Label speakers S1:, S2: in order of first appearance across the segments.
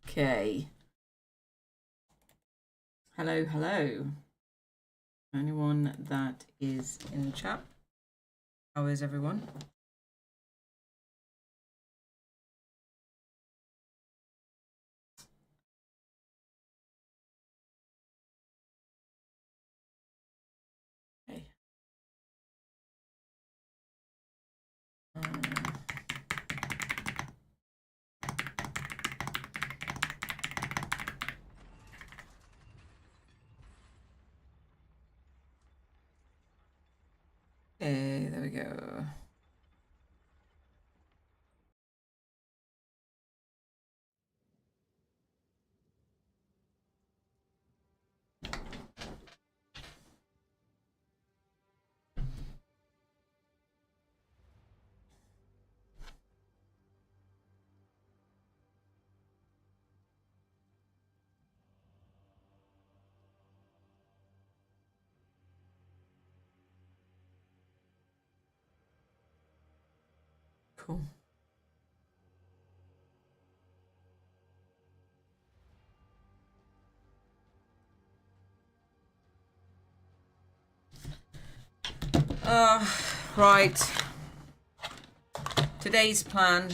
S1: Okay. Hello, hello. Anyone that is in the chat? How is everyone? Okay. Okay, there we go. Cool. Right. Today's plan: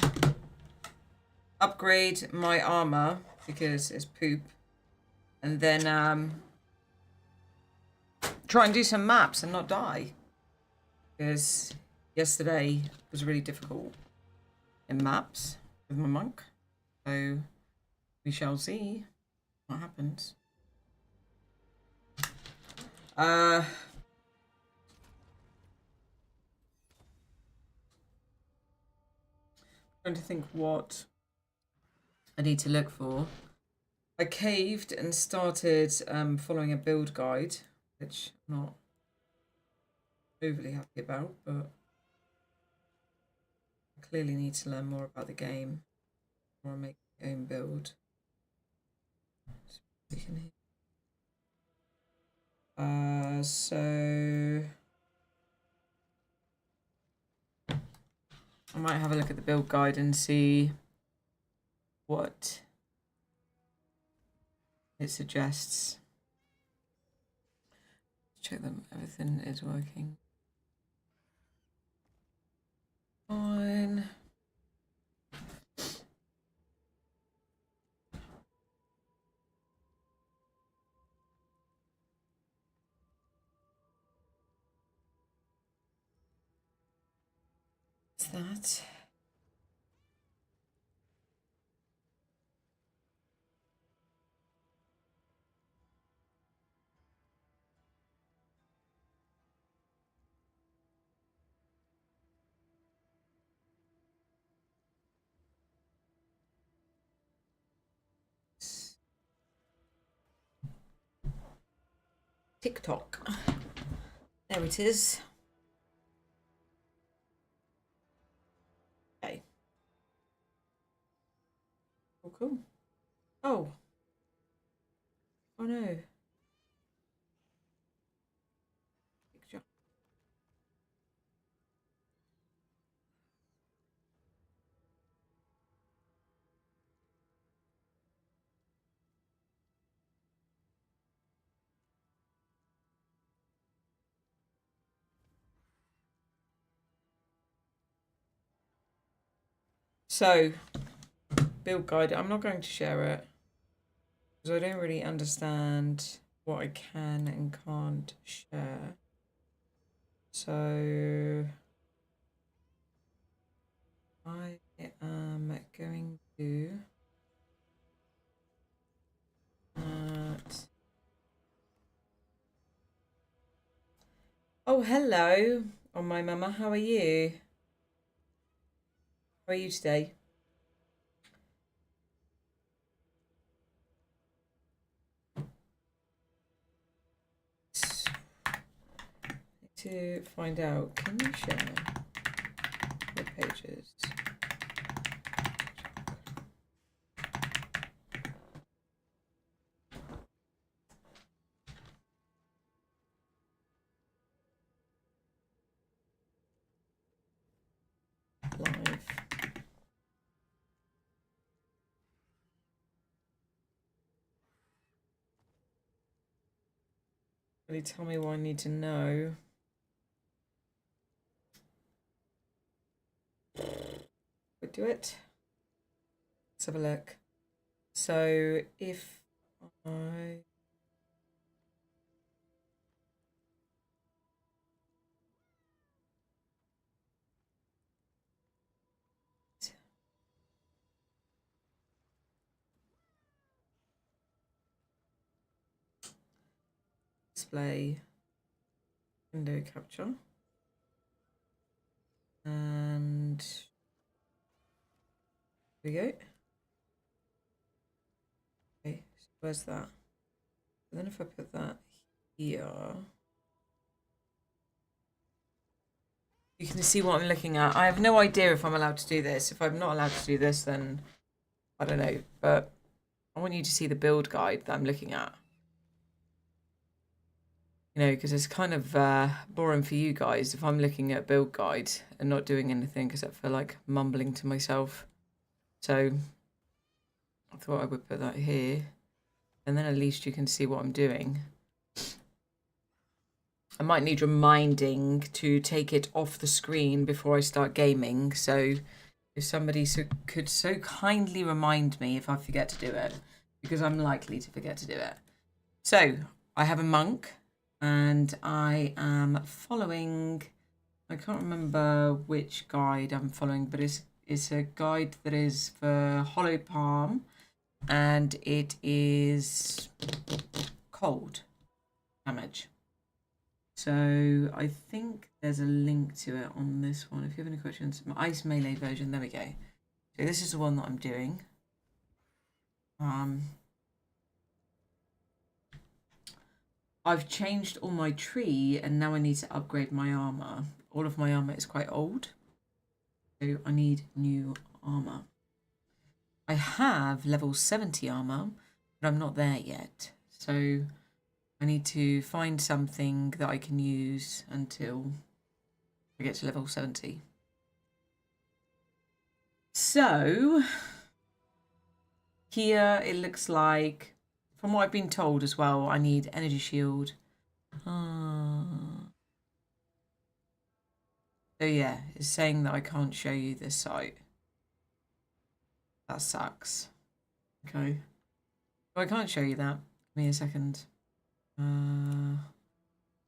S1: upgrade my armor because it's poop, and then try and do some maps and not die. Because yesterday was really difficult in maps with my monk, so we shall see what happens. Trying to think what I need to look for. I caved and started following a build guide, which I'm not overly happy about, but I clearly need to learn more about the game before I make my own build. So I might have a look at the build guide and see what it suggests. Check that everything is working fine. What's that? TikTok. There it is. Okay. Oh, cool. Oh. Oh no. Picture. So, build guide. I'm not going to share it because I don't really understand what I can and can't share. So, I am going to oh, hello. Oh, my mama. How are you? How are you today? To find out, can you share the pages? Live. really tell me what I need to know. Would do it. Let's have a look. So if I display window capture and there we go. Okay, so where's that? And then if I put that here, you can see what I'm looking at. I have no idea if I'm allowed to do this. If I'm not allowed to do this, then I don't know. But I want you to see the build guide that I'm looking at. You know, because it's kind of boring for you guys if I'm looking at a build guide and not doing anything except for like mumbling to myself. So I thought I would put that here, and then at least you can see what I'm doing. I might need reminding to take it off the screen before I start gaming. So if somebody could so kindly remind me if I forget to do it, because I'm likely to forget to do it. So I have a monk. And I am following, I can't remember which guide I'm following, but it's a guide that is for Hollow Palm, and it is cold damage. So I think there's a link to it on this one. If you have any questions, my Ice Melee version, there we go. So this is the one that I'm doing. I've changed all my tree and now I need to upgrade my armor. All of my armor is quite old, so I need new armor. I have level 70 armor, but I'm not there yet. So I need to find something that I can use until I get to level 70. So here it looks like, from what I've been told as well, I need energy shield. So yeah, it's saying that I can't show you this site. That sucks. Okay. So I can't show you that. Give me a second. I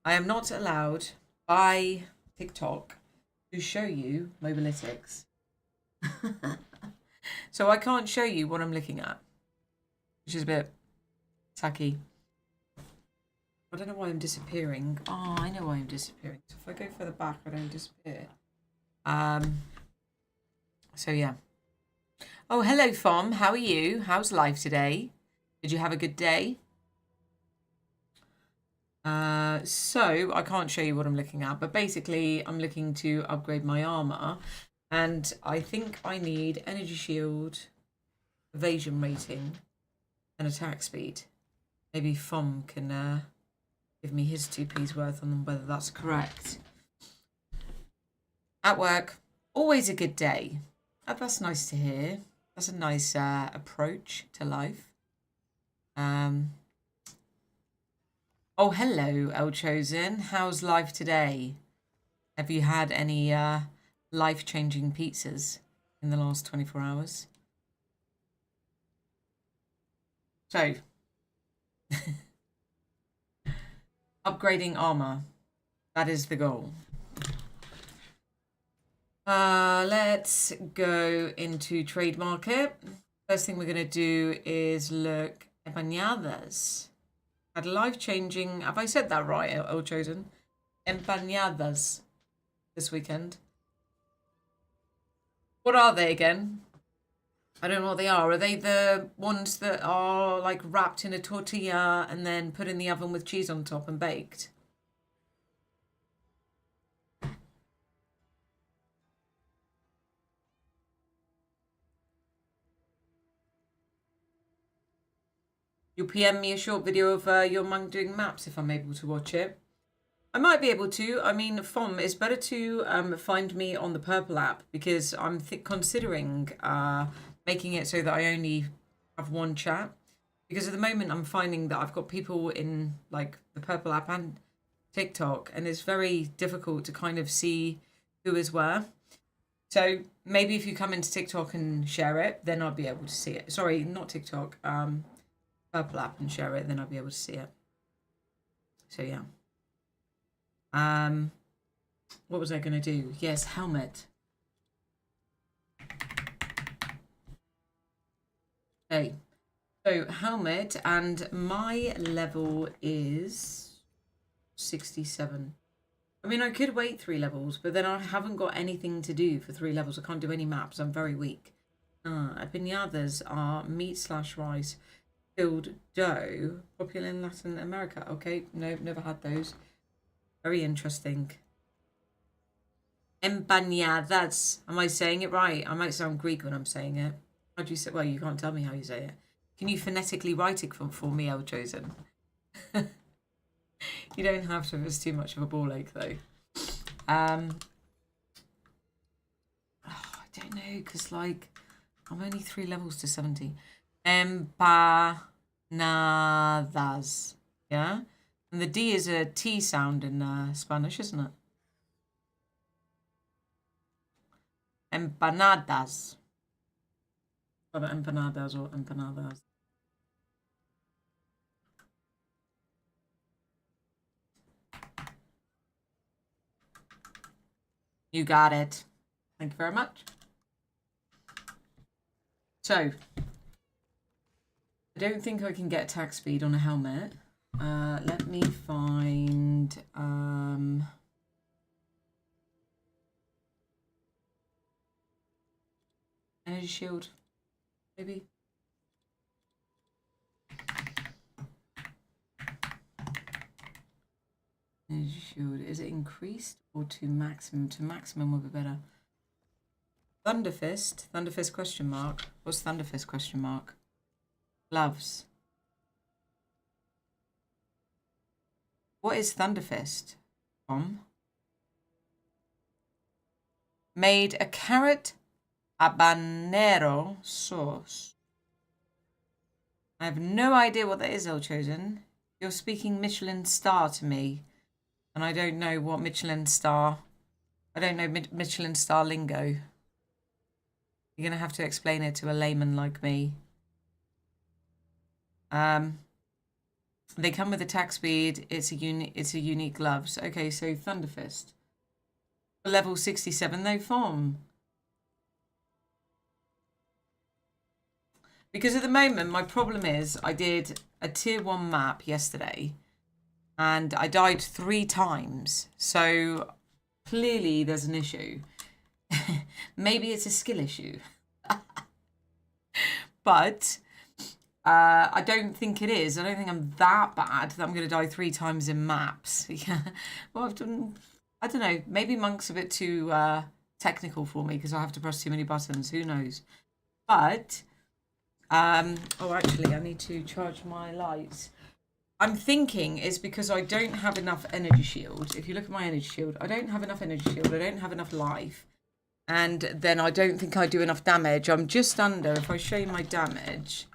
S1: am not allowed by TikTok to show you Mobalytics. So I can't show you what I'm looking at, which is a bit tacky. I don't know why I'm disappearing. Oh, I know why I'm disappearing. So if I go further back, I don't disappear. So yeah. Oh, hello, Fom. How are you? How's life today? Did you have a good day? So I can't show you what I'm looking at, but basically I'm looking to upgrade my armor, and I think I need energy shield, evasion rating, and attack speed. Maybe Fom can give me his 2p's worth on whether that's correct. At work, always a good day. That's nice to hear. That's a nice approach to life. Oh, hello, El Chosen. How's life today? Have you had any life-changing pizzas in the last 24 hours? So, upgrading armor. That is the goal. Let's go into trade market. First thing we're going to do is look at empanadas. Had life-changing, have I said that right, El Chosen? Empanadas this weekend. What are they again? I don't know what they are. Are they the ones that are like wrapped in a tortilla and then put in the oven with cheese on top and baked? You'll PM me a short video of your monk doing maps if I'm able to watch it. I might be able to. I mean, Fom, it's better to find me on the Purple app, because I'm considering making it so that I only have one chat. Because at the moment I'm finding that I've got people in like the Purple app and TikTok, and it's very difficult to kind of see who is where. So maybe if you come into TikTok and share it, then I'll be able to see it. Sorry, not TikTok, Purple app and share it, then I'll be able to see it. So yeah. What was I going to do? Yes, helmet. Okay. So helmet, and my level is 67. I mean, I could wait 3 levels, but then I haven't got anything to do for 3 levels. I can't do any maps. I'm very weak. Empanadas are meat/rice filled dough, popular in Latin America. Okay, no, never had those. Very interesting. Empanadas. Am I saying it right? I might sound Greek when I'm saying it. How do you say? Well, you can't tell me how you say it. Can you phonetically write it for me, El Chosen? You don't have to if it's too much of a ball ache, though. I don't know, because, like, I'm only 3 levels to 70. Empanadas. Yeah? And the D is a T sound in Spanish, isn't it? Empanadas. Either empanadas or empanadas. You got it. Thank you very much. So, I don't think I can get attack speed on a helmet. Let me find... energy shield, maybe? Energy shield, is it increased or to maximum? To maximum would be better. Thunderfist? Thunderfist question mark. What's Thunderfist question mark? Gloves. What is Thunderfist, Tom? Made a carrot habanero sauce. I have no idea what that is, El Chosen. You're speaking Michelin star to me, and I don't know what Michelin star... I don't know Michelin star lingo. You're going to have to explain it to a layman like me. They come with attack speed. It's a unique gloves. Okay, so Thunderfist. Level 67, no form. Because at the moment, my problem is I did a tier 1 map yesterday and I died 3 times. So clearly there's an issue. Maybe it's a skill issue. But I don't think it is. I don't think I'm that bad that I'm going to die 3 times in maps. Yeah. Well, I've done... I don't know. Maybe Monk's a bit too technical for me because I have to press too many buttons. Who knows? But... oh, actually, I need to charge my lights. I'm thinking it's because I don't have enough energy shield. If you look at my energy shield, I don't have enough energy shield. I don't have enough life. And then I don't think I do enough damage. I'm just under, if I show you my damage.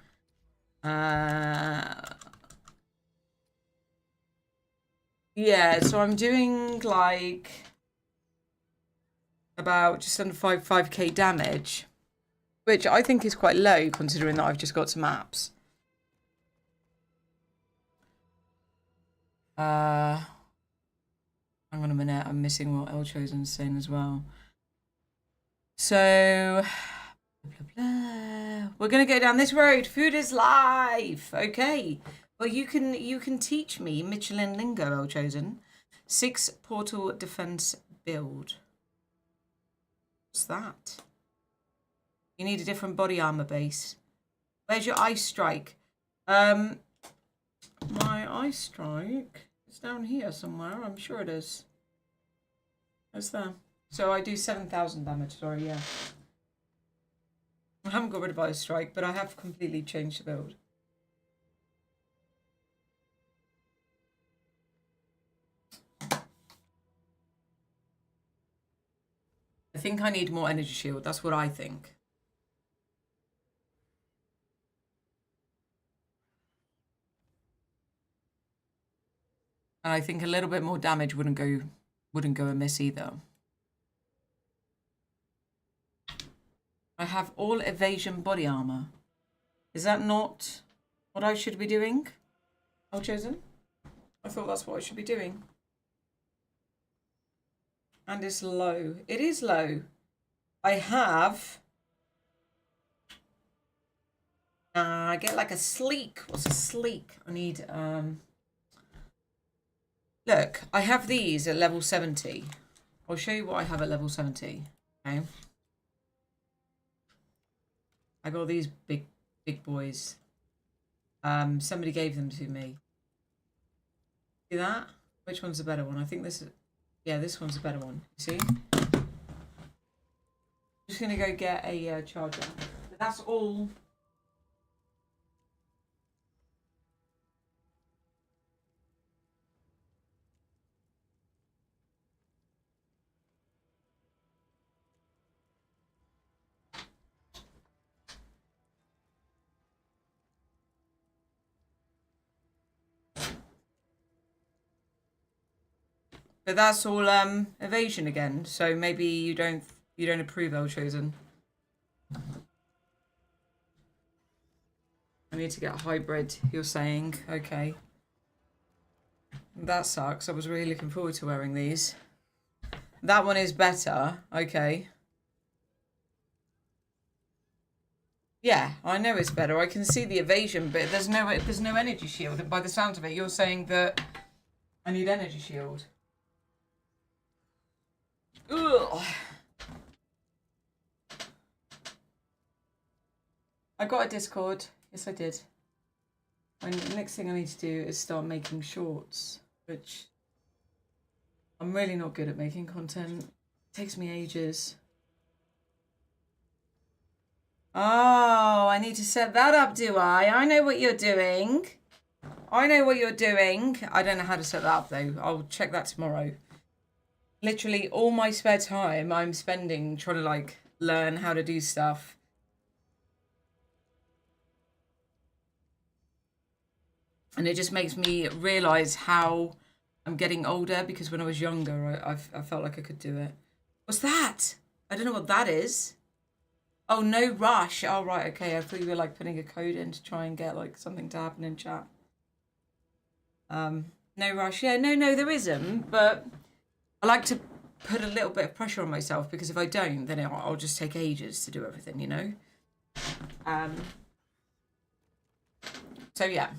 S1: Yeah, so I'm doing like about just under 5k damage. Which I think is quite low considering that I've just got some maps. Hang on a minute, I'm missing what El Chosen's saying as well. So, blah, blah, blah. We're gonna go down this road. Food is life. Okay. Well, you can teach me Michelin lingo, El Chosen. 6 portal defense build. What's that? You need a different body armor base. Where's your ice strike? My ice strike is down here somewhere. I'm sure it is. It's there. So I do 7,000 damage. Sorry, yeah. I haven't got rid of ice strike, but I have completely changed the build. I think I need more energy shield. That's what I think. And I think a little bit more damage wouldn't go amiss either. I have all evasion body armor. Is that not what I should be doing? I'll chosen. I thought that's what I should be doing. And it's low. It is low. I have. I get like a sleek. What's a sleek? I need. Look, I have these at level 70. I'll show you what I have at level 70. Okay. I got these big boys. Somebody gave them to me. See that? Which one's the better one? I think this is. Yeah, this one's a better one. You see? I'm just gonna go get a charger. But that's all. But that's all evasion again. So maybe you don't approve El Chosen. I need to get hybrid, you're saying. Okay. That sucks. I was really looking forward to wearing these. That one is better. Okay. Yeah, I know it's better. I can see the evasion, but there's no energy shield. And by the sounds of it, you're saying that I need energy shield. Ugh. I got a Discord. Yes, I did. And the next thing I need to do is start making shorts, which I'm really not good at making content. It takes me ages. Oh, I need to set that up, do I? I know what you're doing. I know what you're doing. I don't know how to set that up, though. I'll check that tomorrow. Literally all my spare time I'm spending trying to, like, learn how to do stuff. And it just makes me realise how I'm getting older, because when I was younger, I felt like I could do it. What's that? I don't know what that is. Oh, no rush. Oh, right, okay. I thought you were, like, putting a code in to try and get, like, something to happen in chat. No rush. Yeah, no, there isn't. But I like to put a little bit of pressure on myself, because if I don't, then I'll just take ages to do everything, you know? So, yeah.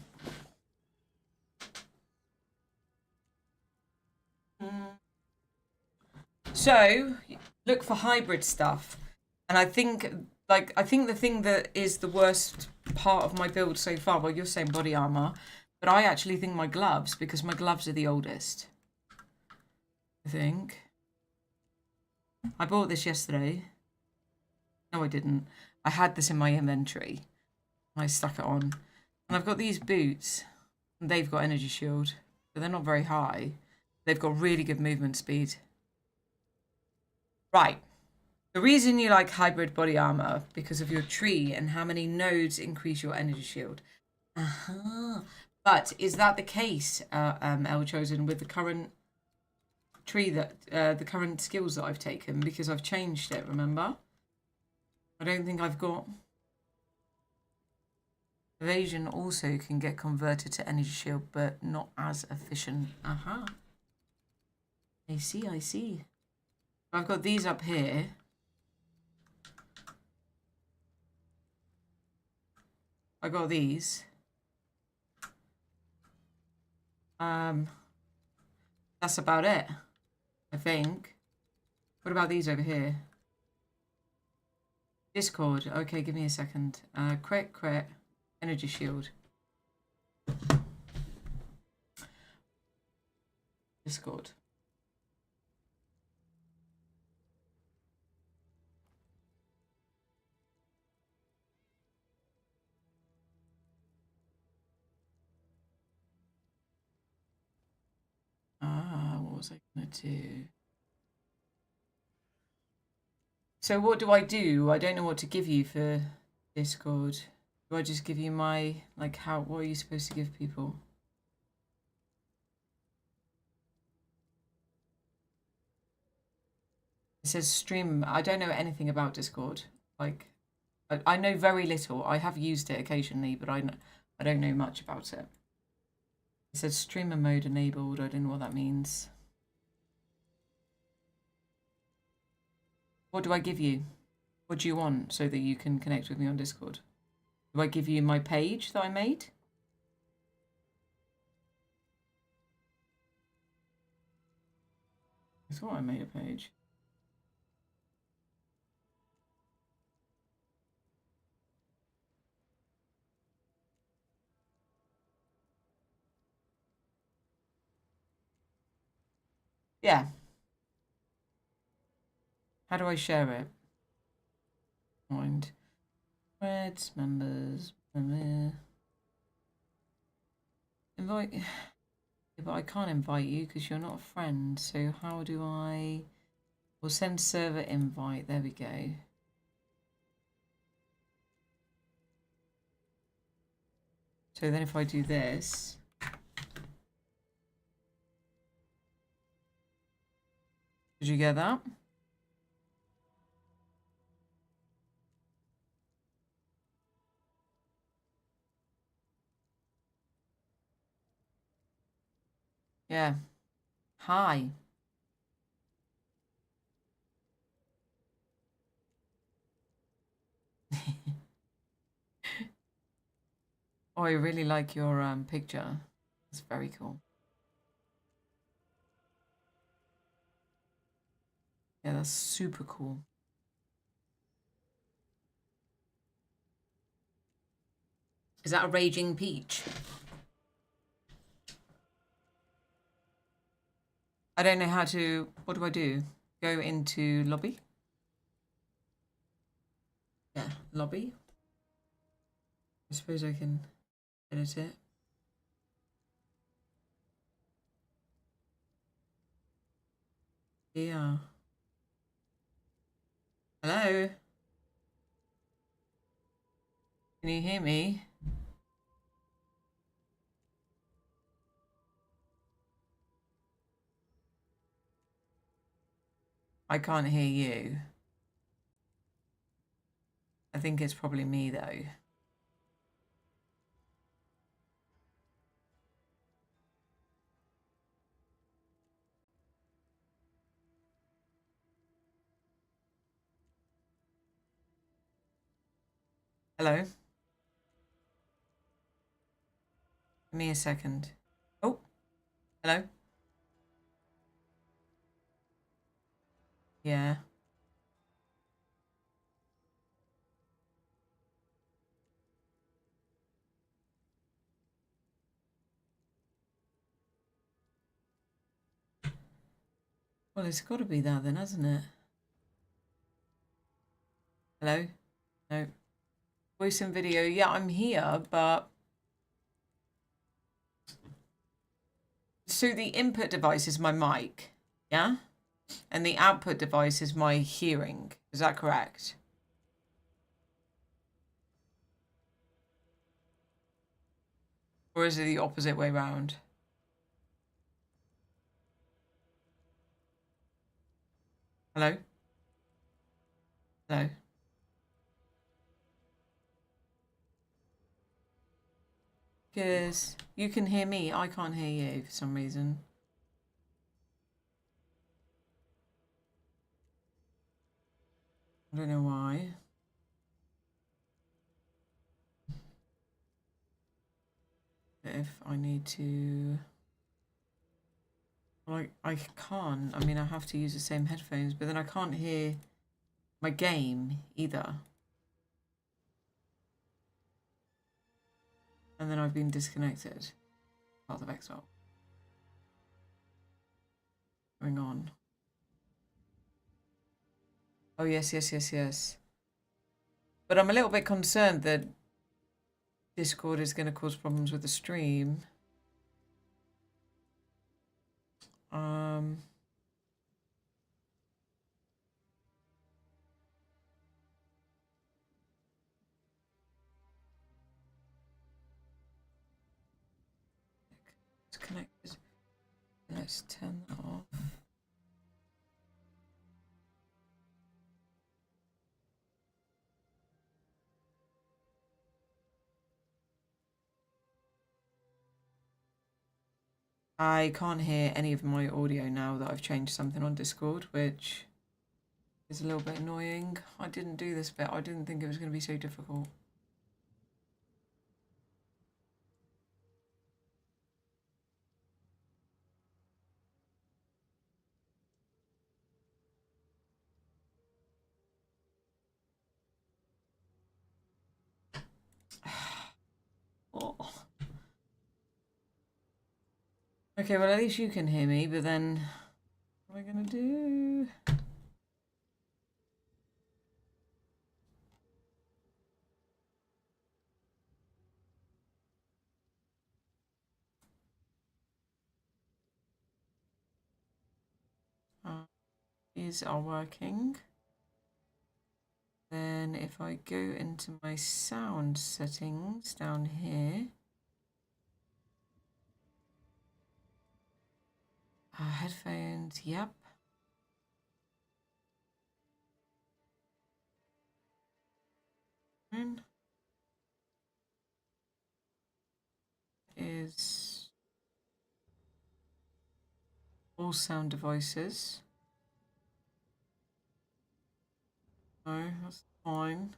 S1: So, look for hybrid stuff. And I think the thing that is the worst part of my build so far, well, you're saying body armor, but I actually think my gloves, because my gloves are the oldest. I think. I bought this yesterday. No, I didn't. I had this in my inventory. And I stuck it on. And I've got these boots. And they've got energy shield. But they're not very high. They've got really good movement speed. Right. The reason you like hybrid body armor, because of your tree and how many nodes increase your energy shield. But is that the case, El Chosen, with the current tree that the current skills that I've taken? Because I've changed it, remember? I don't think I've got. Evasion also can get converted to energy shield, but not as efficient. I see. I've got these up here. I got these. That's about it, I think. What about these over here? Discord. Okay, give me a second. Crit, energy shield. Discord. What was I gonna do? So what do? I don't know what to give you for Discord. Do I just give you my, like, what are you supposed to give people? It says stream. I don't know anything about Discord. Like, I know very little. I have used it occasionally, but I don't know much about it. It says streamer mode enabled. I don't know what that means. What do I give you? What do you want so that you can connect with me on Discord? Do I give you my page that I made? I thought I made a page. Yeah. How do I share it? Find threads, members, invite. Yeah, but I can't invite you because you're not a friend. So how do I? We'll send server invite. There we go. So then if I do this, did you get that? Yeah. Hi. Oh, I really like your picture. It's very cool. Yeah, that's super cool. Is that a raging peach? I don't know how to. What do I do? Go into lobby? Yeah, lobby. I suppose I can edit it. Yeah. Hello? Can you hear me? I can't hear you. I think it's probably me though. Hello? Give me a second. Oh, hello? Yeah. Well, it's got to be that then, hasn't it? Hello? No. Voice and video. Yeah, I'm here, but... So the input device is my mic, yeah? And the output device is my hearing. Is that correct? Or is it the opposite way round? Hello? Hello? Because you can hear me, I can't hear you for some reason. I don't know why. If I need to... Like, I can't. I mean, I have to use the same headphones, but then I can't hear my game either. And then I've been disconnected. Path of Exile. Going on. Oh, yes, yes, yes, yes. But I'm a little bit concerned that Discord is going to cause problems with the stream. Um... It's connected. Let's turn that off. I can't hear any of my audio now that I've changed something on Discord, which is a little bit annoying. I didn't do this bit. I didn't think it was going to be so difficult. Oh. Okay, well, at least you can hear me, but then what am I going to do? These are working. Then if I go into my sound settings down here, headphones, yep. Is all sound devices. No, that's fine.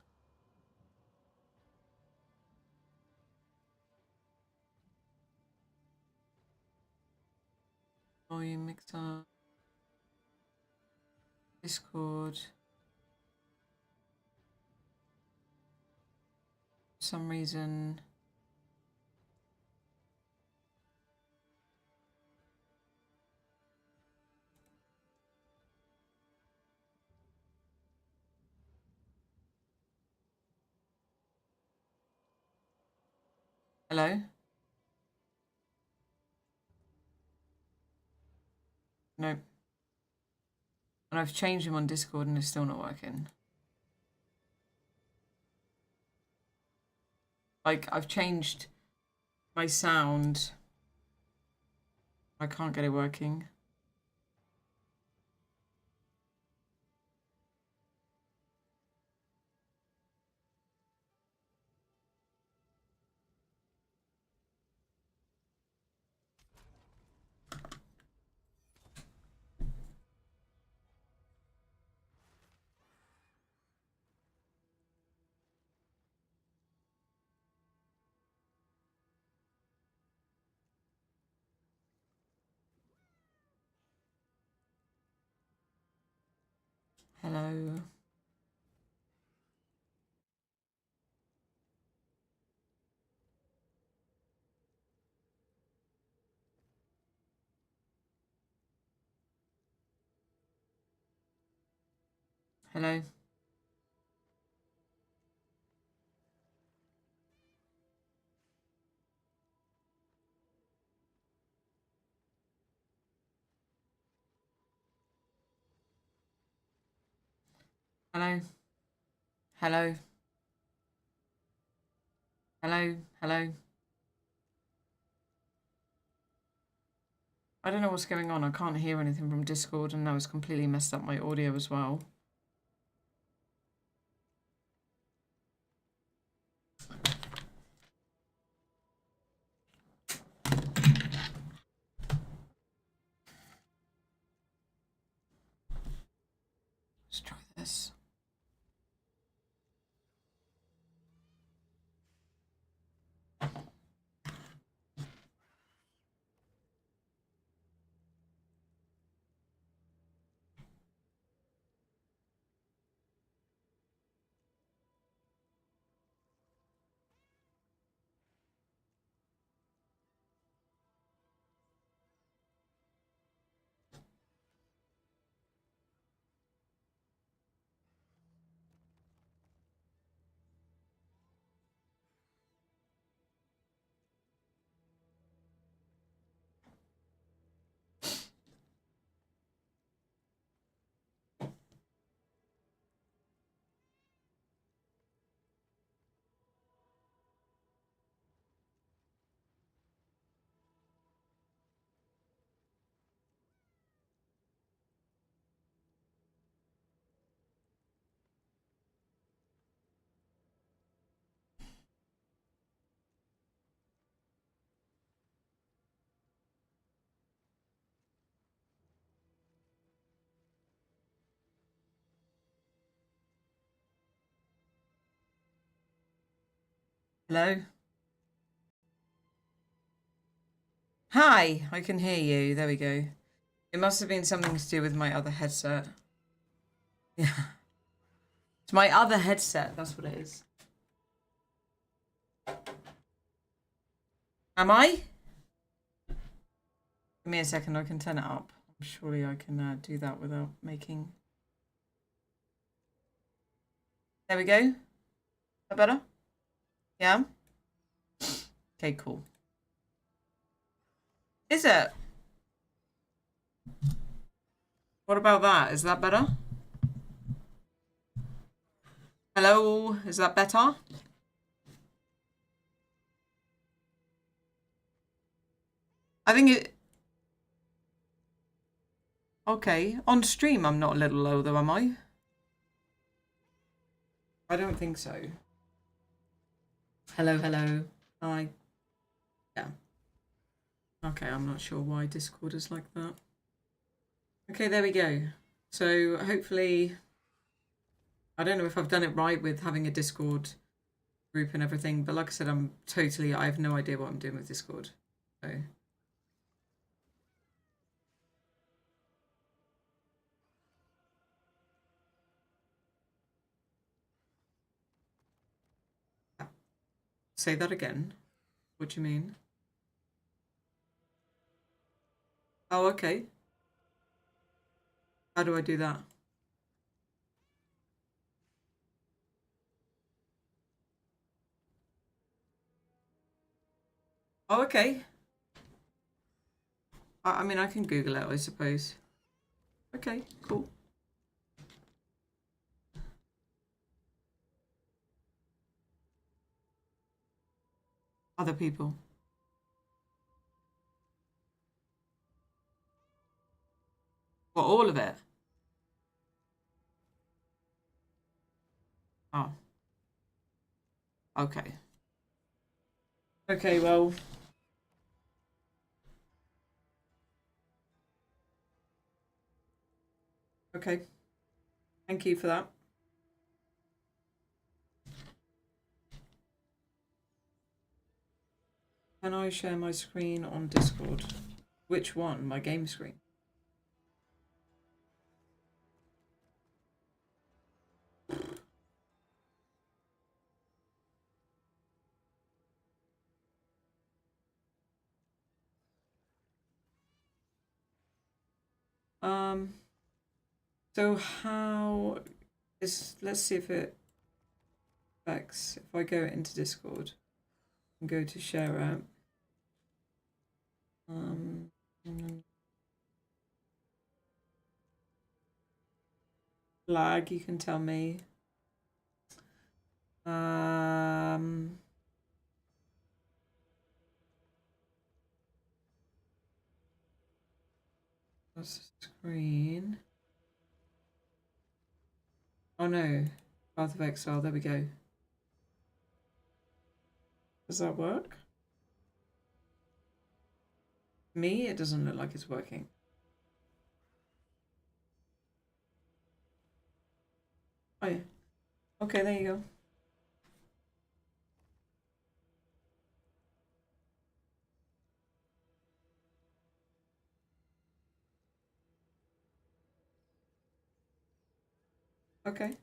S1: Volume mixer. Discord. For some reason. Hello? Nope. And I've changed them on Discord and it's still not working. Like, I've changed my sound. I can't get it working. Hello? Hello? Hello? Hello? Hello? Hello? I don't know what's going on. I can't hear anything from Discord and now it's completely messed up my audio as well. Let's try this. Hello? Hi, I can hear you. There we go. It must have been something to do with my other headset. Yeah. It's my other headset, that's what it is. Am I? Give me a second, I can turn it up. Surely I can do that without making... There we go. Is that better? Yeah? Okay, cool. Is it? What about that? Is that better? Hello? Is that better? I think it... Okay. On stream, I'm not a little low though, am I? I don't think so. Hello, hello. Hi. Yeah. Okay, I'm not sure why Discord is like that. Okay, there we go. So hopefully... I don't know if I've done it right with having a Discord group and everything, but like I said, I have no idea what I'm doing with Discord. So... Say that again. What do you mean? Oh, okay. How do I do that? Oh, okay. I mean, I can Google it, I suppose. Okay, cool. Other people. Well, all of it. Oh. Okay. Okay, well. Okay. Thank you for that. Can I share my screen on Discord? Which one? My game screen? So how is, let's see if it affects, if I go into Discord and go to share app. Lag, you can tell me. Screen. Oh no, Path of Exile, there we go. Does that work? Me, it doesn't look like it's working. Oh yeah. Okay, there you go. Okay.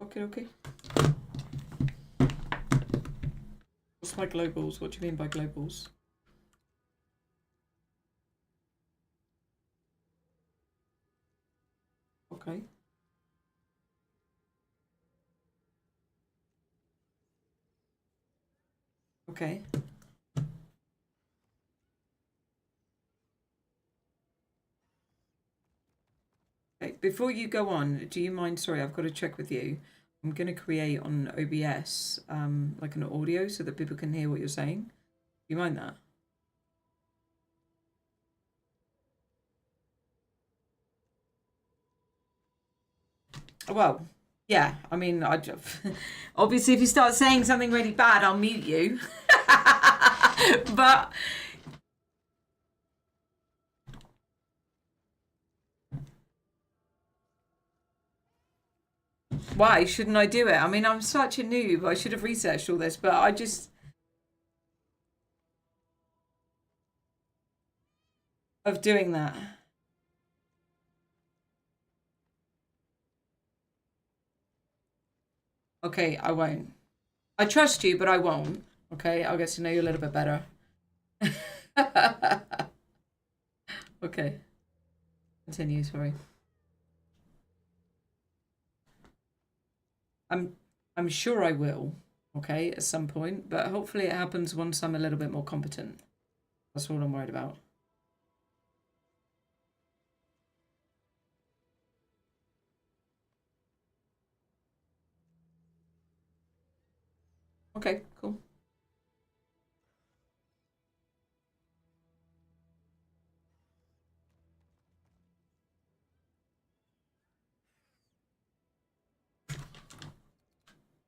S1: Okay. What's my globals? What do you mean by globals? Okay. Okay. Okay. Before you go on, do you mind? Sorry, I've got to check with you. I'm going to create on OBS like an audio so that people can hear what you're saying. Do you mind that? Well, yeah. I mean, obviously, if you start saying something really bad, I'll mute you. But Why shouldn't I do it? I mean, I'm such a noob. I should have researched all this, but I just... of doing that. Okay, I won't. I trust you, but I won't. Okay, I'll get to know you a little bit better. Okay. Continue, sorry. I'm sure I will, okay, at some point, but hopefully it happens once I'm a little bit more competent. That's all I'm worried about. Okay, cool.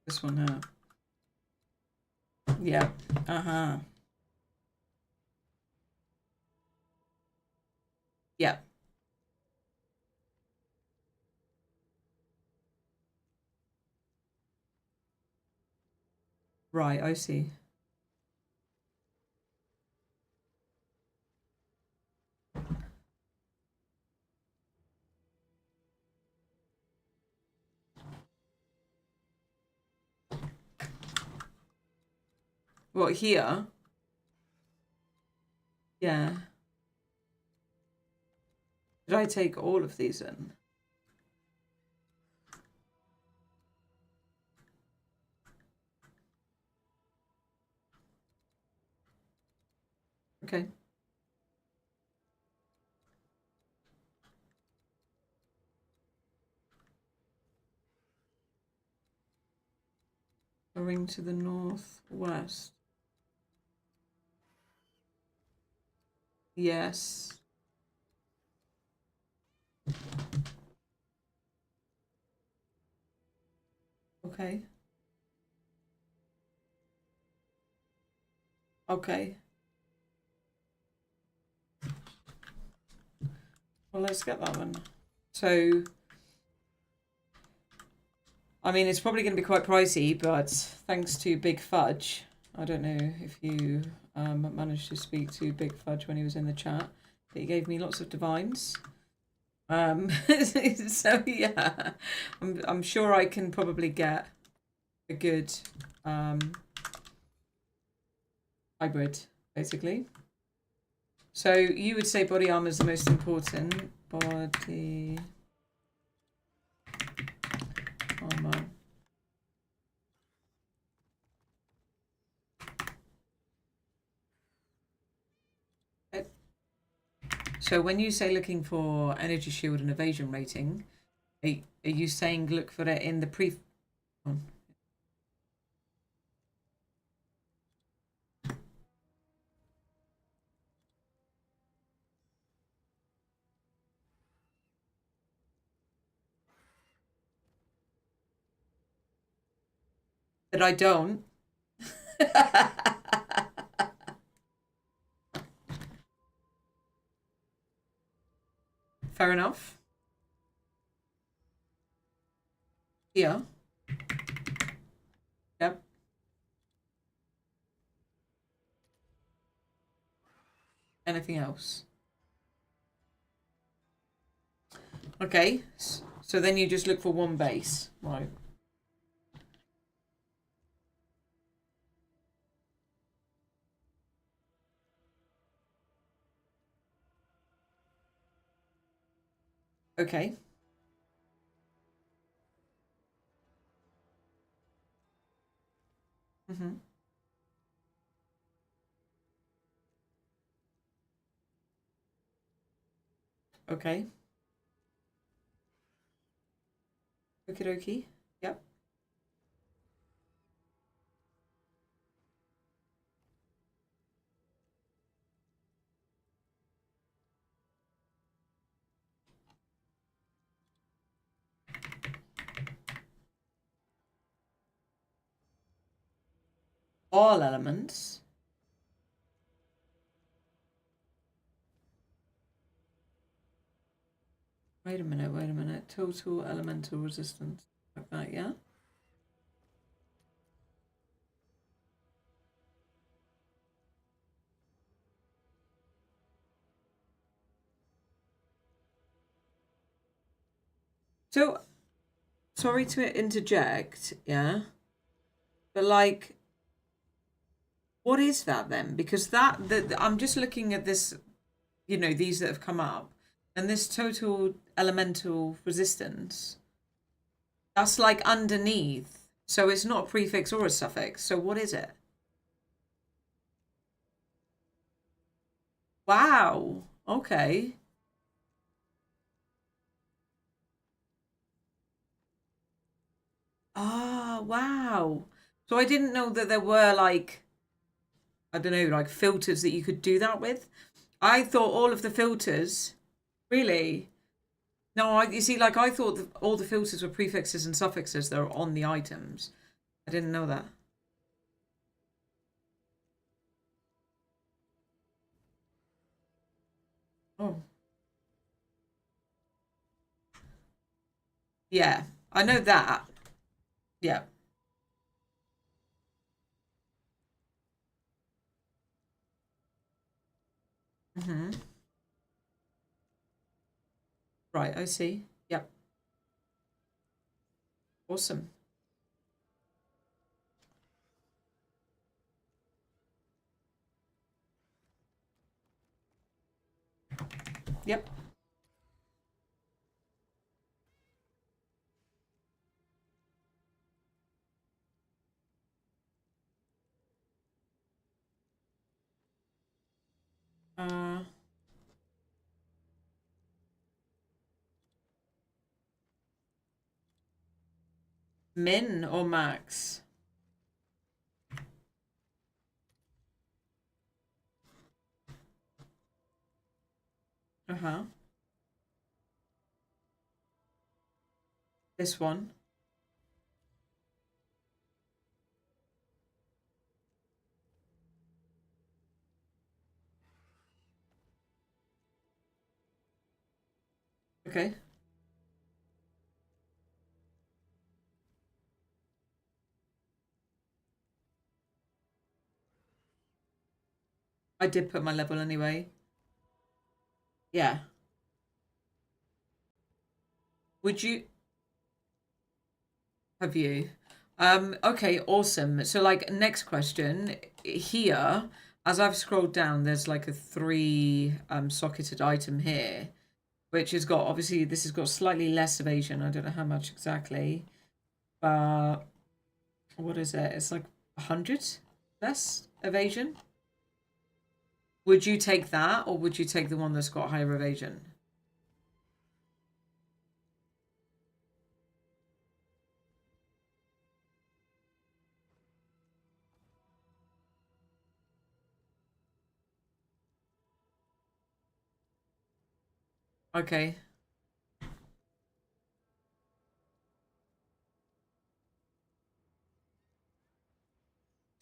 S1: This one here. Yeah. Uh-huh. Yeah. Right, I see. What, here? Yeah. Did I take all of these in? Okay. A ring to the northwest. Yes. Okay. Okay. Well, let's get that one. So, I mean, it's probably going to be quite pricey, but thanks to Big Fudge, I don't know if you managed to speak to Big Fudge when he was in the chat, but he gave me lots of divines. So yeah, I'm sure I can probably get a good hybrid, basically. So you would say body armor is the most important. Body armor. Okay. So when you say looking for energy shield and evasion rating, are you saying look for it in the pre... That I don't. Fair enough. Yeah. Yep. Anything else? Okay. So then you just look for one base, right? Okay. Mm-hmm. Okay. Okie dokie. Yep. All elements. Wait a minute, wait a minute. Total elemental resistance. Like that, yeah. So, sorry to interject, yeah, but like, what is that then? Because I'm just looking at this, these that have come up, and this total elemental resistance, that's like underneath. So it's not a prefix or a suffix. So what is it? Wow. Okay. Ah, wow. So I didn't know that there were like, I don't know, like filters that you could do that with. I thought all of the filters, really? No, you see, like I thought that all the filters were prefixes and suffixes that are on the items. I didn't know that. Oh, yeah, I know that. Yeah. Hmm. Right, I see. Yep. Awesome. Yep. Uh, Min or max? Uh-huh. This one. Okay. I did put my level anyway. Yeah. Would you have you? Okay, awesome. So like next question here, as I've scrolled down, there's like a three socketed item here, which has got obviously this has got slightly less evasion. I don't know how much exactly, but what is it? It's like 100 less evasion. Would you take that, or would you take the one that's got higher evasion? Okay.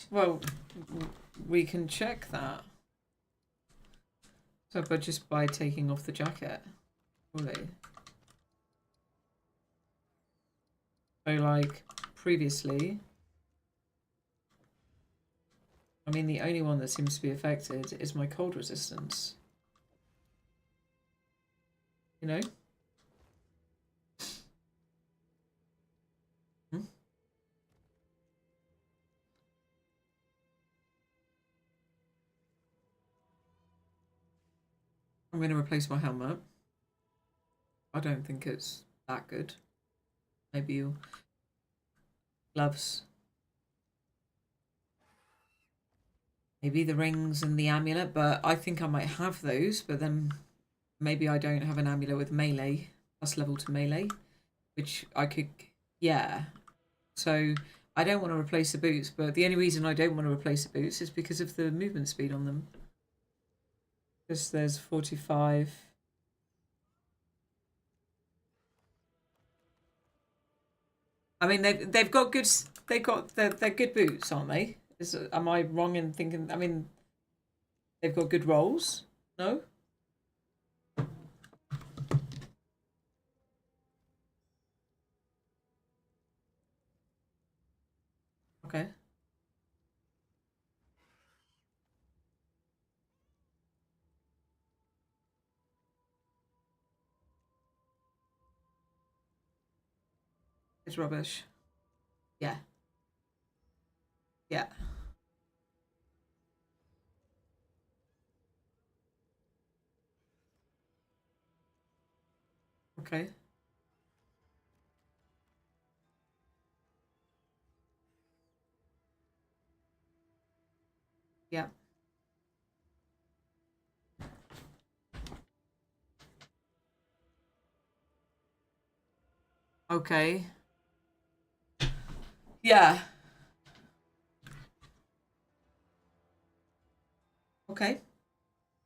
S1: Well, we can check that. So, but just by taking off the jacket, really. So, like previously, I mean, the only one that seems to be affected is my cold resistance. You know? Hmm? I'm going to replace my helmet. I don't think it's that good. Maybe you gloves. Maybe the rings and the amulet, but I think I might have those, but then maybe I don't have an amulet with melee, plus level to melee, which I could, yeah. So I don't want to replace the boots, but the only reason I don't want to replace the boots is because of the movement speed on them. Because there's 45. I mean, they've got good, they're good boots, aren't they? Am I wrong in thinking? I mean, they've got good rolls. No. It's rubbish. Yeah. Yeah. Okay. Yeah. Okay. Yeah. Okay.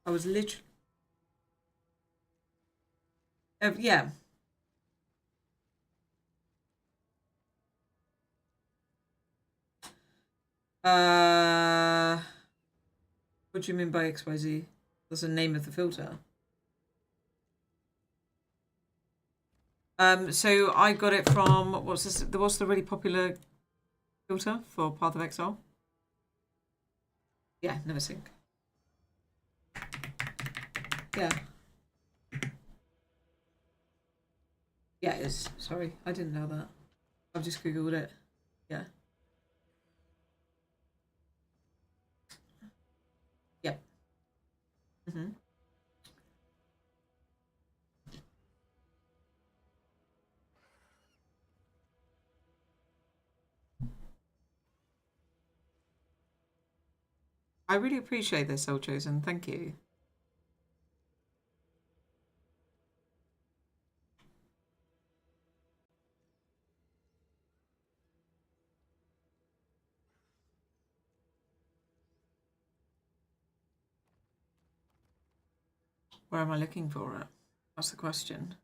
S1: I was literally. Yeah. Uh, what do you mean by XYZ? That's the name of the filter. So I got it from what's this? What's the really popular filter for Path of Exile? Yeah, Neversink. Yeah. Yeah, it is. Sorry, I didn't know that. I've just googled it. Yeah. Yep. Mhm. I really appreciate this, Soul Chosen. Thank you. Where am I looking for it? That's the question.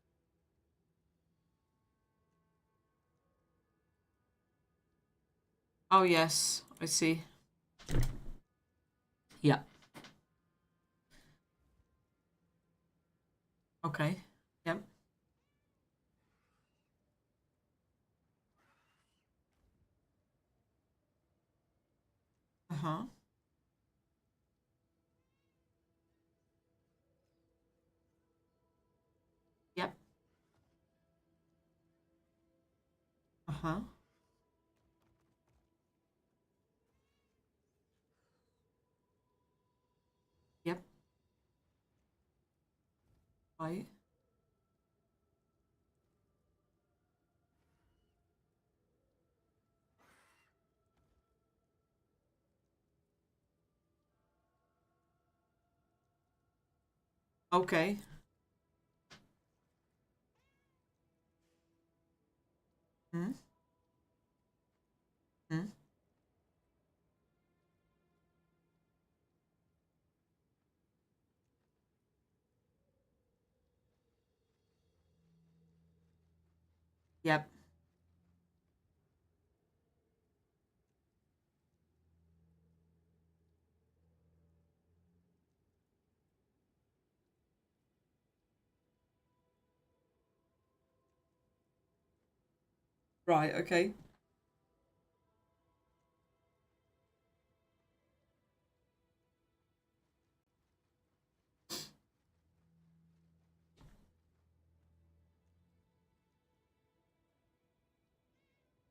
S1: Oh yes, I see. Yeah. Okay. Yep. Uh-huh. Yep. Uh-huh. Yep. Right. Okay. Hmm. Hmm. Yep. Right, okay.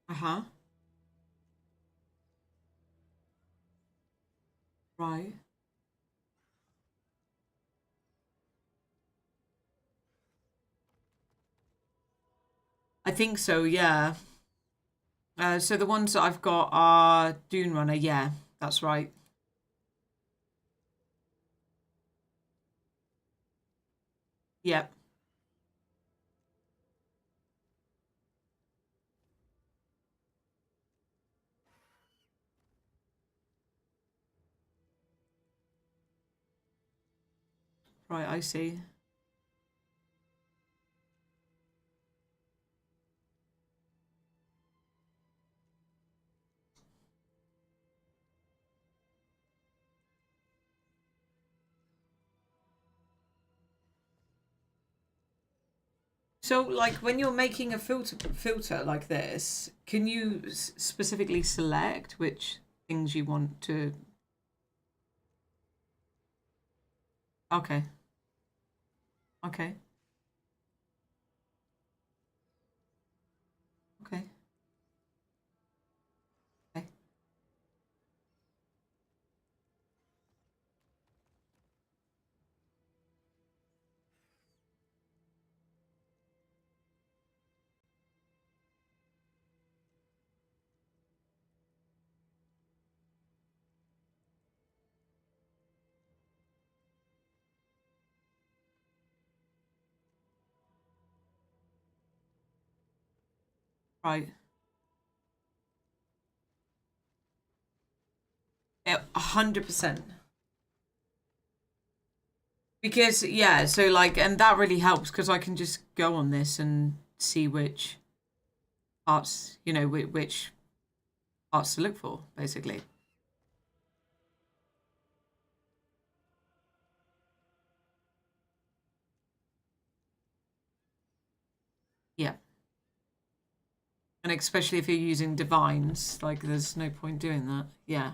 S1: Uh-huh. Right. I think so, yeah. So the ones that I've got are Dune Runner, yeah, that's right. Yep. Right, I see. So, like, when you're making a filter like this, can you specifically select which things you want to? Okay. Okay. Okay. Right. Yeah, 100%. Because yeah, so like, and that really helps because I can just go on this and see which parts, you know, which parts to look for, basically. Yeah. And especially if you're using divines, like there's no point doing that. Yeah.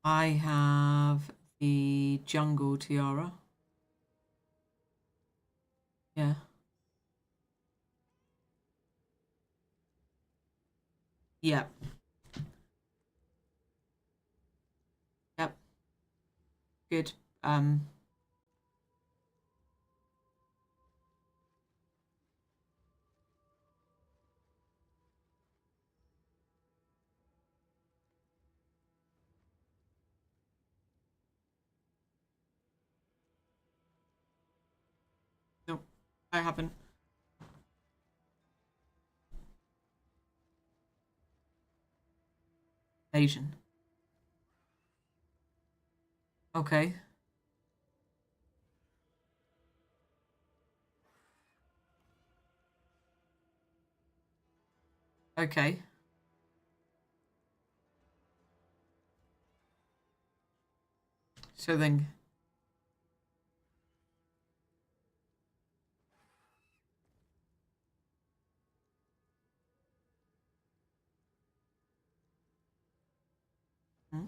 S1: I have the jungle tiara. Yeah. Yep. Yep. Good. Nope. I haven't. Asian. Okay. Okay. So then, hmm?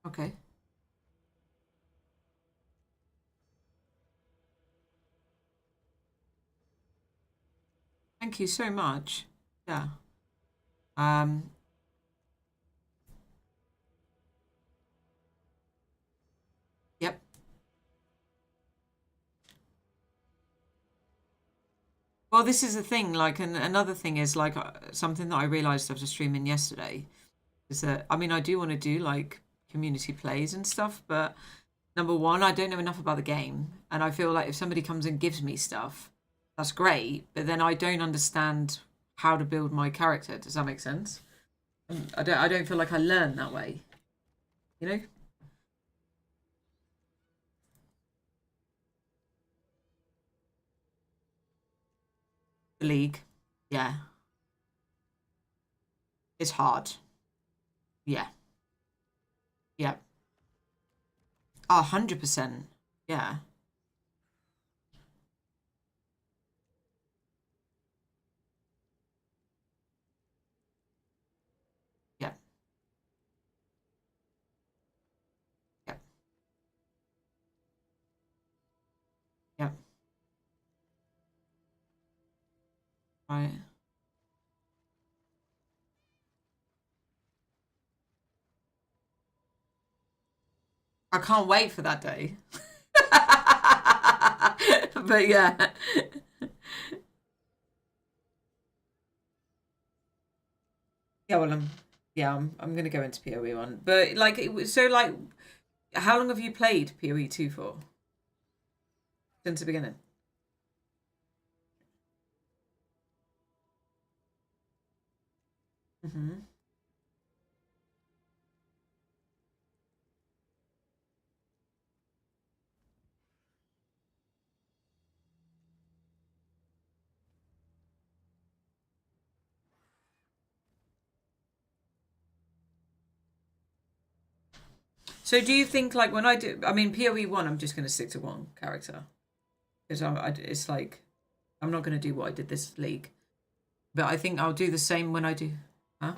S1: Okay. Thank you so much. Yeah. Um, yep. Well, this is the thing, like, and another thing is like something that I realized after streaming yesterday is that I mean I do want to do like community plays and stuff, but number one, I don't know enough about the game, and I feel like if somebody comes and gives me stuff, that's great, but then I don't understand how to build my character. Does that make sense? I don't feel like I learn that way, you know? The league. Yeah. It's hard. Yeah. Yeah. 100%. Yeah. Yeah. Yeah. Yeah. Right. I can't wait for that day. But yeah. Yeah, well, I'm gonna go into PoE one, but like, so like, how long have you played PoE two for? Since the beginning. Hmm. So do you think like when I do? I mean, PoE one, I'm just gonna stick to one character because it's like I'm not gonna do what I did this league, but I think I'll do the same when I do. Huh?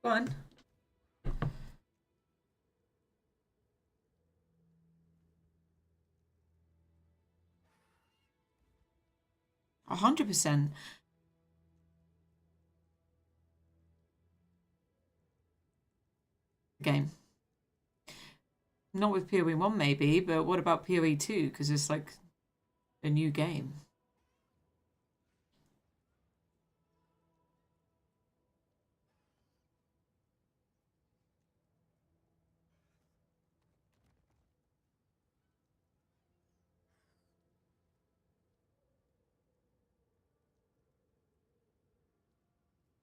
S1: Go on. 100%. Game. Not with PoE 1 maybe, but what about PoE 2? Because it's like a new game.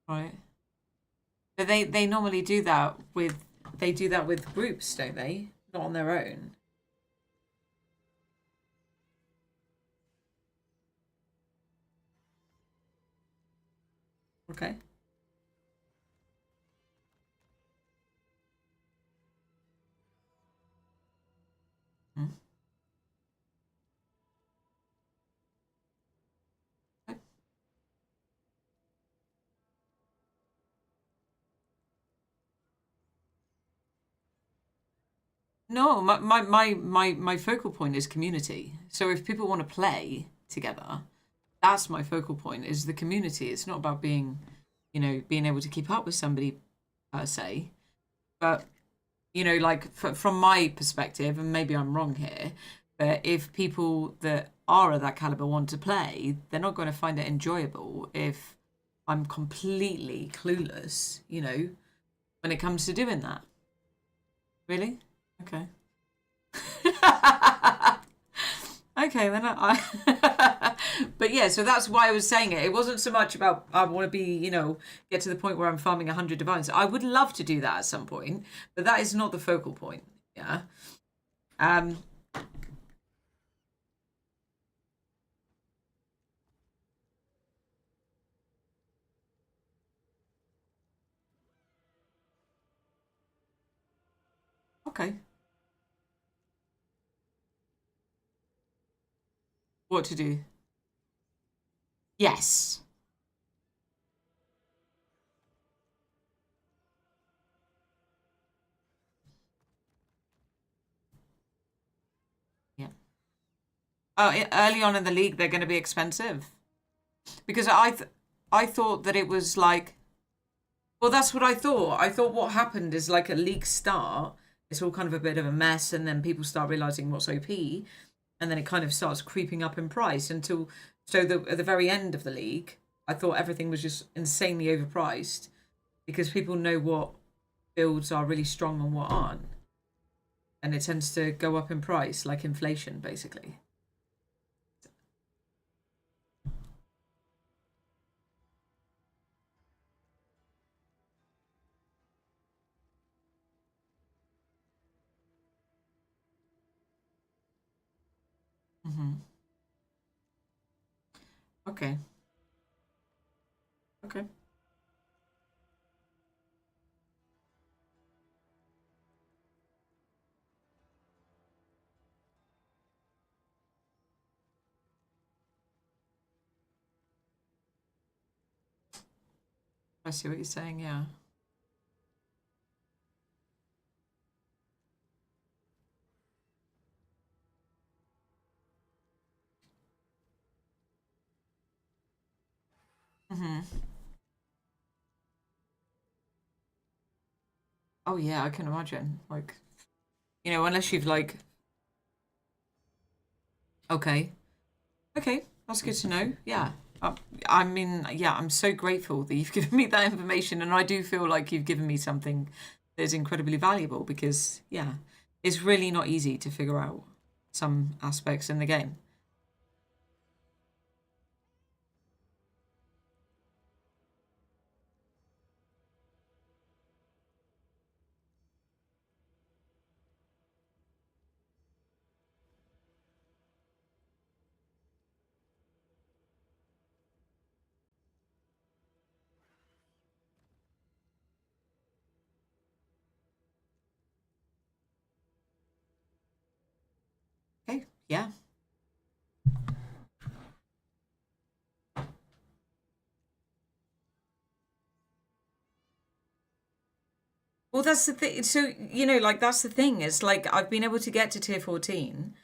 S1: Right. But they normally do that with groups, don't they? Not on their own. Okay. Hmm. Okay. No, my focal point is community. So if people want to play together, that's my focal point, is the community. It's not about being, being able to keep up with somebody per se, but like from my perspective, and maybe I'm wrong here, but if people that are of that caliber want to play, they're not going to find it enjoyable if I'm completely clueless, when it comes to doing that. Really? Okay. Okay, then but yeah, so that's why I was saying it. It wasn't so much about I want to be, get to the point where I'm farming 100 divines. I would love to do that at some point, but that is not the focal point. Yeah. Um. Okay. What to do? Yes. Yeah. Oh, early on in the league, they're going to be expensive because I thought that it was like, well, that's what I thought. I thought what happened is like a league start, it's all kind of a bit of a mess, and then people start realizing what's OP, and then it kind of starts creeping up in price until at the very end of the league, I thought everything was just insanely overpriced because people know what builds are really strong and what aren't, and it tends to go up in price like inflation, basically. Hmm. Okay. Okay. I see what you're saying. Yeah. Hmm. Oh yeah, I can imagine. Like, unless you've like, okay, okay, that's good to know. Yeah. Uh, I mean, yeah, I'm so grateful that you've given me that information, and I do feel like you've given me something that is incredibly valuable because, yeah, it's really not easy to figure out some aspects in the game. Okay, yeah. Well, that's the thing. So, like, that's the thing. It's like I've been able to get to tier 14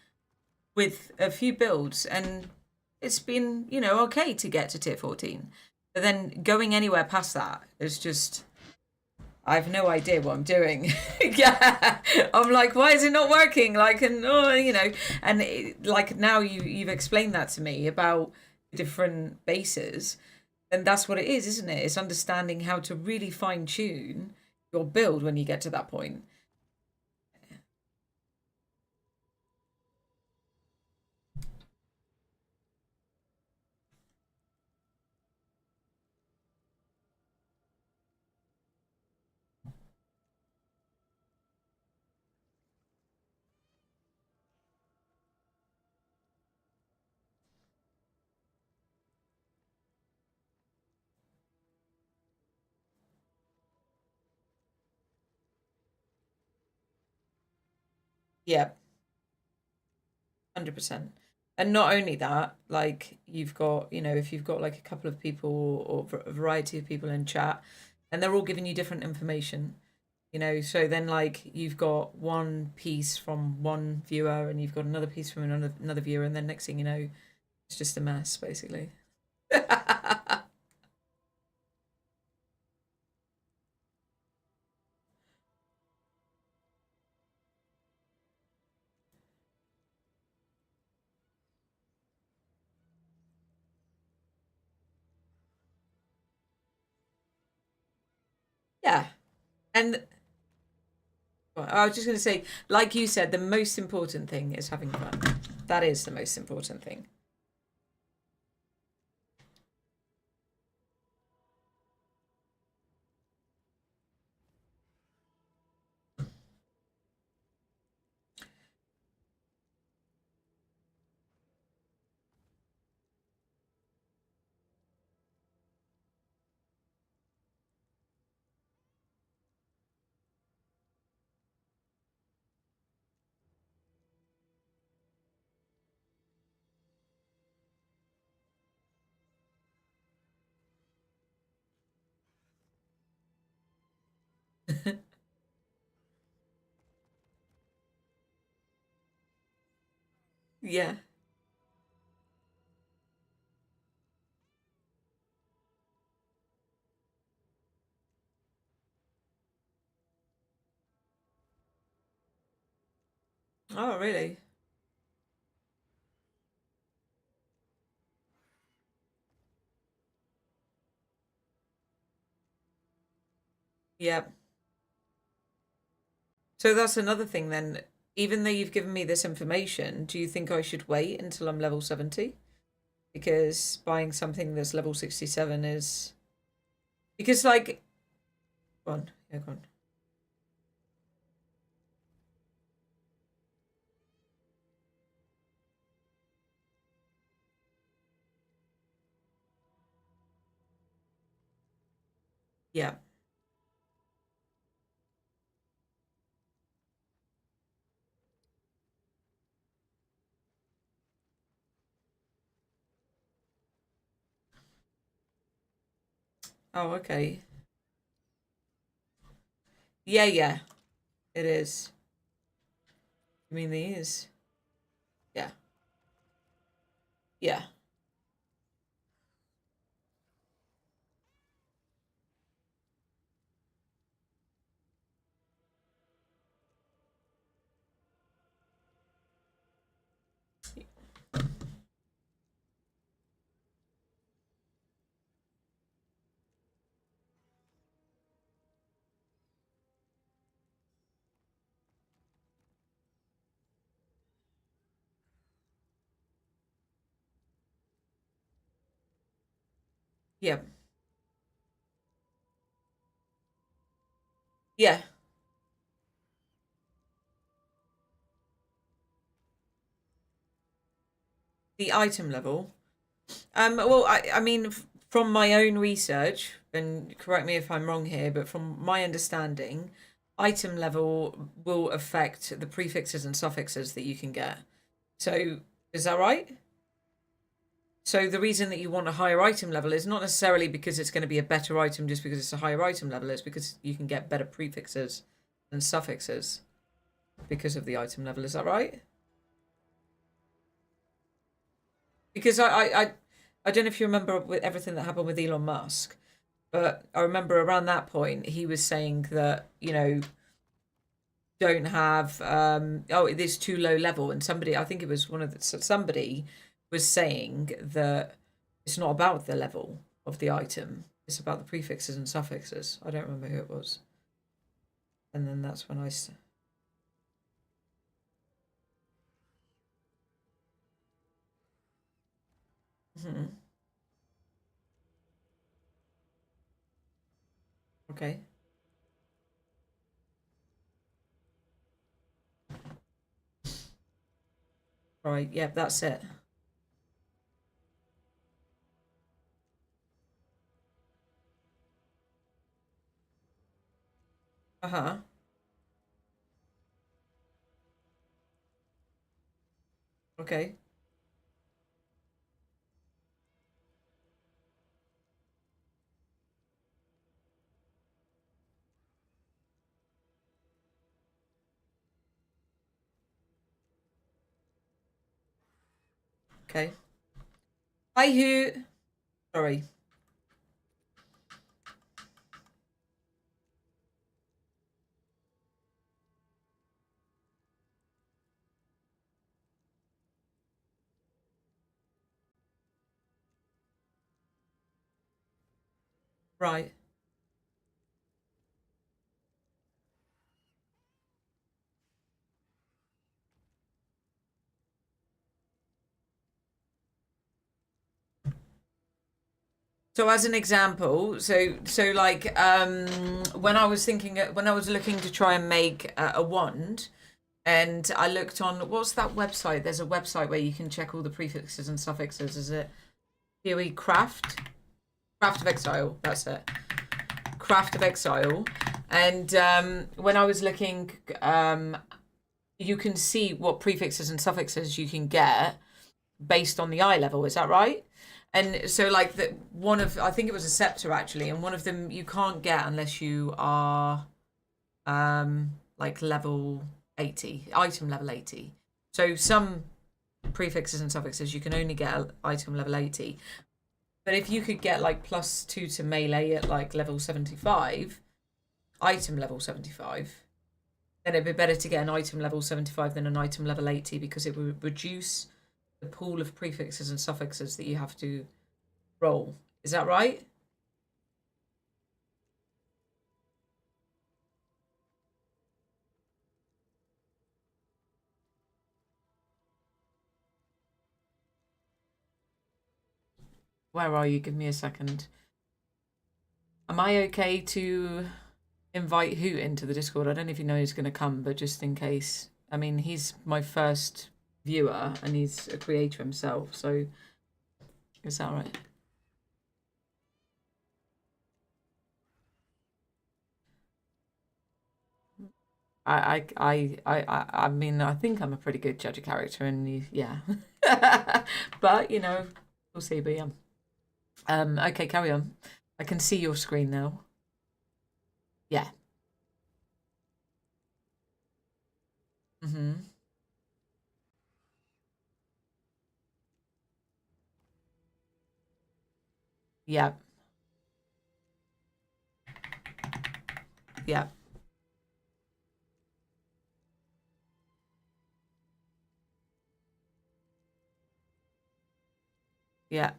S1: with a few builds, and it's been, okay to get to tier 14. But then going anywhere past that is just I have no idea what I'm doing. Yeah, I'm like, why is it not working? Like, and and like now you've explained that to me about different bases, and that's what it is, isn't it? It's understanding how to really fine tune your build when you get to that point. Yeah, 100%. And not only that, like you've got, if you've got like a couple of people or a variety of people in chat, and they're all giving you different information, so then like you've got one piece from one viewer and you've got another piece from another viewer, and then next thing you know, it's just a mess, basically. Yeah. And I was just going to say, like you said, the most important thing is having fun. That is the most important thing. Yeah. Oh, really? Yeah. So that's another thing then. Even though you've given me this information, do you think I should wait until I'm level 70? Because buying something that's level 67 is. Because, like. Go on. Yeah, go on. Yeah. Oh, okay. Yeah, yeah. It is. You mean these? Yeah. Yeah. Yeah. Yeah. The item level. Well, I mean, from my own research, and correct me if I'm wrong here, but from my understanding, item level will affect the prefixes and suffixes that you can get. So, is that right? So, the reason that you want a higher item level is not necessarily because it's going to be a better item just because it's a higher item level, it's because you can get better prefixes and suffixes because of the item level. Is that right? Because I don't know if you remember with everything that happened with Elon Musk, But I remember around that point, he was saying that, don't have, oh, it is too low level. And somebody, I think it was somebody was saying that it's not about the level of the item, it's about the prefixes and suffixes. I don't remember who it was. And then that's when Mhm. Okay. Right. Yeah, that's it. Uh-huh. Okay. Okay. Hi, who? Sorry. Right. So as an example, so like when I was when I was looking to try and make a wand, and I looked on what's that website? There's a website where you can check all the prefixes and suffixes. Is it PoE Craft? Craft of Exile. That's it. Craft of Exile. And when I was looking, you can see what prefixes and suffixes you can get based on the eye level. Is that right? And so, like the one of I think it was a scepter actually, and one of them you can't get unless you are like level 80, item level 80. So some prefixes and suffixes you can only get at item level 80. But if you could get like +2 to melee at like level 75, item level 75, then it'd be better to get an item level 75 than an item level 80 because it would reduce the pool of prefixes and suffixes that you have to roll. Is that right? Where are you? Give me a second. Am I okay to invite Hoot into the Discord? I don't know if you know he's going to come, but just in case. I mean, he's my first viewer and he's a creator himself, so is that right? I mean, I think I'm a pretty good judge of character, and yeah, but we'll see. But yeah, okay, carry on. I can see your screen now. Yeah. Mhm. Yeah. Yeah. Yeah.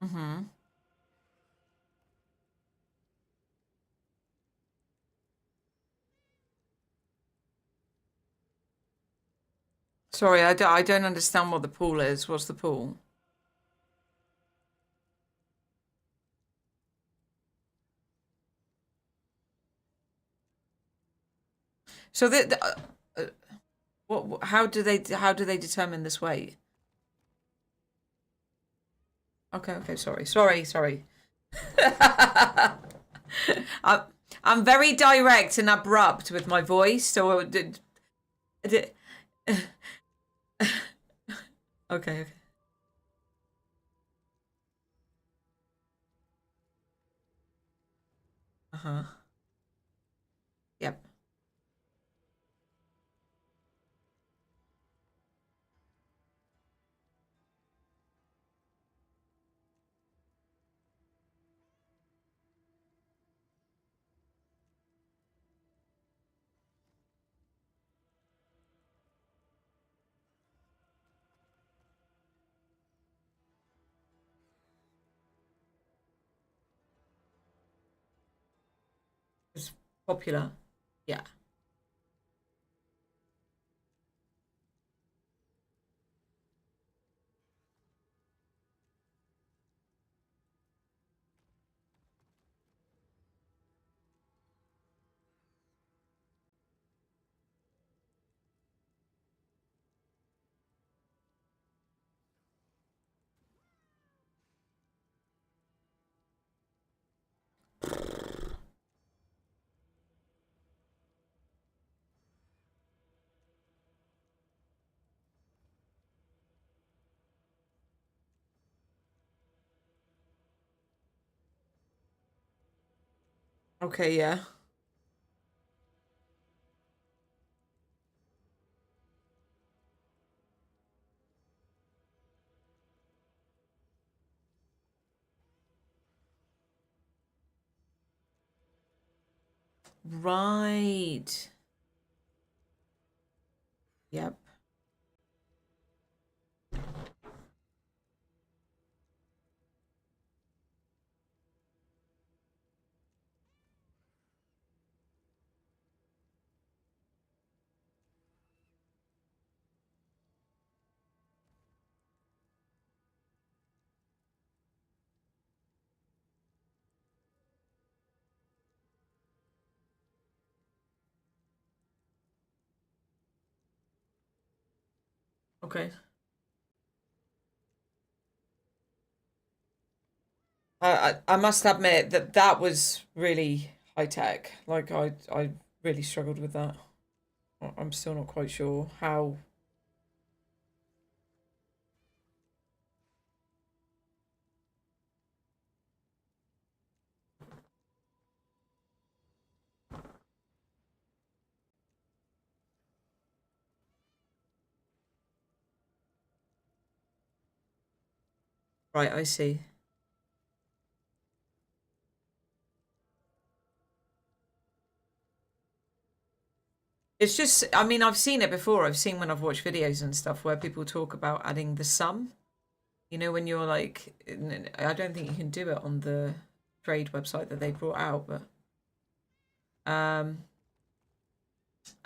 S1: Mm-hmm. Sorry, I don't understand what the pool is. What's the pool? So what? How do they determine this weight? Okay, okay. Sorry. I, I'm very direct and abrupt with my voice, so did okay, okay. Uh-huh. Yep. It's popular. Yeah. Okay, yeah. Right. Yep. Okay. I must admit that that was really high tech. Like I really struggled with that. I'm still not quite sure how. Right, I see. It's just, I mean, I've seen it before. I've seen when I've watched videos and stuff where people talk about adding the sum. You know, when you're like, I don't think you can do it on the trade website that they brought out, but um,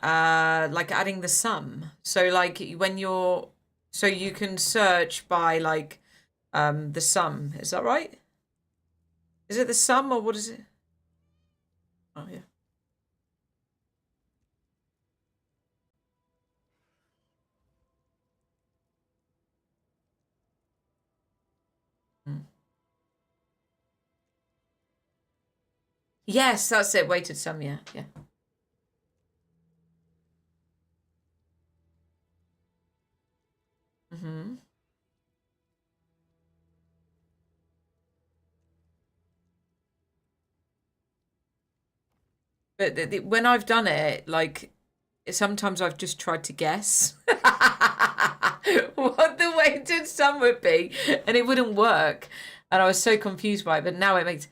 S1: like adding the sum. So like when you're, so you can search by like the sum. Is that right? Is it the sum or what is it? Oh yeah. Mm. Yes, that's it. Weighted sum. Yeah, yeah. Hmm. But when I've done it, like sometimes I've just tried to guess what the weighted sum would be, and it wouldn't work, and I was so confused by it. But now it makes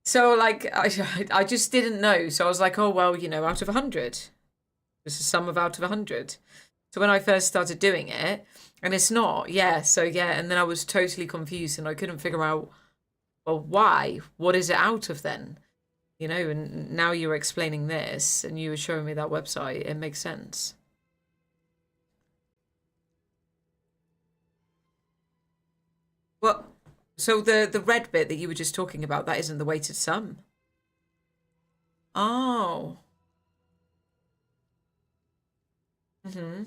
S1: so like I just didn't know, so I was like, oh well, you know, out of 100, it's a sum of out of 100. So when I first started doing it, and it's not, yeah, so yeah, and then I was totally confused and I couldn't figure out, well, why? What is it out of then? You know, and now you're explaining this and you were showing me that website, it makes sense. Well, so the red bit that you were just talking about, that isn't the weighted sum. Oh. Mm-hmm.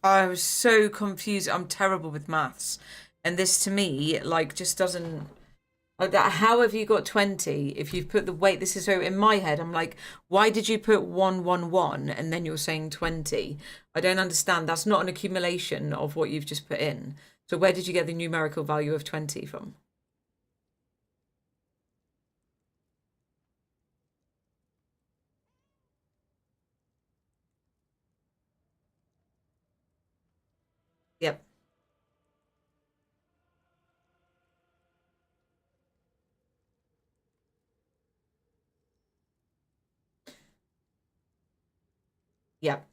S1: I was so confused. I'm terrible with maths. And this to me, like, just doesn't. How have you got 20 if you've put the weight? This is so in my head, I'm like, why did you put 111 and then you're saying 20? I don't understand. That's not an accumulation of what you've just put in. So where did you get the numerical value of 20 from? Yep. Yep.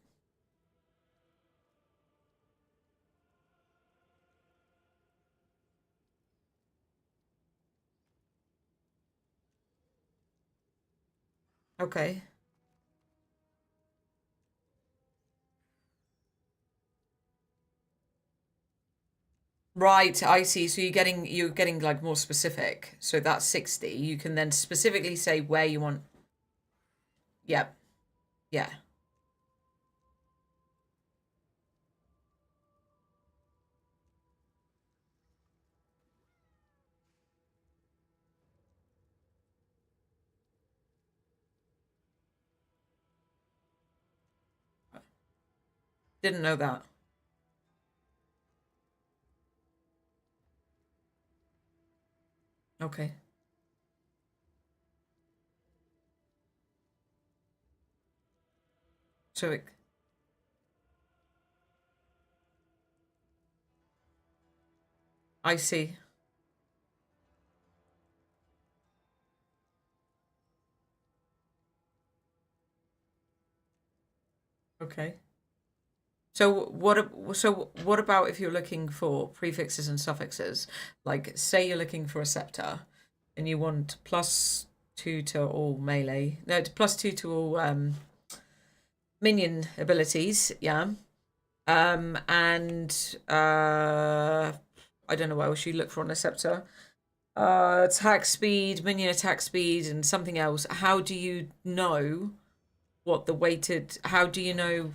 S1: Okay. Right, I see. So you're getting like more specific. So that's 60. You can then specifically say where you want. Yep. Yeah. Didn't know that. Okay. So I see. Okay. So what about if you're looking for prefixes and suffixes? Like say you're looking for a scepter and you want +2 to all melee. No, +2 to all minion abilities, yeah. And I don't know what else you look for on a scepter. Attack speed, minion attack speed, and something else. How do you know what the weighted? How do you know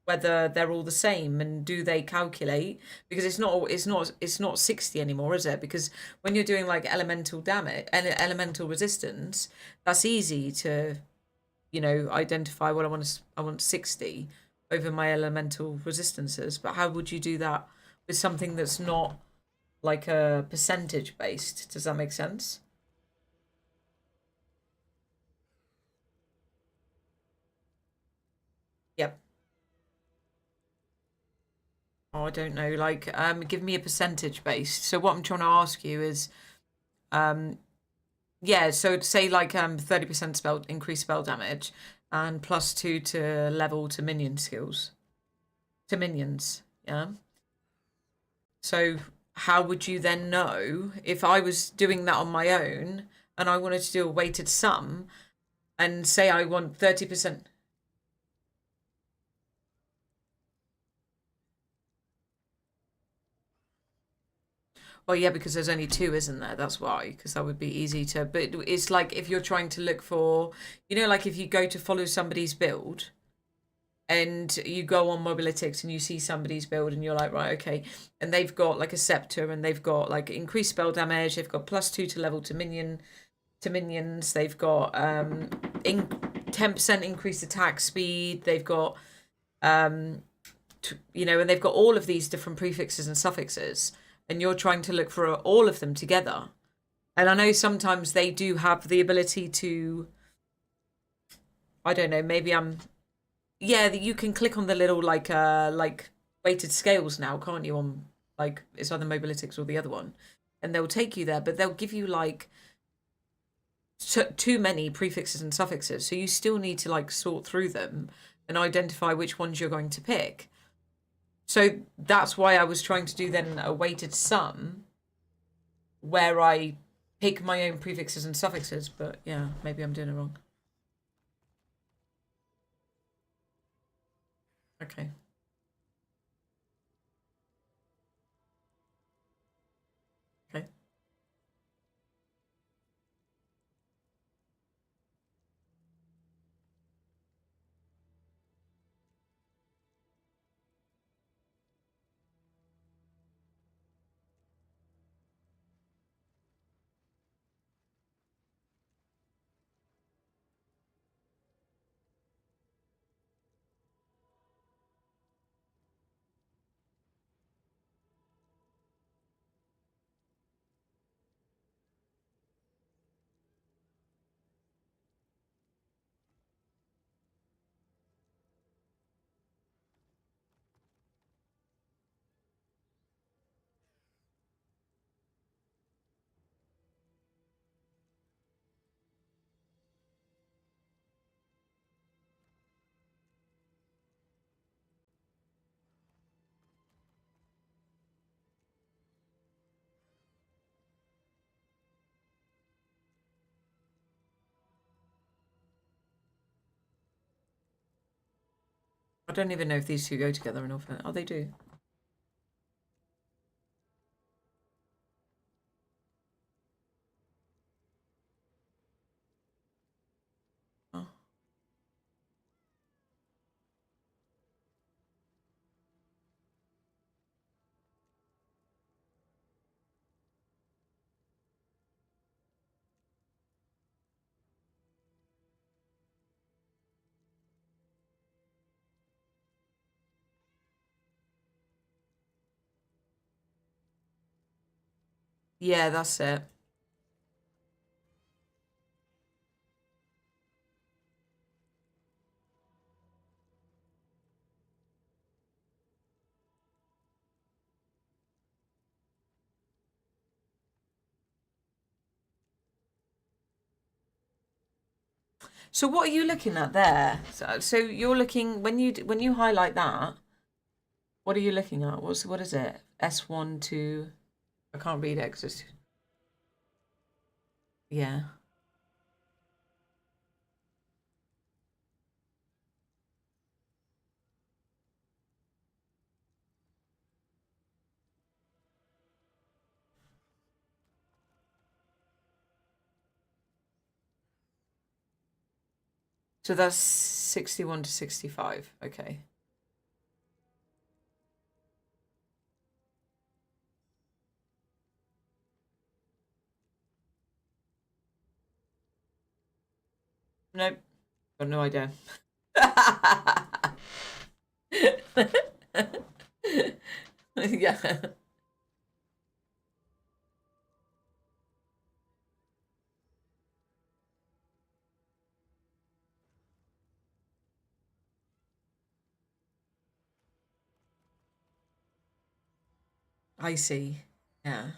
S1: whether they're all the same and do they calculate? Because it's not 60 anymore, is it? Because when you're doing like elemental damage and elemental resistance, that's easy to identify what I want 60 over my elemental resistances. But how would you do that with something that's not like a percentage based? Does that make sense? Yep. Oh, I don't know. Like, give me a percentage based. So what I'm trying to ask you is, um, yeah. So say like 30% spell increased spell damage, and +2 to level to minion skills to minions. Yeah. So how would you then know if I was doing that on my own and I wanted to do a weighted sum and say I want 30%? Well, yeah, because there's only two, isn't there? That's why, because that would be easy to. But it's like if you're trying to look for, like if you go to follow somebody's build and you go on Mobilytics and you see somebody's build and you're like, right, okay, and they've got like a scepter and they've got like increased spell damage, they've got +2 to level to minion to minions. They've got 10% increased attack speed. They've got and they've got all of these different prefixes and suffixes, and you're trying to look for all of them together. And I know sometimes they do have the ability to, I don't know, maybe you can click on the little like weighted scales now, can't you? On like it's either Mobalytics or the other one, and they'll take you there, but they'll give you like too many prefixes and suffixes, so you still need to like sort through them and identify which ones you're going to pick. So that's why I was trying to do then a weighted sum where I pick my own prefixes and suffixes, but yeah, maybe I'm doing it wrong. Okay. Okay. I don't even know if these two go together in all fairness. Oh, they do. Oh. Yeah, that's it. So what are you looking at there? So you're looking when you highlight that. What are you looking at? What is it? S1 to I can't read it 'cause yeah. So that's 61 to 65. Okay. Nope. Got no idea. Yeah. I see. Yeah.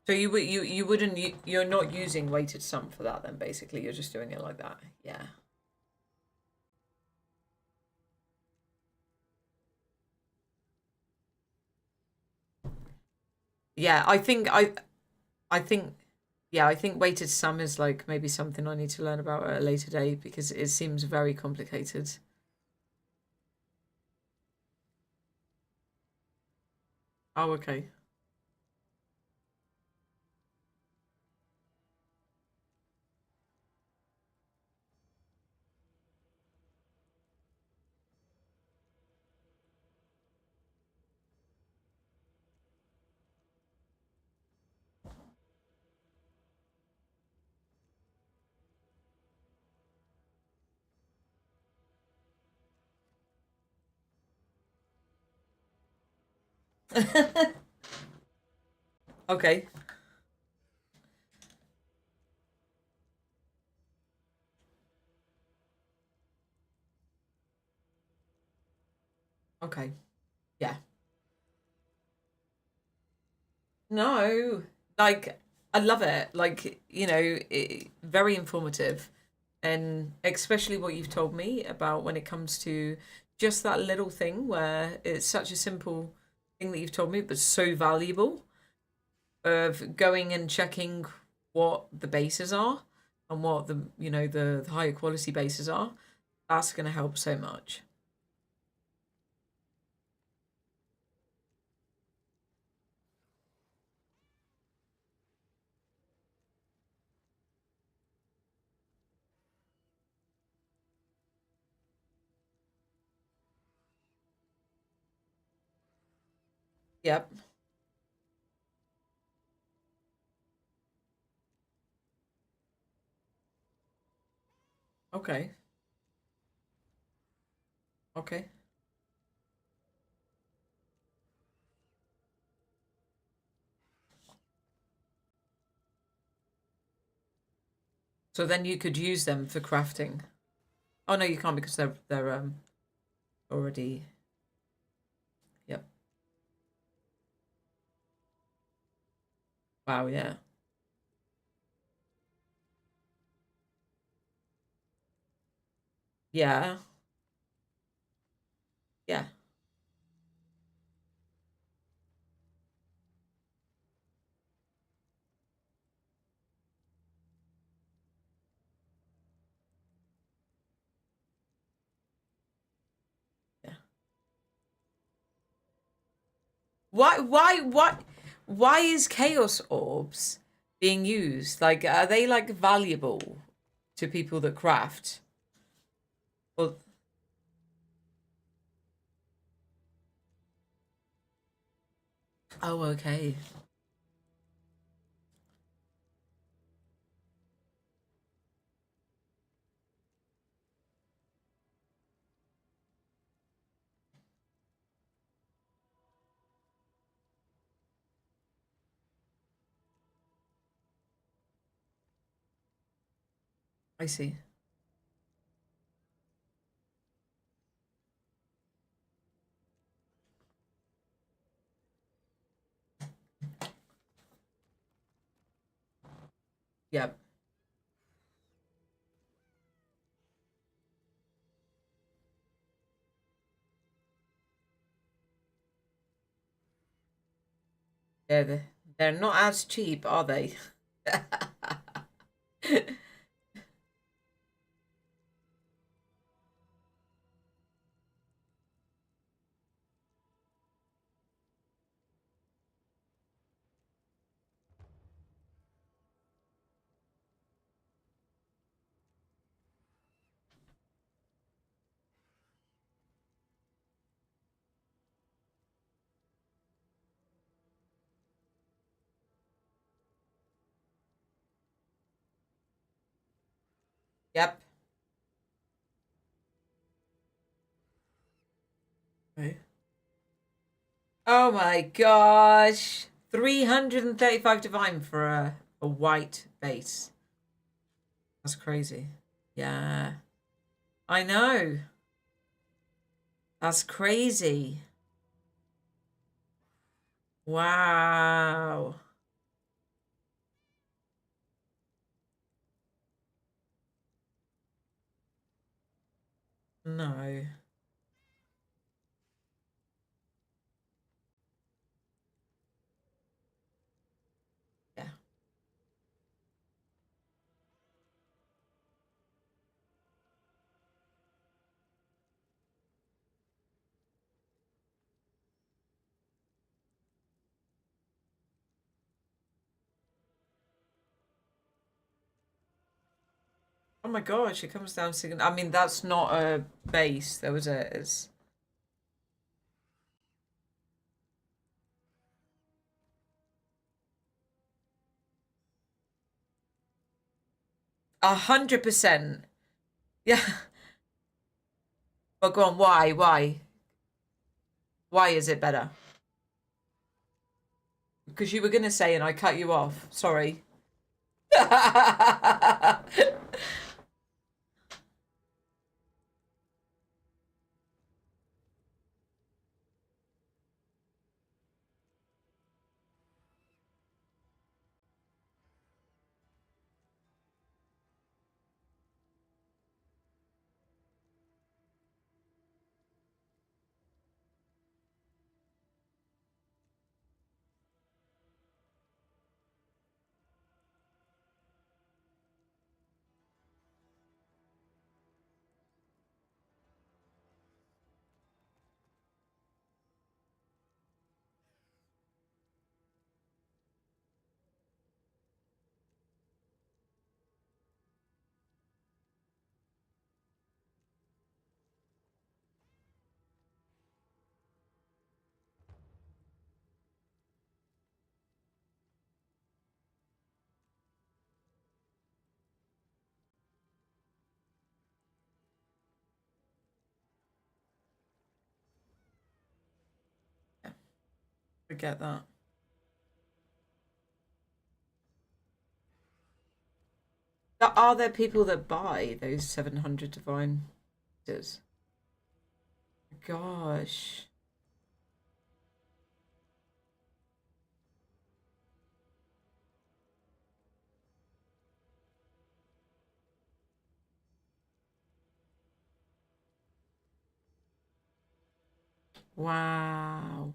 S1: So you wouldn't you're not using weighted sum for that then basically you're just doing it like that. Yeah. Yeah, I think yeah, I think weighted sum is like maybe something I need to learn about at a later date because it seems very complicated. Oh, okay. Okay. Okay. Yeah. No, like I love it. Like, very informative. And especially what you've told me about when it comes to just that little thing where it's such a simple thing that you've told me, but so valuable of going and checking what the bases are and what the higher quality bases are. That's going to help so much. Yep. Okay. Okay. So then you could use them for crafting. Oh no, you can't because they're already. Yep. Wow. Yeah. Yeah. Yeah. Yeah. Why is chaos orbs being used? Like, are they like valuable to people that craft? Well, oh, okay. I see. Yep. Yeah, they're not as cheap, are they? Yep. Right. Oh my gosh. 335 divine for a white base. That's crazy. Yeah. I know. That's crazy. Wow. No. Yeah. Oh my gosh, it comes down to. I mean, that's not a base. There was a. It's 100%. Yeah. But go on. Why? Why? Why is it better? Because you were going to say and I cut you off. Sorry. Yeah. I get that. Are there people that buy those 700 divine sisters? Gosh. Wow.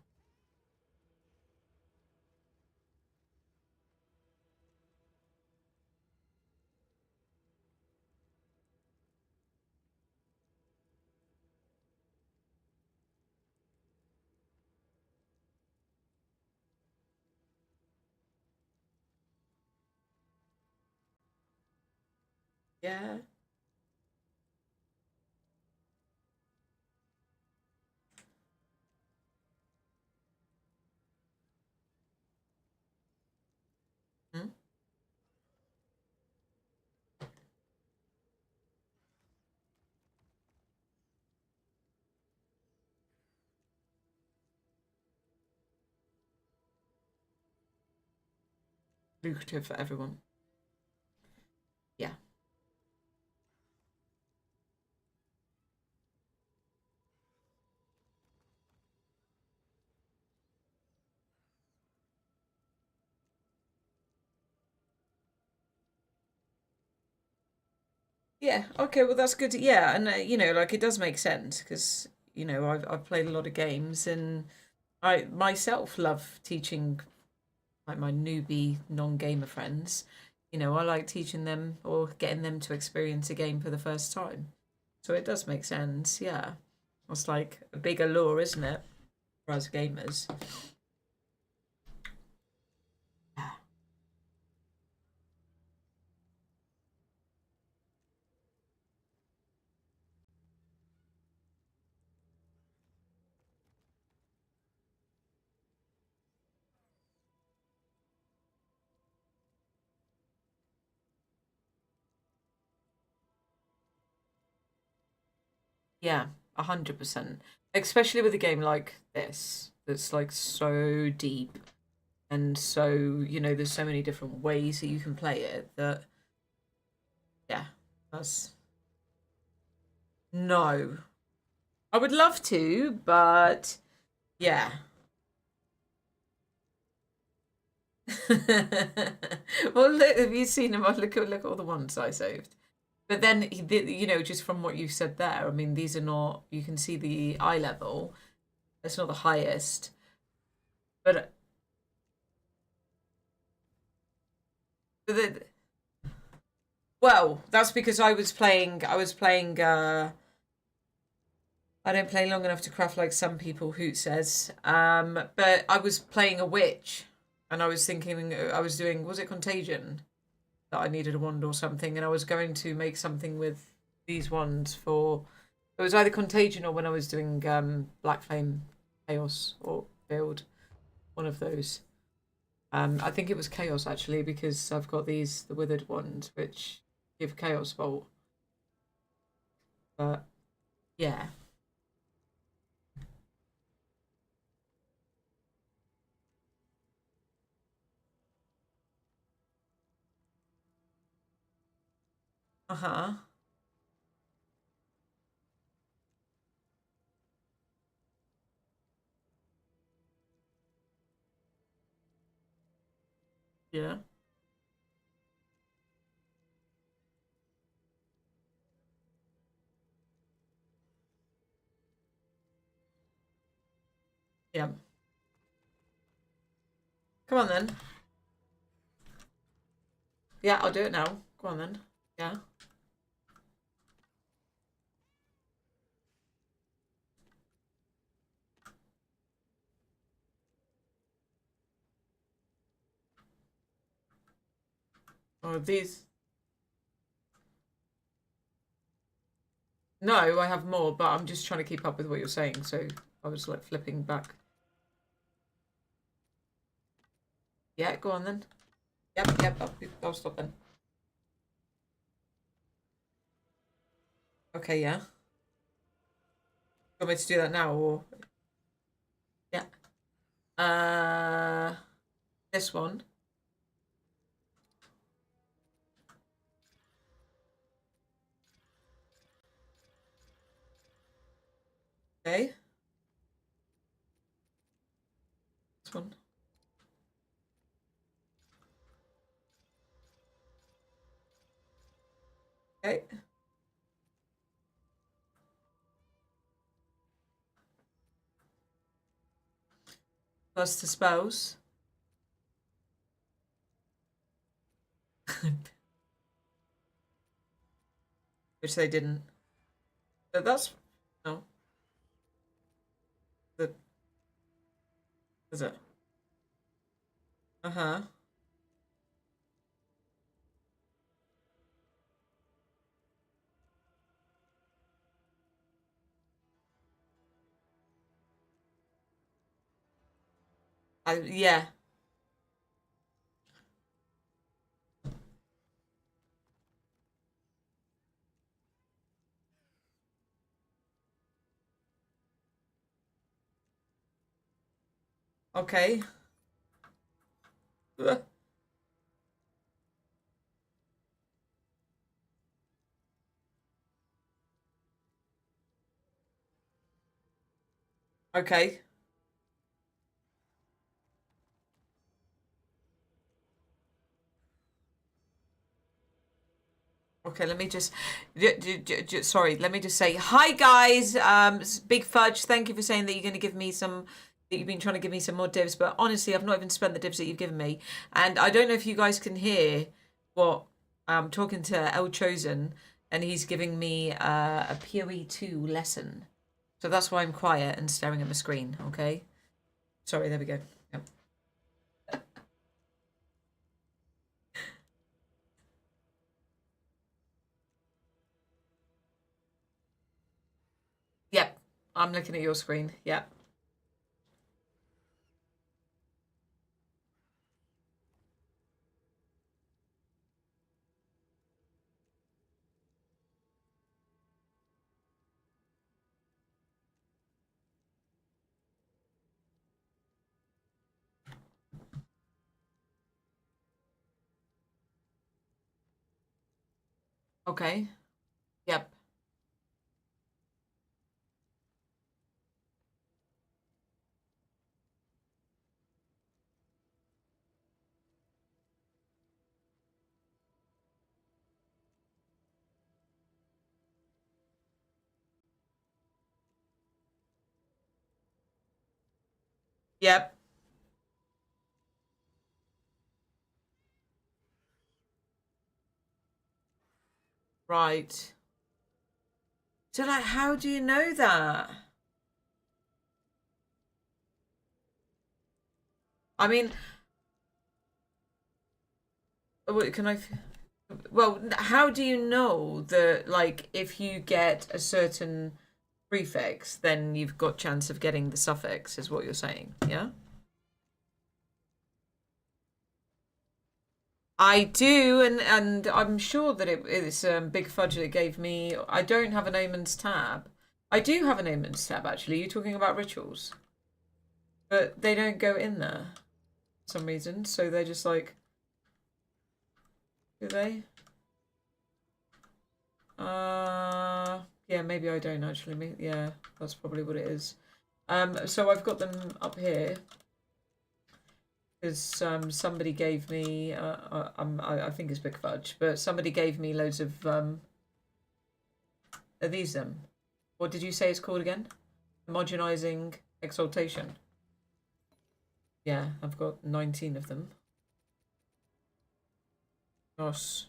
S1: Yeah. Hmm? Lucrative for everyone. Yeah. Yeah. Okay. Well, that's good. Yeah, and like it does make sense because I've played a lot of games and I myself love teaching like my newbie non-gamer friends. I like teaching them or getting them to experience a game for the first time. So it does make sense. Yeah. It's like a big allure, isn't it, for us gamers? Yeah, 100%. Especially with a game like this, that's like so deep and so, there's so many different ways that you can play it that, yeah, that's no. I would love to, but yeah. Well, look, have you seen them? Look at all the ones I saved. But then, just from what you've said there, I mean, these are not, you can see the eye level. It's not the highest. But, the, well, that's because I don't play long enough to craft like some people, Hoot says. But I was playing a witch and I was thinking, I was doing, was it Contagion? That I needed a wand or something, and I was going to make something with these wands for. It was either Contagion or when I was doing Black Flame Chaos or build, one of those. I think it was Chaos actually because I've got the withered ones which give Chaos Bolt. But yeah, Uh-huh. Yeah. Yeah. Come on then. Yeah, I'll do it now. Go on then. Yeah. Oh, these. No, I have more, but I'm just trying to keep up with what you're saying, so I was like flipping back. Yeah, go on then. Yep, I'll stop then. Okay, yeah. You want me to do that now or yeah. This one. Okay. This one. Okay. Plus the spells. Which they didn't. But that's no. The is it? Uh-huh. Yeah. Okay. Okay. Okay, let me just, sorry, let me just say, hi guys, Big Fudge, thank you for saying that you're going to give me some, that you've been trying to give me some more divs, but honestly, I've not even spent the divs that you've given me, and I don't know if you guys can hear what, I'm talking to El Chosen, and he's giving me a PoE2 lesson, so that's why I'm quiet and staring at my screen, okay? Sorry, there we go. Yep. Yep, I'm looking at your screen, yep. Okay, yep, yep, right. So, like, how do you know that? I mean, what can I? Well, how do you know that, like, if you get a certain prefix, then you've got chance of getting the suffix, is what you're saying, yeah? I do, and I'm sure that it's Big Fudge that gave me. I don't have an omens tab. I do have an omens tab, actually. You're talking about rituals, but they don't go in there for some reason, so they're just like, do they? Yeah, maybe I don't actually. Yeah, that's probably what it is. So I've got them up here because somebody gave me. I think it's Big Fudge, but somebody gave me loads of. Are these them? What did you say it's called again? Homogenizing exaltation. Yeah, I've got 19 of them. Gosh.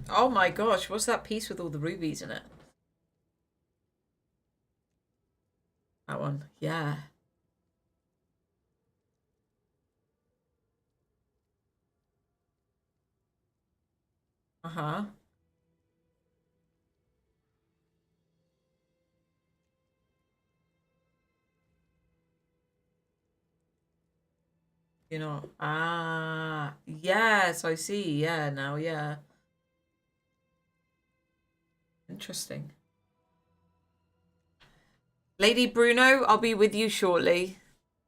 S1: Oh my gosh, what's that piece with all the rubies in it? That one, yeah. Uh-huh. You know, yes, I see. Yeah, now, yeah. Interesting. Lady Bruno, I'll be with you shortly.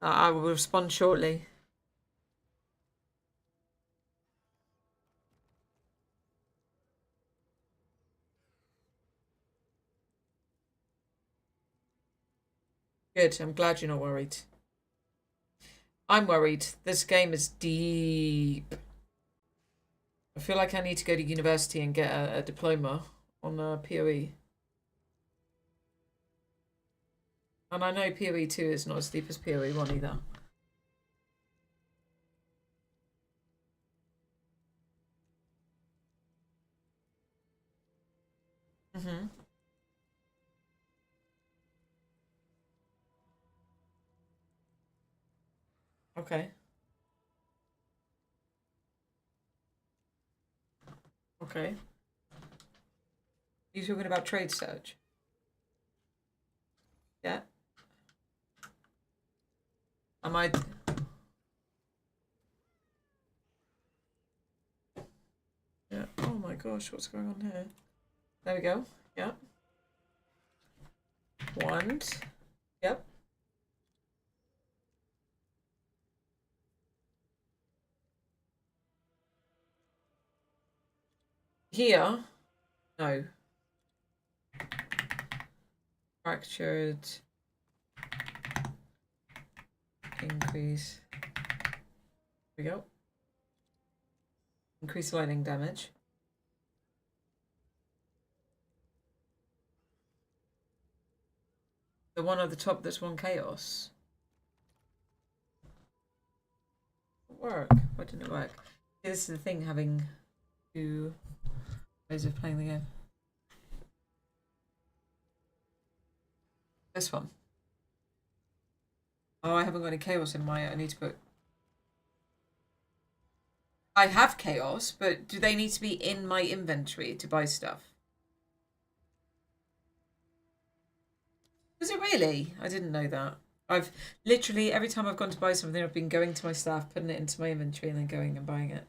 S1: I will respond shortly. Good, I'm glad you're not worried. I'm worried. This game is deep. I feel like I need to go to university and get a diploma on PoE. And I know PoE 2 is not as deep as PoE 1 either. Mm-hmm. Okay. Okay. You talking about trade search? Yeah. Am I? Yeah. Oh my gosh, what's going on here? There we go. Yeah. Wand. Yep. Here. No. Fractured. Increase. There we go. Increase lightning damage. The one at the top that's one chaos. Work. Why didn't it work? This is the thing, having two ways of playing the game. This one. Oh, I haven't got any chaos in my. I need to put. I have chaos, but do they need to be in my inventory to buy stuff? Was it really? I didn't know that. I've literally every time I've gone to buy something, I've been going to my staff, putting it into my inventory, and then going and buying it.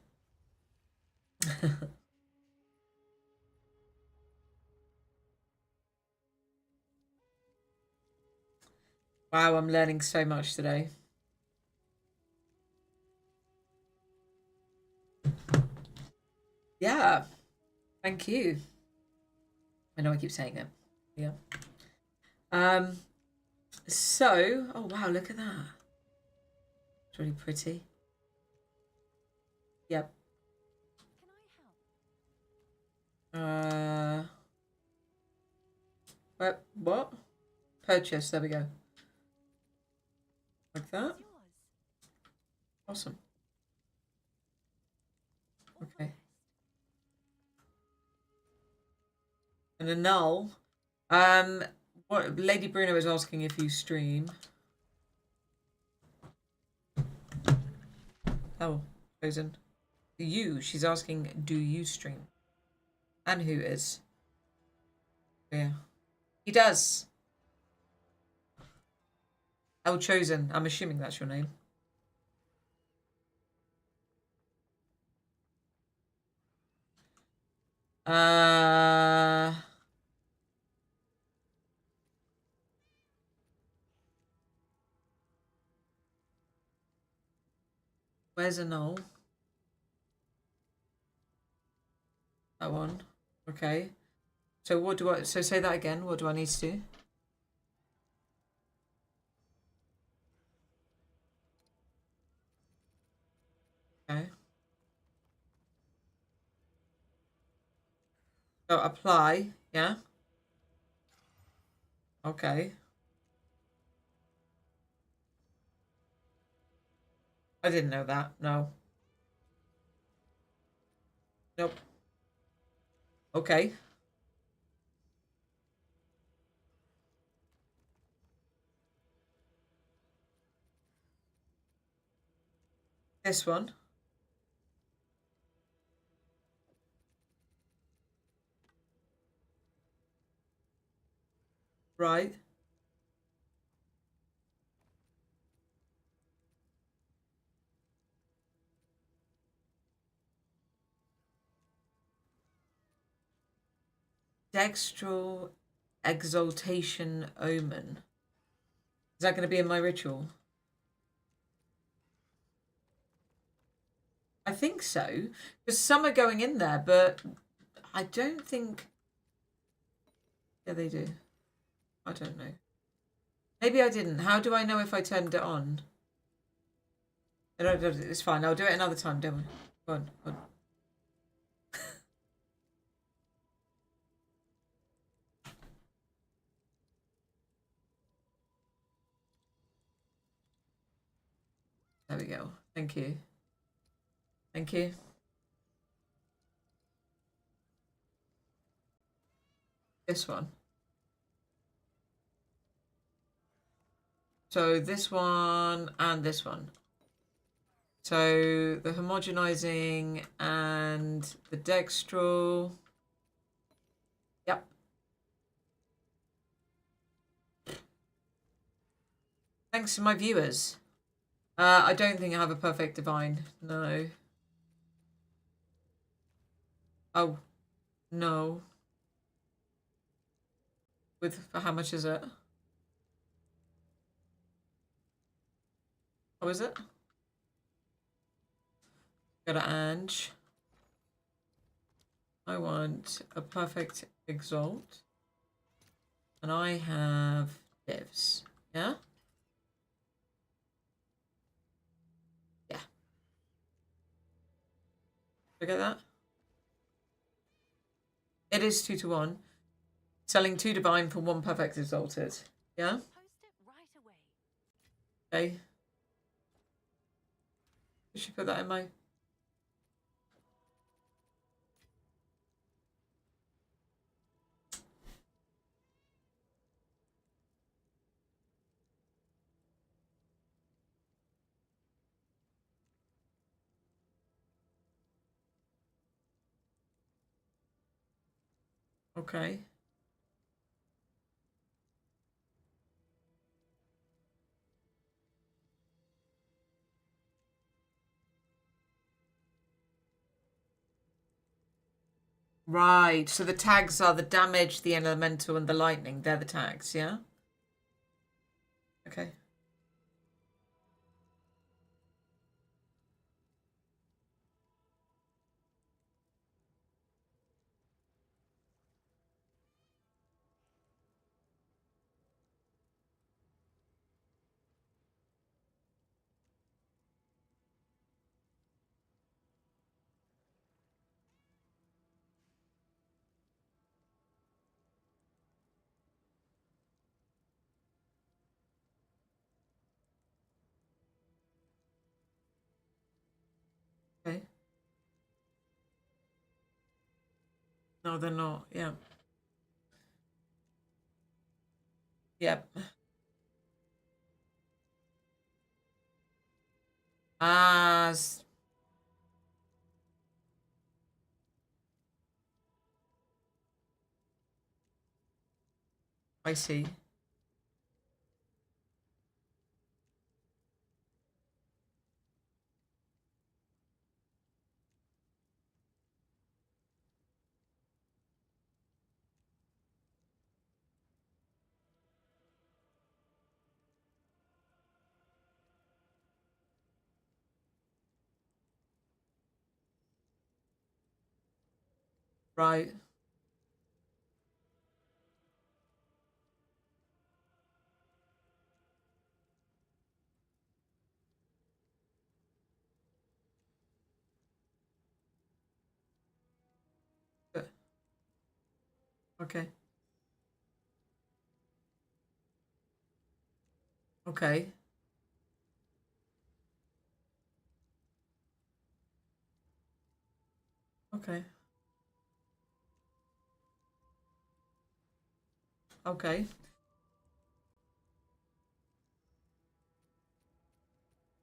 S1: Wow, I'm learning so much today. Yeah, thank you. I know I keep saying it. Yeah. Um. So, oh wow, look at that. It's really pretty. Yep. What? Purchase. There we go. Like that. Awesome. Okay. And a null. What Lady Bruno is asking if you stream. Oh, chosen. You. She's asking, do you stream? And who is? Yeah. He does. Oh, chosen. I'm assuming that's your name. Uh. Where's a null? That one. Okay. So what do I... So say that again. What do I need to do? Okay. So apply. Yeah. Okay. I didn't know that. No. Nope. Okay. This one. Right. Dextral exaltation omen. Is that going to be in my ritual? I think so. Because some are going in there, but I don't think... Yeah, they do. I don't know. Maybe I didn't. How do I know if I turned it on? I don't, it's fine. I'll do it another time, don't we? Go on. Go on. There we go. Thank you. Thank you. This one. So this one and this one. So the homogenizing and the dextral. Yep. Thanks to my viewers. I don't think I have a perfect divine. No. Oh, no. For how much is it? Oh, is it? Go to Ange. I want a perfect exalt. And I have divs. Yeah? Yeah. Look at that. It is 2 to 1. Selling 2 divine for 1 perfect exalted. Yeah?
S2: Post it right away.
S1: Okay. I should put that in my... Okay. Right. So the tags are the damage, the elemental, and the lightning. They're the tags, yeah? Okay. Okay. No, they're not. Yeah. Yep. Ah, I see. Right. Okay. Okay. Okay. Okay.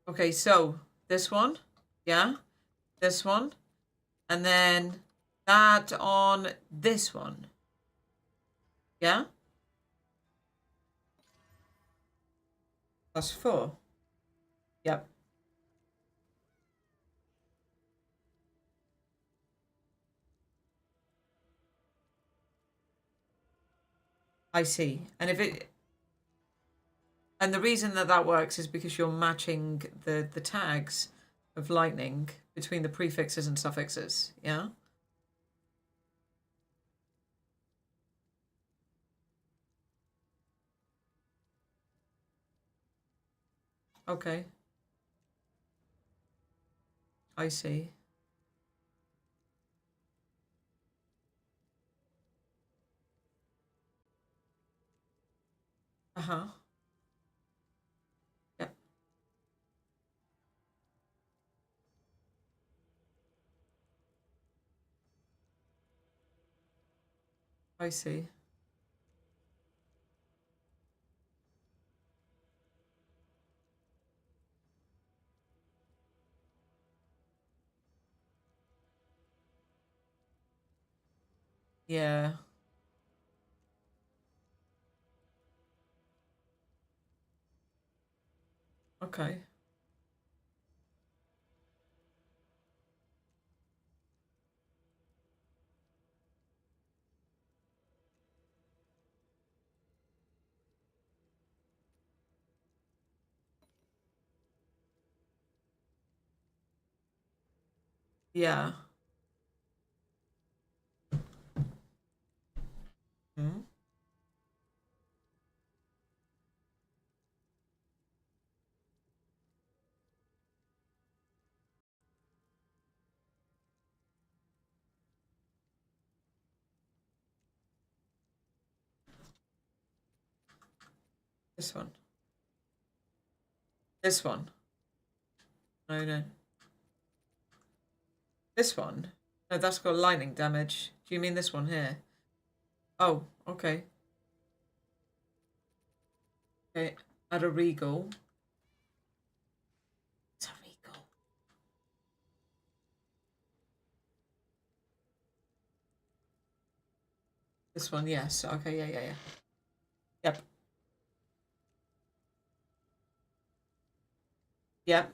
S1: Okay, so this one, yeah, this one, and then that on this one, yeah? That's 4. Yep, I see. And the reason that that works is because you're matching the tags of lightning between the prefixes and suffixes, yeah? Okay, I see. Uh-huh. Yep, I see. Yeah. Okay. Yeah. Hmm. This one. This one. No, no. This one? No, that's got lightning damage. Do you mean this one here? Oh, okay. Okay. Add a regal. It's a regal. This one, yes. Okay, yeah, yeah, yeah. Yep. Yep.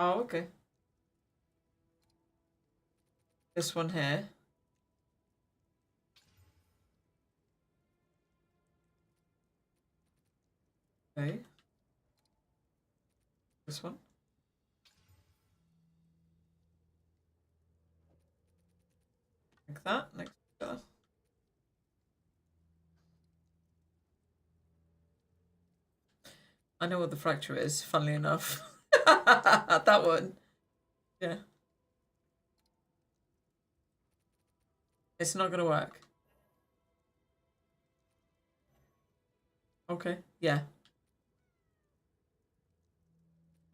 S1: Oh, okay. This one here. Okay. This one. Like that. Next to that. I know what the fracture is, funnily enough. That one. Yeah. It's not gonna work. Okay. Yeah.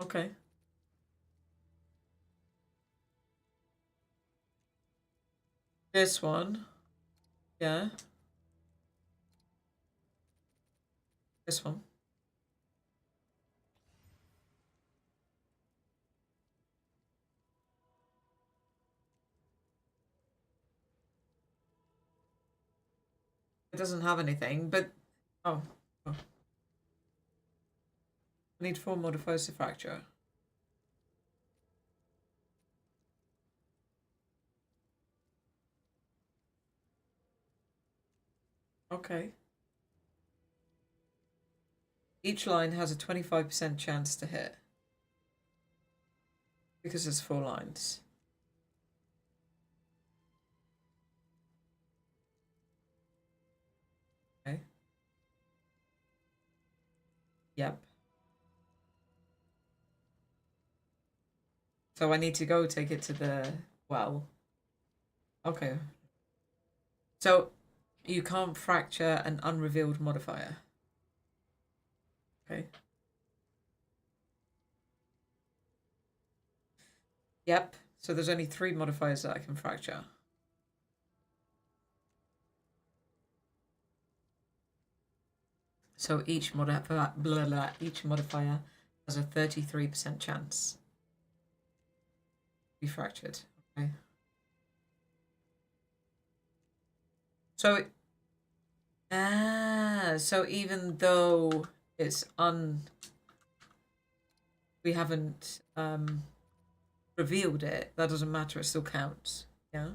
S1: Okay. This one. Yeah. This one. It doesn't have anything, but oh, oh. I need 4 more to force the fracture. Okay. Each line has a 25% chance to hit. Because there's 4 lines. Okay. Yep. So I need to go take it to the well. Okay. So you can't fracture an unrevealed modifier. Okay. Yep. So there's only 3 modifiers that I can fracture. So each modifier has a 33% chance to be fractured. Okay. So so even though it's we haven't revealed it, that doesn't matter, it still counts. Yeah.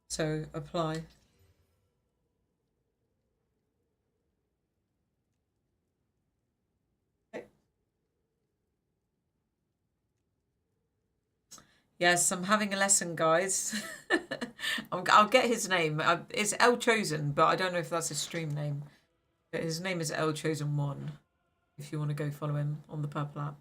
S1: So apply. Okay. Yes, I'm having a lesson, guys. I'll get his name. It's El Chosen, but I don't know if that's his stream name. But his name is El Chosen 1, if you want to go follow him on the Purple app.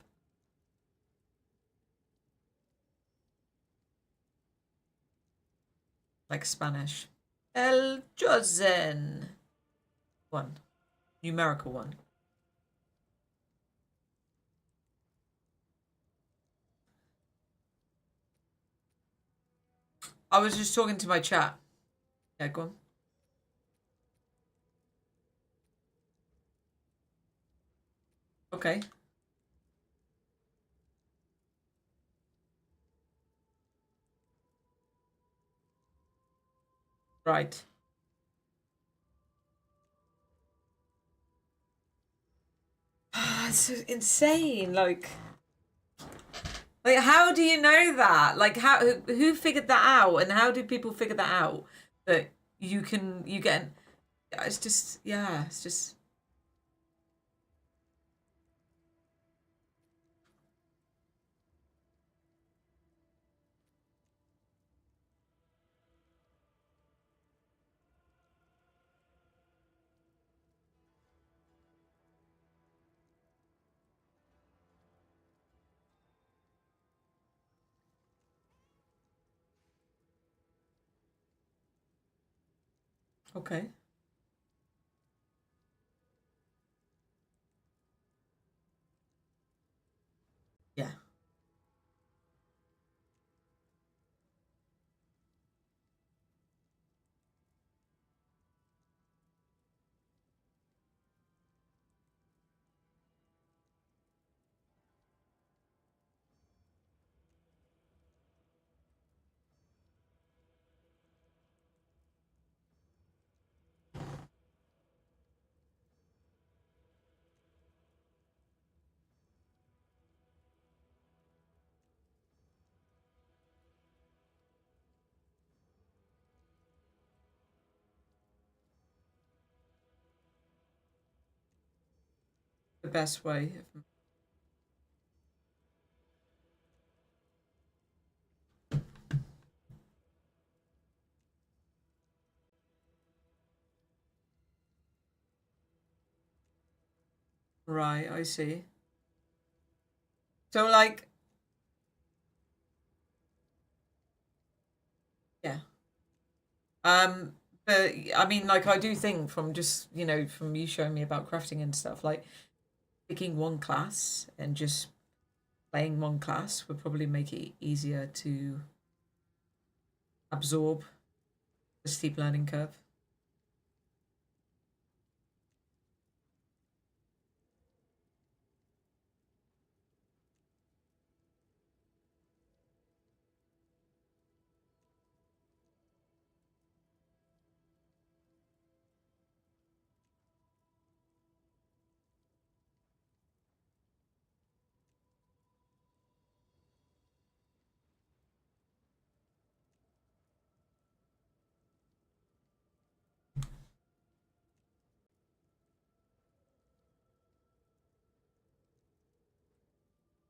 S1: Like Spanish. El Chosen 1. Numerical 1. I was just talking to my chat. Yeah, go on. Okay. Right. It's insane. Like, how do you know that? Like, who figured that out, and how do people figure that out? That you get. It's just, yeah. It's just okay. Yeah. The best way. Right. I see. So like, yeah. But I mean, like, I do think from just from you showing me about crafting and stuff, like picking one class and just playing one class would probably make it easier to absorb the steep learning curve.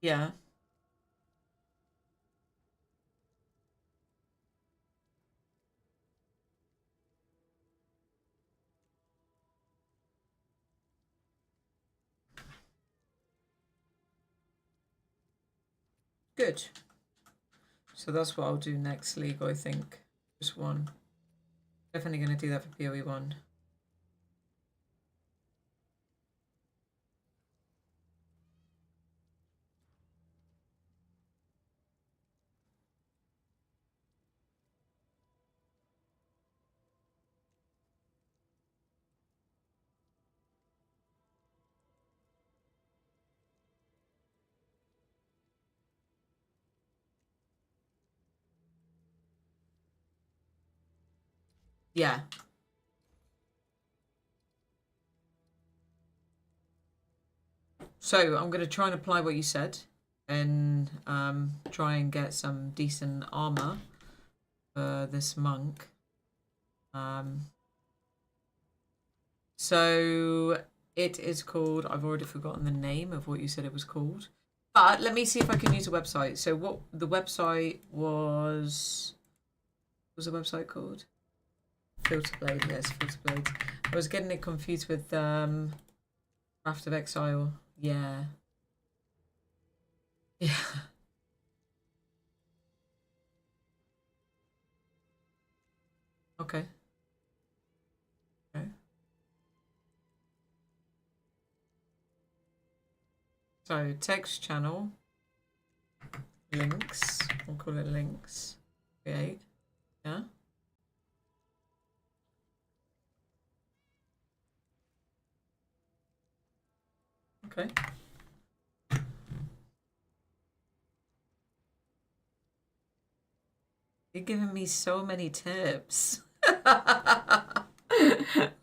S1: Yeah. Good. So that's what I'll do next league, I think. Just one. Definitely going to do that for PoE 1. Yeah. So I'm going to try and apply what you said and try and get some decent armor for this monk. So it is called, I've already forgotten the name of what you said it was called. But let me see if I can use a website. So what the website was the website called? Filterblade, yes, Filterblade. I was getting it confused with Craft of Exile. Yeah. Yeah. Okay. Okay. So text channel, links, we'll call it links, create, yeah. Okay. You're giving me so many tips.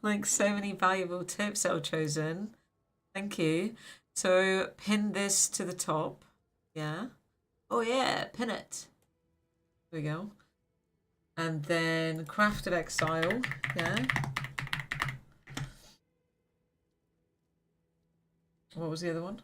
S1: Like so many valuable tips I've chosen. Thank you. So pin this to the top. Yeah. Oh yeah, pin it. There we go. And then Craft of Exile. Yeah. What was the other one?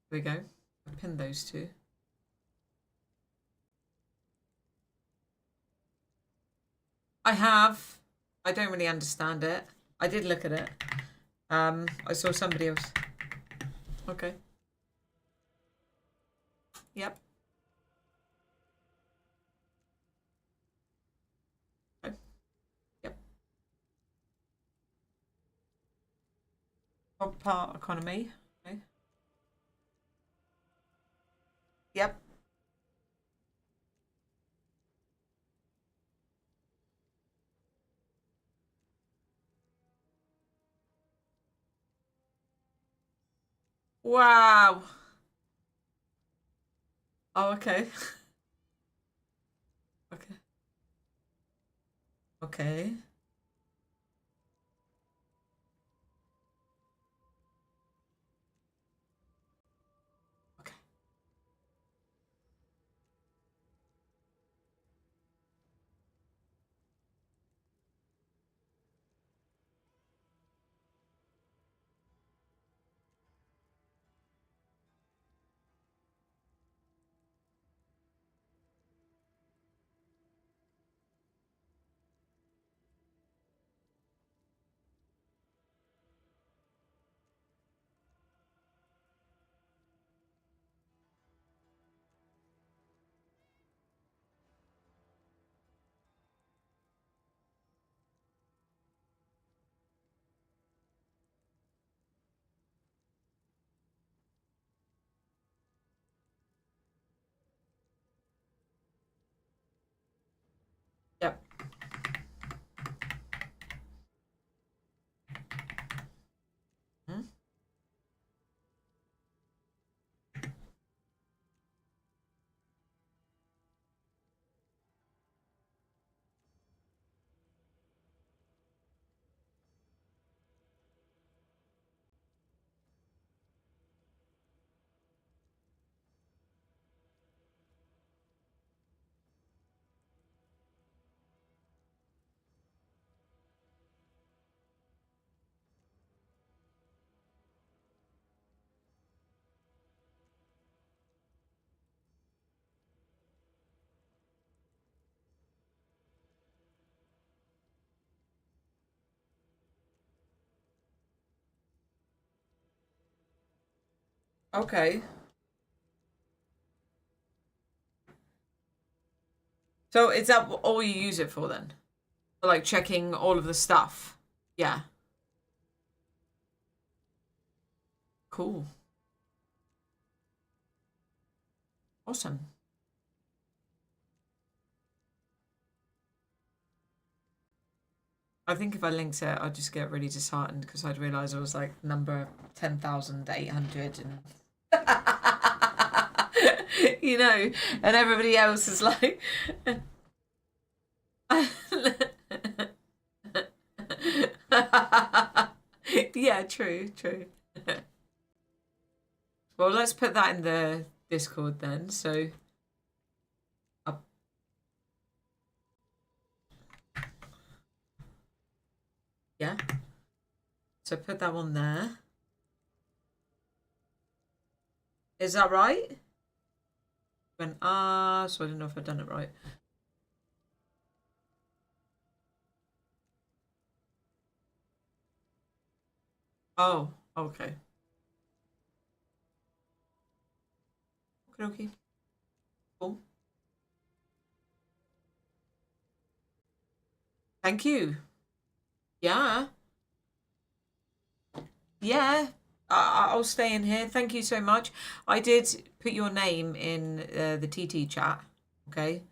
S1: There we go. I pinned those two. I have. I don't really understand it. I did look at it. I saw somebody else. Okay. Yep. Okay. Yep. Top part economy. Okay. Yep. Wow. Oh, okay. Okay. Okay. Okay. Okay. So is that all you use it for then? For like checking all of the stuff? Yeah. Cool. Awesome. I think if I linked it, I'd just get really disheartened because I'd realise I was like number 10,800 and you know, and everybody else is like yeah, true. Well, let's put that in the Discord then. So yeah. So put that one there. Is that right? So I don't know if I've done it right. Oh, okay. Okay. Cool. Thank you. Yeah. Yeah. I'll stay in here. Thank you so much. I did put your name in the TT chat. Okay.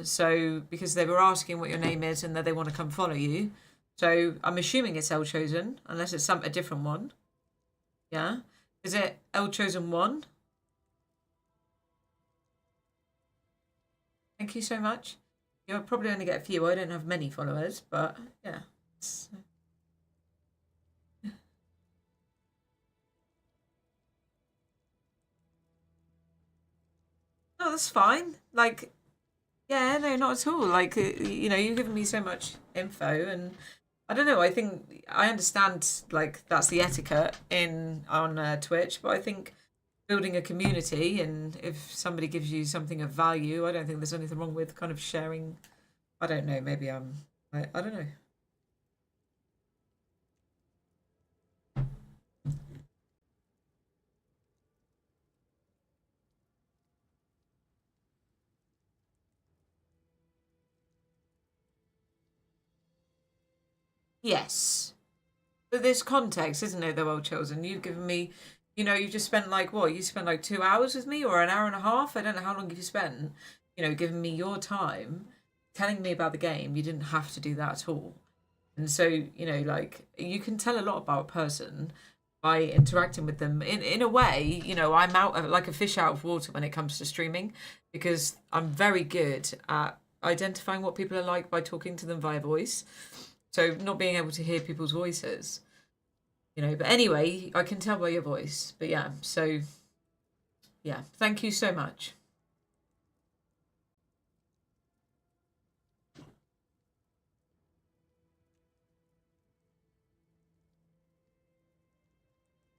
S1: So because they were asking what your name is and that they want to come follow you. So I'm assuming it's El Chosen, unless it's a different one. Yeah. Is it El Chosen 1? Thank you so much. You'll probably only get a few. I don't have many followers, but yeah. No, that's fine. Like, yeah, no, not at all. Like, you've given me so much info, and I don't know. I think I understand like that's the etiquette in on Twitch, but I think building a community and if somebody gives you something of value, I don't think there's anything wrong with kind of sharing. I don't know. Maybe I don't know. Yes. But this context, isn't it, though, well chosen? You've given me, you've just spent like what? You spent like 2 hours with me or an hour and a half? I don't know how long you spent, giving me your time, telling me about the game. You didn't have to do that at all. And so, like, you can tell a lot about a person by interacting with them. In a way, I'm out of, like a fish out of water when it comes to streaming because I'm very good at identifying what people are like by talking to them via voice. So not being able to hear people's voices, but anyway, I can tell by your voice. But yeah, so yeah, thank you so much.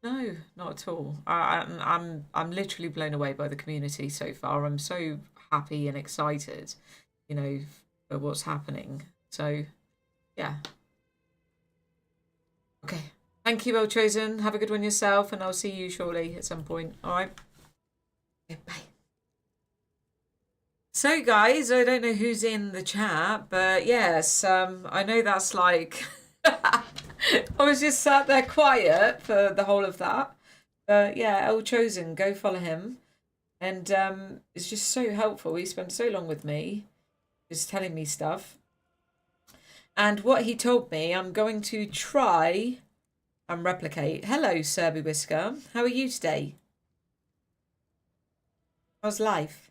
S1: No, not at all. I'm literally blown away by the community so far. I'm so happy and excited, for what's happening. So yeah. Okay. Thank you, well chosen. Have a good one yourself, and I'll see you shortly at some point. All right. Okay, bye. So, guys, I don't know who's in the chat, but yes, I know that's like. I was just sat there quiet for the whole of that. But yeah, El Chosen, go follow him. And it's just so helpful. He spent so long with me, just telling me stuff. And what he told me, I'm going to try and replicate. Hello, Serby Whisker. How are you today? How's life?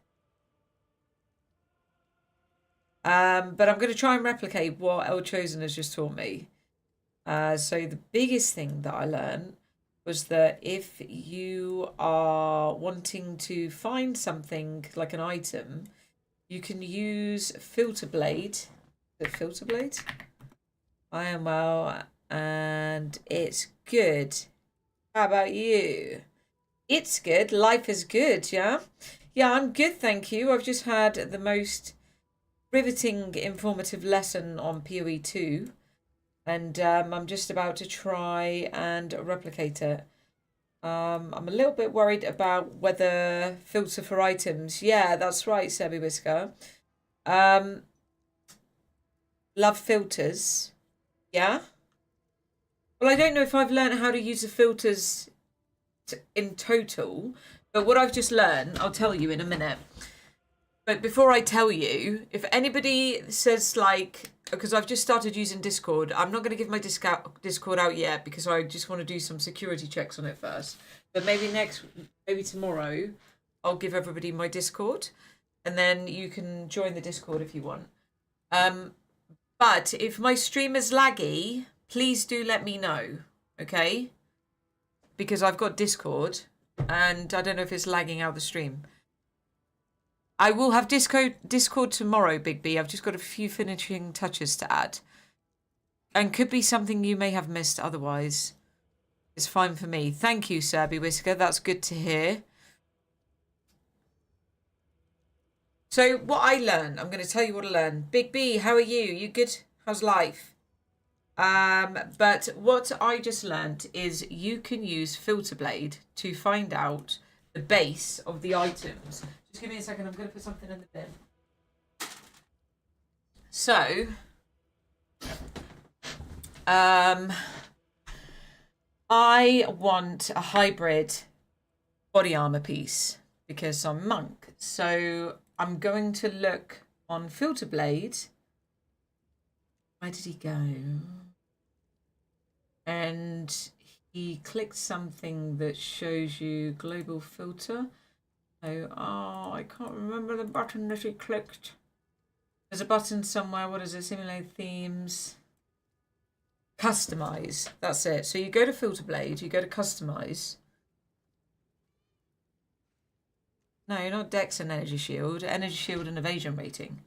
S1: But I'm going to try and replicate what El Chosen has just taught me. So the biggest thing that I learned was that if you are wanting to find something like an item, you can use Filter Blade. Is it Filter Blade? I am well, and it's good. How about you? It's good. Life is good, yeah? Yeah, I'm good, thank you. I've just had the most riveting, informative lesson on PoE 2, and I'm just about to try and replicate it. I'm a little bit worried about whether filter for items. Yeah, that's right, Sebby Whisker. Love filters. Yeah. Well, I don't know if I've learned how to use the filters in total, but what I've just learned, I'll tell you in a minute. But before I tell you, if anybody says like, because I've just started using Discord, I'm not going to give my Discord out yet because I just want to do some security checks on it first. But maybe tomorrow, I'll give everybody my Discord, and then you can join the Discord if you want. But if my stream is laggy, please do let me know, okay? Because I've got Discord, and I don't know if it's lagging out the stream. I will have Discord tomorrow, Big B. I've just got a few finishing touches to add. And could be something you may have missed otherwise. It's fine for me. Thank you, Serby Whisker. That's good to hear. So what I learned, I'm going to tell you what I learned. Big B, how are you? You good? How's life? But what I just learned is you can use Filterblade to find out the base of the items. Just give me a second, I'm going to put something in the bin. So, I want a hybrid body armor piece because I'm monk. So I'm going to look on Filterblade. Where did he go? And he clicked something that shows you global filter. Oh, I can't remember the button that he clicked. There's a button somewhere. What is it? Simulate themes. Customize. That's it. So you go to Filterblade, you go to Customize. No, you're not Dex and Energy Shield. Energy Shield and Evasion rating.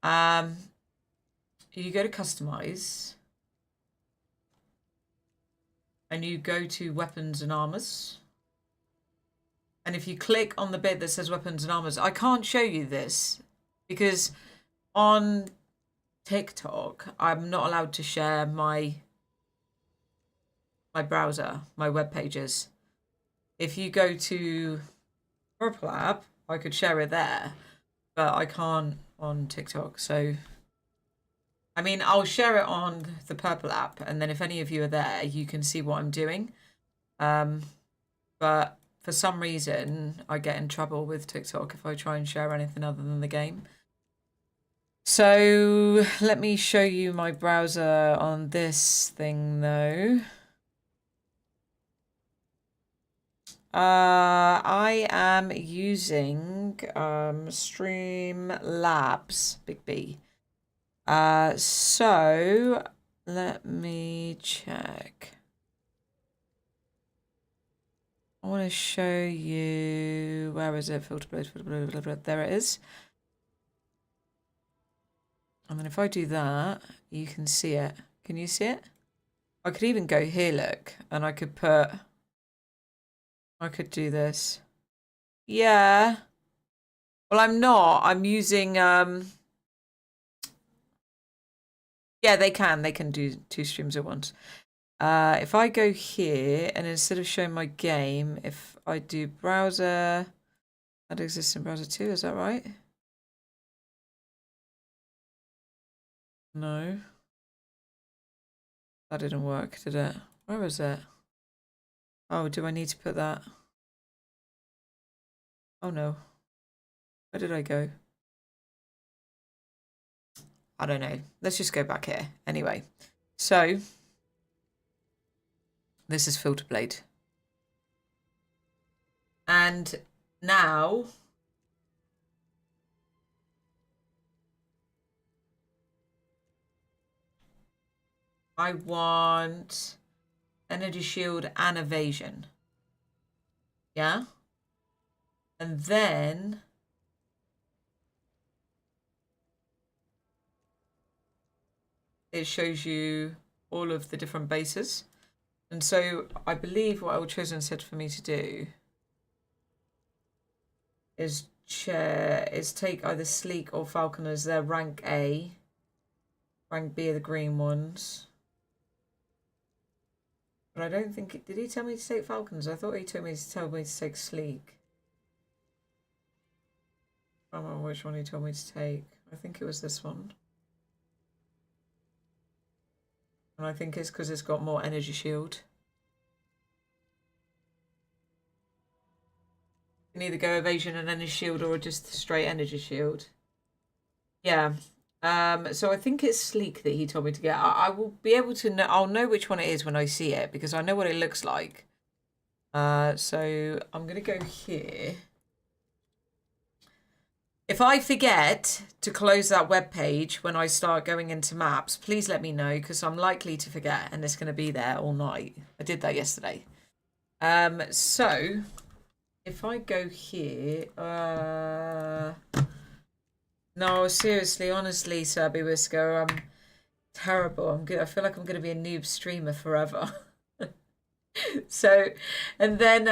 S1: You go to Customize. And you go to Weapons and Armors. And if you click on the bit that says Weapons and Armors, I can't show you this because on TikTok, I'm not allowed to share my browser, my web pages. If you go to Purple app, I could share it there, but I can't on TikTok. So, I mean, I'll share it on the Purple app, and then if any of you are there, you can see what I'm doing. But for some reason, I get in trouble with TikTok if I try and share anything other than the game. So let me show you my browser on this thing, though. I am using Streamlabs, Big B. So let me check. I want to show you, where is it? Filterblade, there it is. And then if I do that, you can see it. Can you see it? I could even go here, look, and I could do this. Yeah. Well, I'm not. I'm using, yeah, they can do 2 streams at once. If I go here and instead of showing my game, if I do browser, that exists in browser 2, is that right? No. That didn't work, did it? Where is it? Oh, do I need to put that? Oh no. Where did I go? I don't know. Let's just go back here. Anyway, so this is Filterblade. And now I want Energy Shield and Evasion. Yeah? And then it shows you all of the different bases. And so I believe what Old Chosen said for me to do is take either Sleek or Falcon as their rank A. Rank B are the green ones. But I don't think... Did he tell me to take Falcons? I thought he told me to take Sleek. I don't remember which one he told me to take. I think it was this one. And I think it's because it's got more energy shield. You can either go evasion and energy shield or just straight energy shield. Yeah. So I think it's Sleek that he told me to get. I will be able to know. I'll know which one it is when I see it because I know what it looks like. So I'm gonna go here. If I forget to close that web page when I start going into maps, please let me know because I'm likely to forget and it's going to be there all night. I did that yesterday. So if I go here, no, seriously, honestly, Serby Whisker, I'm terrible. I feel like I'm going to be a noob streamer forever. So, and then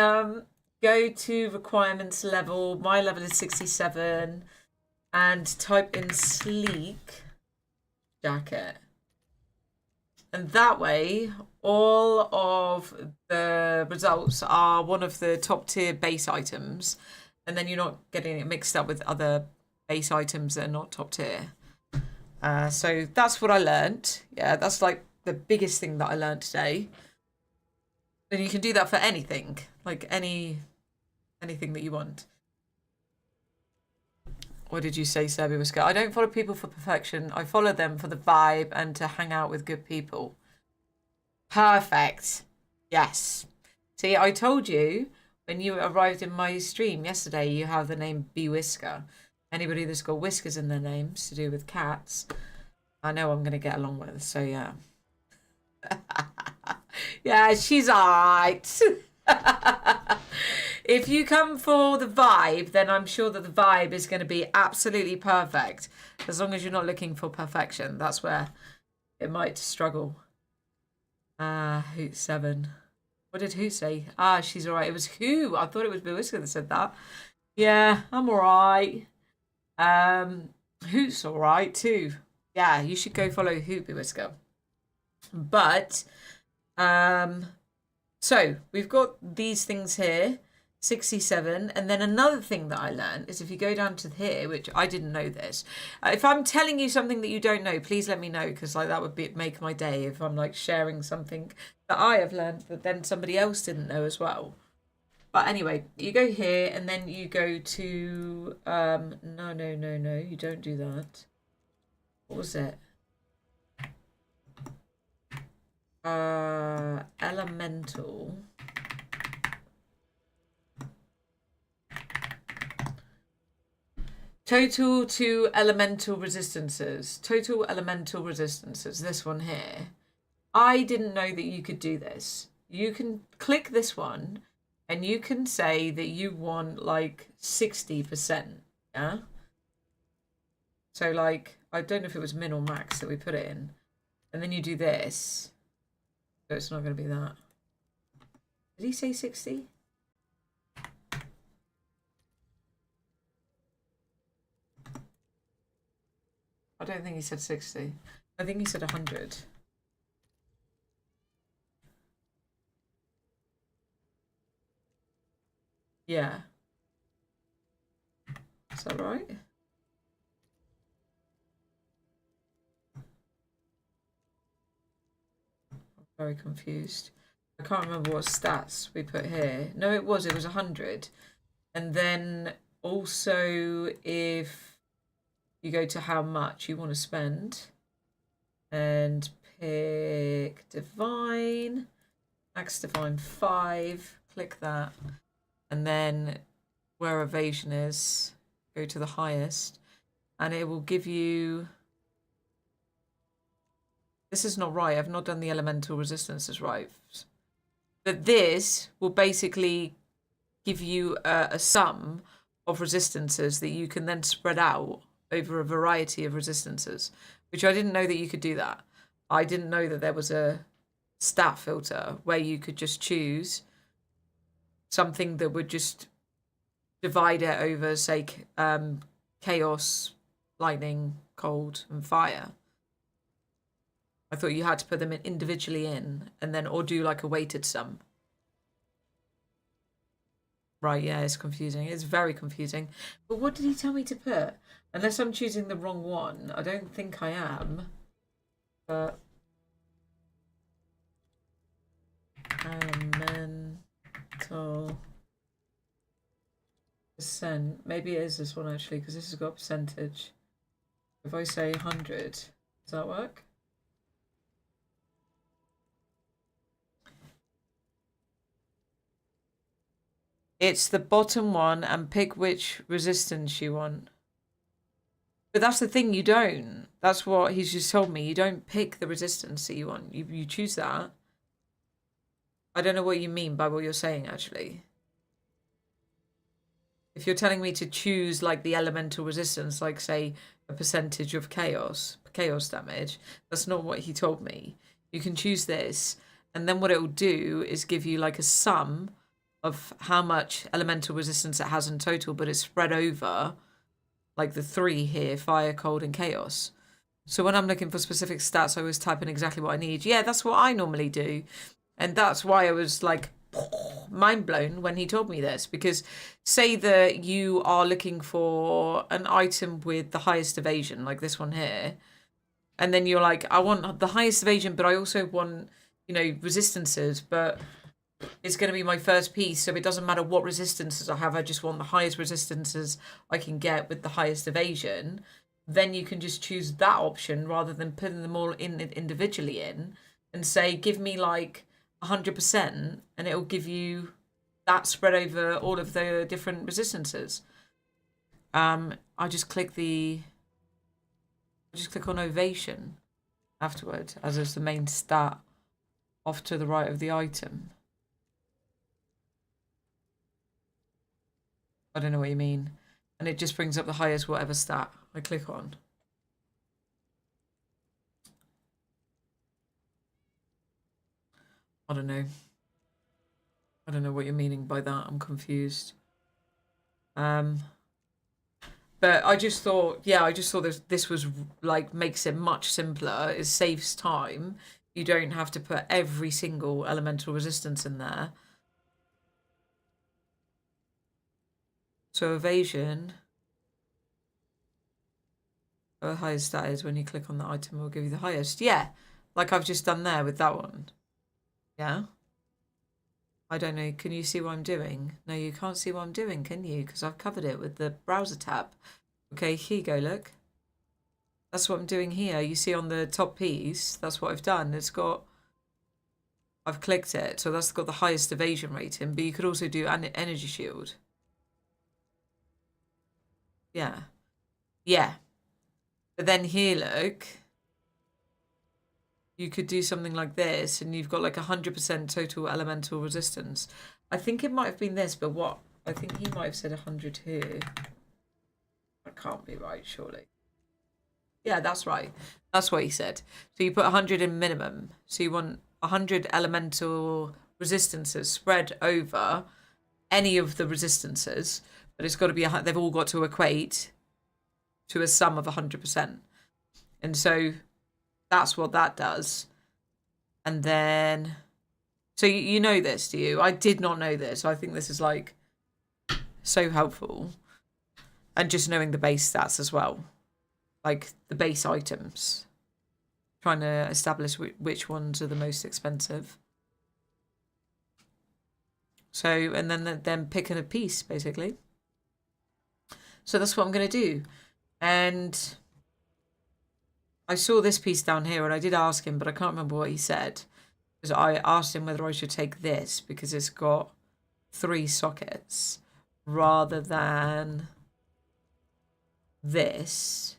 S1: go to requirements level. My level is 67, and type in Sleek jacket. And that way, all of the results are one of the top tier base items, and then you're not getting it mixed up with other base items that are not top tier. So that's what I learned. Yeah, that's like the biggest thing that I learned today. And you can do that for anything, like anything that you want. What did you say, Serby Whisker? I don't follow people for perfection. I follow them for the vibe and to hang out with good people. Perfect. Yes. See, I told you when you arrived in my stream yesterday, you have the name B Whisker. Anybody that's got whiskers in their names to do with cats, I know I'm going to get along with. So, yeah. Yeah, she's alright. If you come for the vibe, then I'm sure that the vibe is going to be absolutely perfect. As long as you're not looking for perfection. That's where it might struggle. Hoot 7. What did Hoot say? She's alright. It was Who. I thought it was Bill Whisker that said that. Yeah, I'm alright. Hoot's alright too. Yeah, you should go follow Hoot Bill Whisker. But, so we've got these things here. 67, and then another thing that I learned is if you go down to here, which I didn't know this, if I'm telling you something that you don't know, please let me know, because like that would make my day if I'm like sharing something that I have learned that then somebody else didn't know as well. But anyway, you go here and then you go to no, you don't do that. What was it? Elemental. Total to elemental resistances. Total elemental resistances. This one here. I didn't know that you could do this. You can click this one and you can say that you want like 60%. Yeah? So like, I don't know if it was min or max that we put it in. And then you do this. So it's not going to be that. Did he say 60? I don't think he said 60. I think he said 100. Yeah. Is that right? I'm very confused. I can't remember what stats we put here. No, it was 100. And then also if you go to how much you want to spend and pick Divine, Max Divine 5, click that. And then where evasion is, go to the highest and it will give you, this is not right. I've not done the elemental resistances right. But this will basically give you a sum of resistances that you can then spread out over a variety of resistances, which I didn't know that you could do that. I didn't know that there was a stat filter where you could just choose something that would just divide it over, say, chaos, lightning, cold, and fire. I thought you had to put them in individually in and then or do like a weighted sum. Right, yeah, it's confusing. It's very confusing. But what did he tell me to put? Unless I'm choosing the wrong one. I don't think I am. But mental percent. Maybe it is this one actually, because this has got a percentage. If I say 100, does that work? It's the bottom one and pick which resistance you want. But that's the thing, you don't. That's what he's just told me. You don't pick the resistance that you want. You choose that. I don't know what you mean by what you're saying, actually. If you're telling me to choose, like, the elemental resistance, like, say, a percentage of chaos damage, that's not what he told me. You can choose this, and then what it will do is give you, like, a sum of how much elemental resistance it has in total, but it's spread over, like, the 3 here, fire, cold, and chaos. So when I'm looking for specific stats, I always type in exactly what I need. Yeah, that's what I normally do. And that's why I was, like, mind blown when he told me this, because say that you are looking for an item with the highest evasion, like this one here, and then you're like, I want the highest evasion, but I also want, you know, resistances, but it's going to be my first piece, so it doesn't matter what resistances I have, I just want the highest resistances I can get with the highest evasion. Then you can just choose that option rather than putting them all in individually in and say, give me like 100%, and it'll give you that spread over all of the different resistances. I just click on ovation afterward, as is the main stat off to the right of the item. I don't know what you mean. And it just brings up the highest whatever stat I click on. I don't know. I don't know what you're meaning by that. I'm confused. But I just thought, yeah, this was like makes it much simpler. It saves time. You don't have to put every single elemental resistance in there. So evasion, the highest stat is when you click on the item, it will give you the highest. Yeah, like I've just done there with that one. Yeah. I don't know. Can you see what I'm doing? No, you can't see what I'm doing, can you? Because I've covered it with the browser tab. Okay, here you go, look. That's what I'm doing here. You see on the top piece, that's what I've done. I've clicked it, so that's got the highest evasion rating, but you could also do an energy shield. Yeah. Yeah. But then here, look. You could do something like this, and you've got like 100% total elemental resistance. I think it might have been this, but what? I think he might have said 100 here. That can't be right, surely. Yeah, that's right. That's what he said. So you put 100 in minimum. So you want 100 elemental resistances spread over any of the resistances, but it's got to be, they've all got to equate to a sum of 100%. And so that's what that does. And then, so you know this, do you? I did not know this. I think this is like so helpful. And just knowing the base stats as well. Like the base items. Trying to establish which ones are the most expensive. So, and then picking a piece, basically. So that's what I'm going to do. And I saw this piece down here, and I did ask him, but I can't remember what he said. Because I asked him whether I should take this, because it's got 3 sockets, rather than this.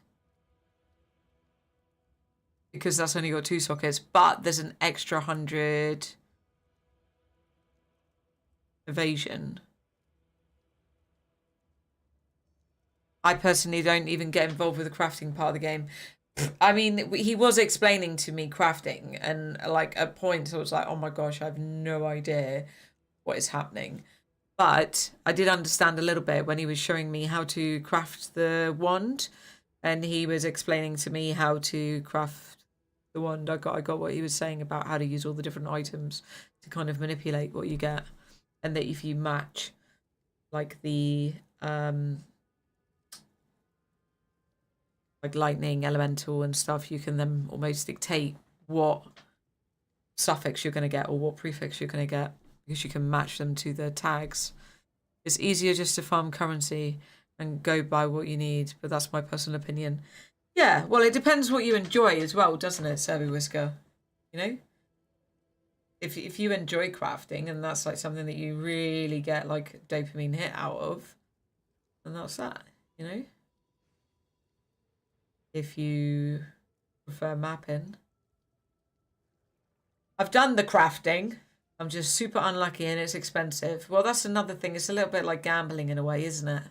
S1: Because that's only got 2 sockets, but there's an extra 100 evasion. I personally don't even get involved with the crafting part of the game. I mean, he was explaining to me crafting, and like at points I was like, oh my gosh, I have no idea what is happening. But I did understand a little bit when he was showing me how to craft the wand, and he was explaining to me how to craft the one I got what he was saying about how to use all the different items to kind of manipulate what you get, and that if you match like the like lightning, elemental and stuff, you can then almost dictate what suffix you're going to get or what prefix you're going to get, because you can match them to the tags. It's easier just to farm currency and go by what you need, but that's my personal opinion. Yeah, well, it depends what you enjoy as well, doesn't it, Serby Whisker? You know? If you enjoy crafting and that's like something that you really get like a dopamine hit out of, then that's that, you know? If you prefer mapping. I've done the crafting. I'm just super unlucky and it's expensive. Well, that's another thing. It's a little bit like gambling in a way, isn't it?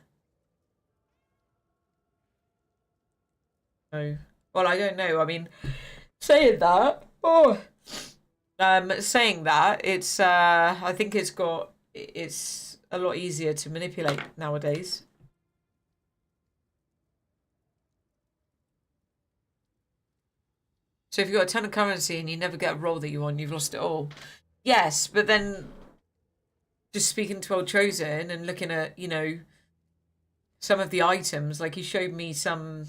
S1: Oh, well, I don't know. I mean, saying that, saying that, it's I think it's a lot easier to manipulate nowadays. So if you've got a ton of currency and you never get a roll that you want, you've lost it all. Yes, but then just speaking to Old Chosen and looking at, you know, some of the items, like he showed me some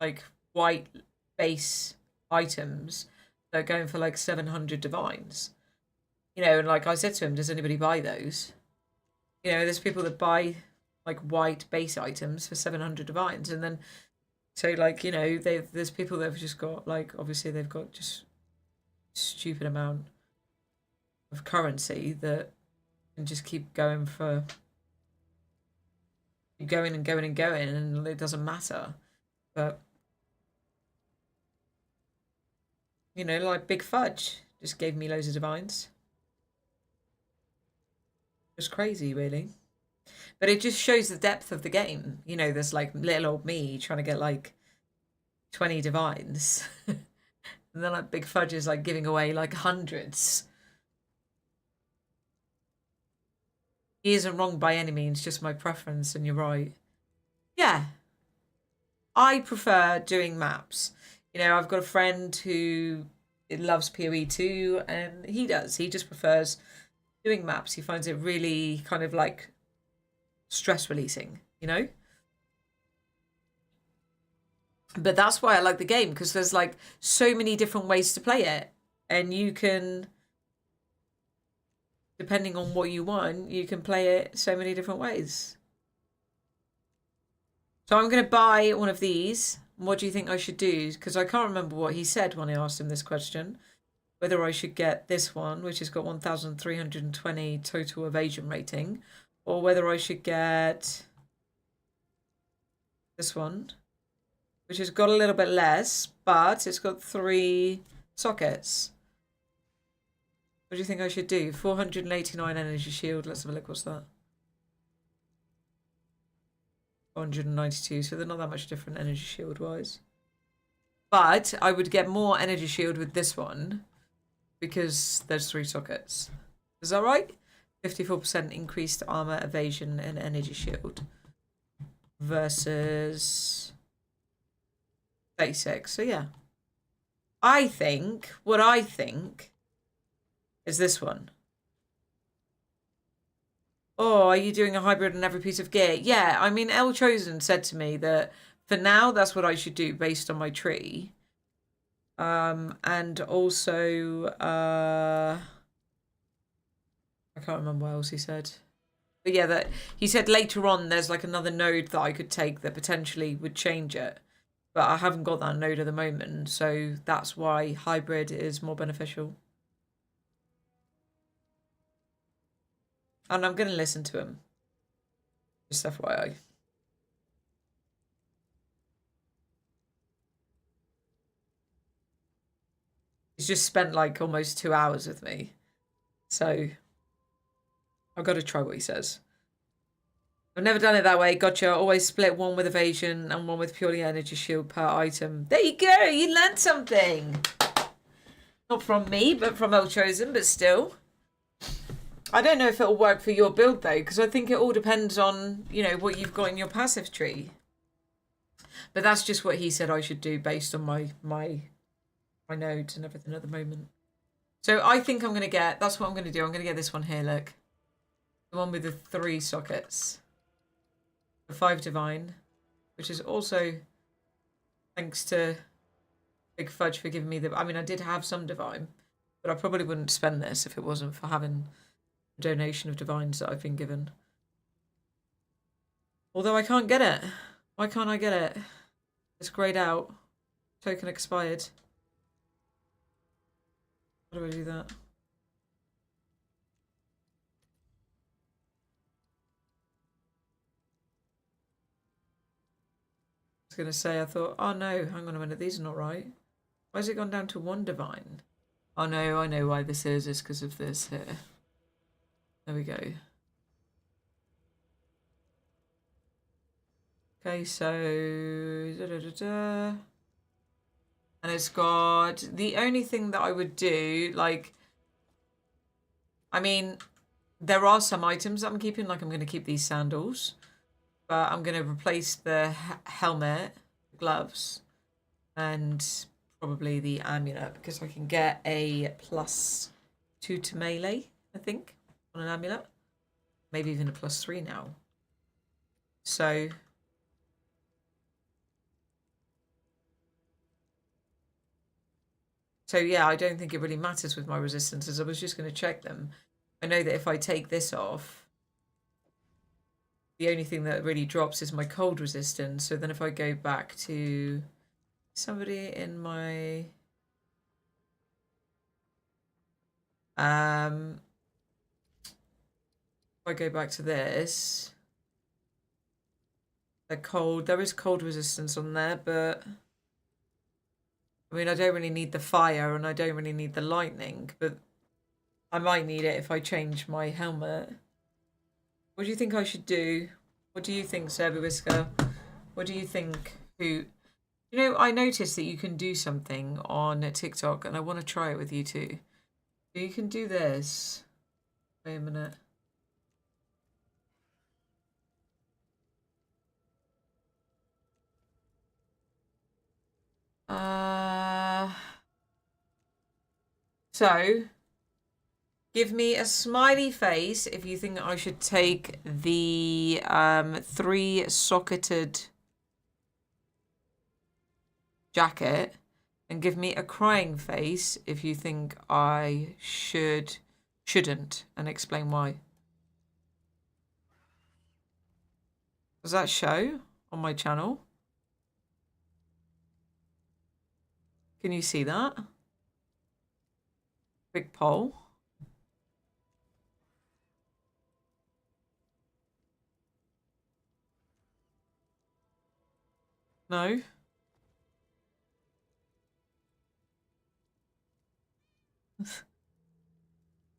S1: like white base items that are going for like 700 divines. You know, and like I said to him, does anybody buy those? You know, there's people that buy like white base items for 700 divines, and then so like, you know, there's people that have just got like, obviously they've got just stupid amount of currency that can just keep going for going and going and going, and it doesn't matter. But you know, like Big Fudge just gave me loads of divines. Just crazy, really. But it just shows the depth of the game. You know, there's like little old me trying to get like 20 divines. And then like Big Fudge is like giving away like hundreds. He isn't wrong by any means, just my preference, and you're right. Yeah. I prefer doing maps. You know, I've got a friend who loves PoE too, and he does. He just prefers doing maps. He finds it really kind of like stress releasing, you know? But that's why I like the game, because there's like so many different ways to play it, and you can, depending on what you want, you can play it so many different ways. So I'm going to buy one of these. What do you think I should do? Because I can't remember what he said when I asked him this question. Whether I should get this one, which has got 1,320 total evasion rating, or whether I should get this one, which has got a little bit less, but it's got 3 sockets. What do you think I should do? 489 energy shield. Let's have a look. What's that? 492. So they're not that much different energy shield wise. But I would get more energy shield with this one because there's 3 sockets. Is that right? 54% increased armor, evasion, and energy shield versus 36. So yeah, what I think is this one. Oh, are you doing a hybrid on every piece of gear? Yeah, I mean, El Chosen said to me that for now, that's what I should do based on my tree. And also, I can't remember what else he said. But yeah, that he said later on there's like another node that I could take that potentially would change it. But I haven't got that node at the moment, so that's why hybrid is more beneficial. And I'm going to listen to him. Just FYI. He's just spent like almost 2 hours with me. So I've got to try what he says. I've never done it that way. Gotcha. Always split one with evasion and one with purely energy shield per item. There you go. You learned something. Not from me, but from El Chosen, but still. I don't know if it'll work for your build though, because I think it all depends on, you know, what you've got in your passive tree. But that's just what he said I should do based on my my nodes and everything at the moment. So I think I'm going to get, that's what I'm going to do. I'm going to get this one here, look. The one with the 3 sockets. The 5 divine, which is also thanks to Big Fudge for giving me the, I mean, I did have some divine, but I probably wouldn't spend this if it wasn't for having a donation of divines that I've been given. Although I can't get it. Why can't I get it? It's grayed out. Token expired. How do I do that? I was going to say, I thought, oh no, hang on a minute, these are not right. Why has it gone down to 1 divine? Oh no, I know why this is. It's because of this here. There we go. Okay, so... And it's got... The only thing that I would do, like... I mean, there are some items that I'm keeping. Like, I'm going to keep these sandals. But I'm going to replace the helmet, gloves, and probably the amulet. Because I can get a +2 to melee, I think, on an amulet. Maybe even a +3 now. So... So yeah, I don't think it really matters with my resistances. I was just going to check them. I know that if I take this off, the only thing that really drops is my cold resistance. So then if I go back to somebody in my... if I go back to this, there is cold resistance on there, but... I mean, I don't really need the fire and I don't really need the lightning, but I might need it if I change my helmet. What do you think I should do? What do you think, Serby Whisker? What do you think? You know, I noticed that you can do something on TikTok and I want to try it with you too. You can do this. Wait a minute. So, give me a smiley face if you think I should take the 3-socketed jacket, and give me a crying face if you think I shouldn't, and explain why. Does that show on my channel? Can you see that? Big poll. No?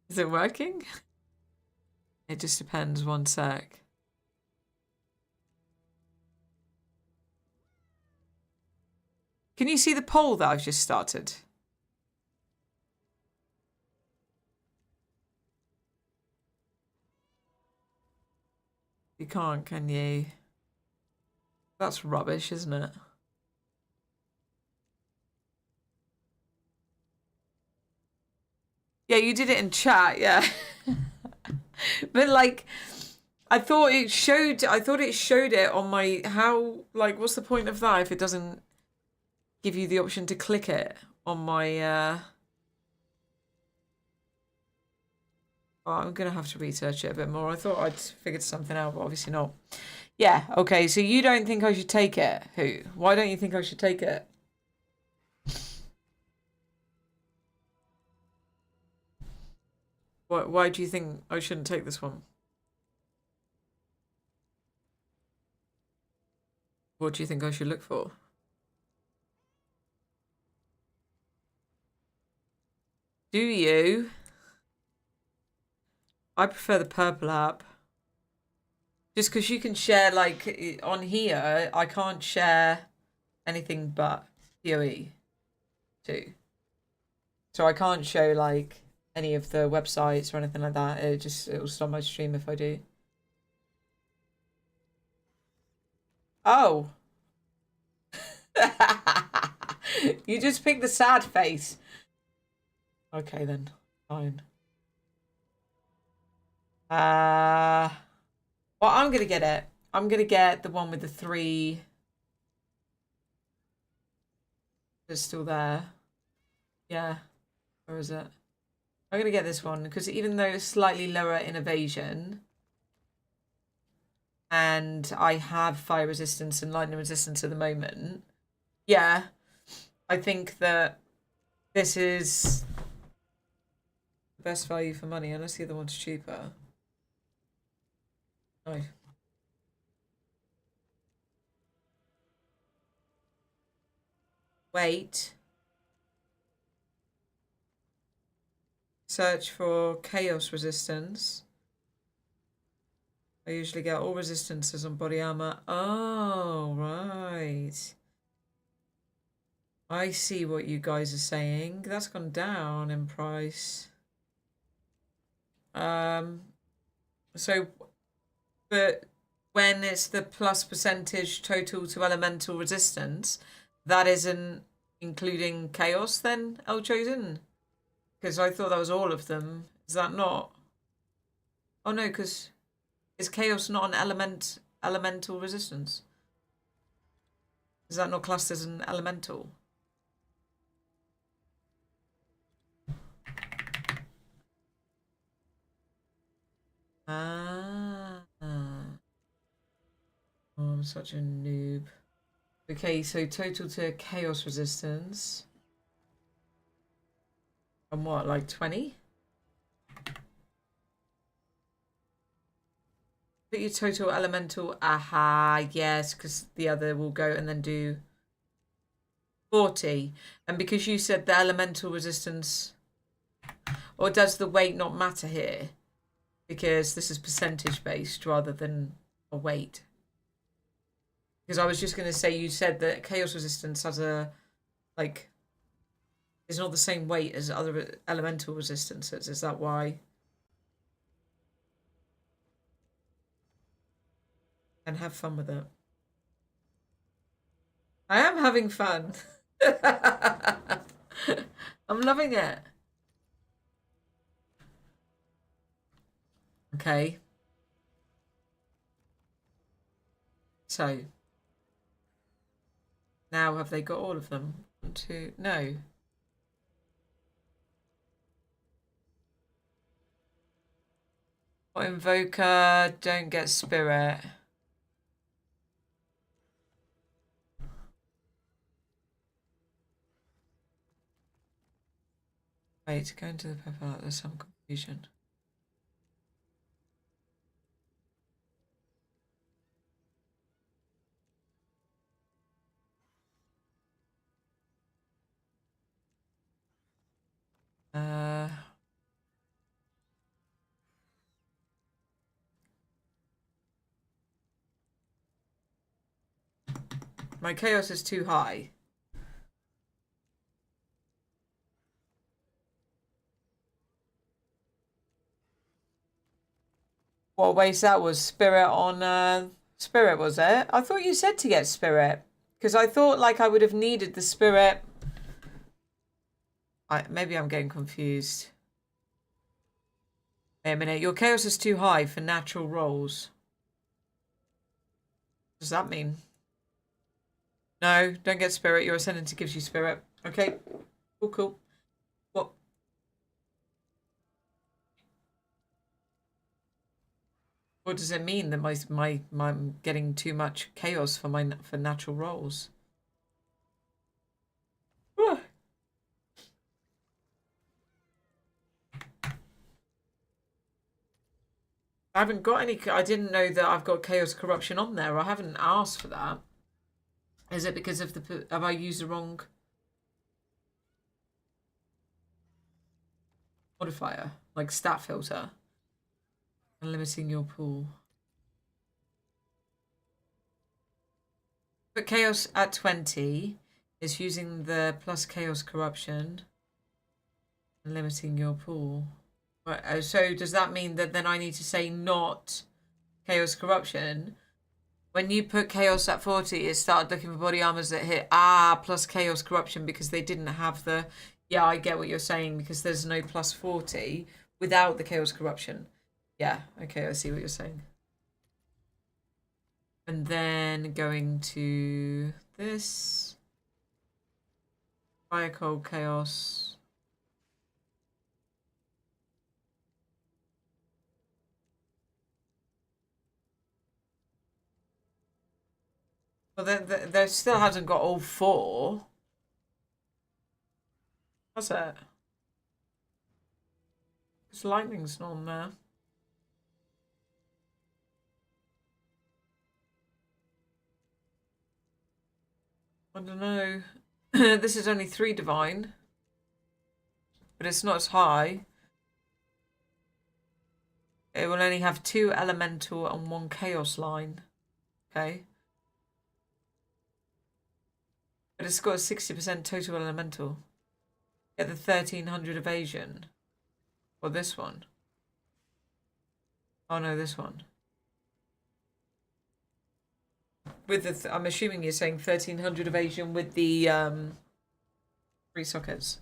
S1: Is it working? It just depends, 1 sec. Can you see the poll that I've just started? You can't, can you? That's rubbish, isn't it? Yeah, you did it in chat, yeah. But like, I thought it showed it on my, what's the point of that if it doesn't give you the option to click it on my, Oh, I'm going to have to research it a bit more. I thought I'd figured something out, but obviously not. Yeah, okay, so you don't think I should take it? Who? Why don't you think I should take it? Why do you think I shouldn't take this one? What do you think I should look for? Do you? I prefer the purple app. Just because you can share, like, on here, I can't share anything but PoE too. So I can't show, like, any of the websites or anything like that. It'll stop my stream if I do. Oh. You just picked the sad face. Okay then, fine. Well, I'm gonna get it. I'm gonna get the one with the 3. It's still there. Yeah. Where is it? I'm gonna get this one because even though it's slightly lower in evasion, and I have fire resistance and lightning resistance at the moment, yeah, I think that this is the best value for money, unless the other one's cheaper. No. Wait. Search for chaos resistance. I usually get all resistances on body armor. Oh, right. I see what you guys are saying. That's gone down in price. So, but when it's the plus percentage total to elemental resistance, that isn't including chaos then, El Chosen? Because I thought that was all of them. Is that not? Oh no, because is chaos not an elemental resistance? Is that not classed as an elemental? Ah. Oh, I'm such a noob. Okay, so total to chaos resistance. And what, like 20? Put your total elemental. Aha, yes, because the other will go and then do 40. And because you said the elemental resistance, or does the weight not matter here? Because this is percentage based rather than a weight. Because I was just going to say, you said that chaos resistance has a, like, it's not the same weight as other elemental resistances. Is that why? And have fun with it. I am having fun. I'm loving it. Okay. So. Now have they got all of them? 1, 2, no. Invoker, don't get spirit. Wait, go into the pepper. There's some confusion. My chaos is too high. What waste that was? Spirit on spirit, was it? I thought you said to get spirit. Because I thought like I would have needed the spirit. Maybe I'm getting confused. Wait a minute. Your chaos is too high for natural rolls. What does that mean? No, don't get spirit. Your ascendant gives you spirit. Okay. Cool, cool. What? What does it mean that my I'm getting too much chaos for natural rolls? I haven't got any. I didn't know that I've got chaos corruption on there. I haven't asked for that. Is it because of the? Have I used the wrong modifier, like stat filter, and limiting your pool? But chaos at 20 is using the plus chaos corruption and limiting your pool. Right, so does that mean that then I need to say not chaos corruption When you put Chaos at 40, it started looking for body armors that hit plus Chaos Corruption because they didn't have the... Yeah, I get what you're saying because there's no plus 40 without the Chaos Corruption. Yeah, okay, I see what you're saying. And then going to this. Fire, Cold, Chaos. Well, there still hasn't got all 4. Has it? Because lightning's not on there. I don't know. This is only 3 divine. But it's not as high. It will only have 2 elemental and 1 chaos line. Okay. But it's got a 60% total elemental. Get the 1300 evasion. Or this one. Oh no, this one. With the, I'm assuming you're saying 1300 evasion with the 3 sockets.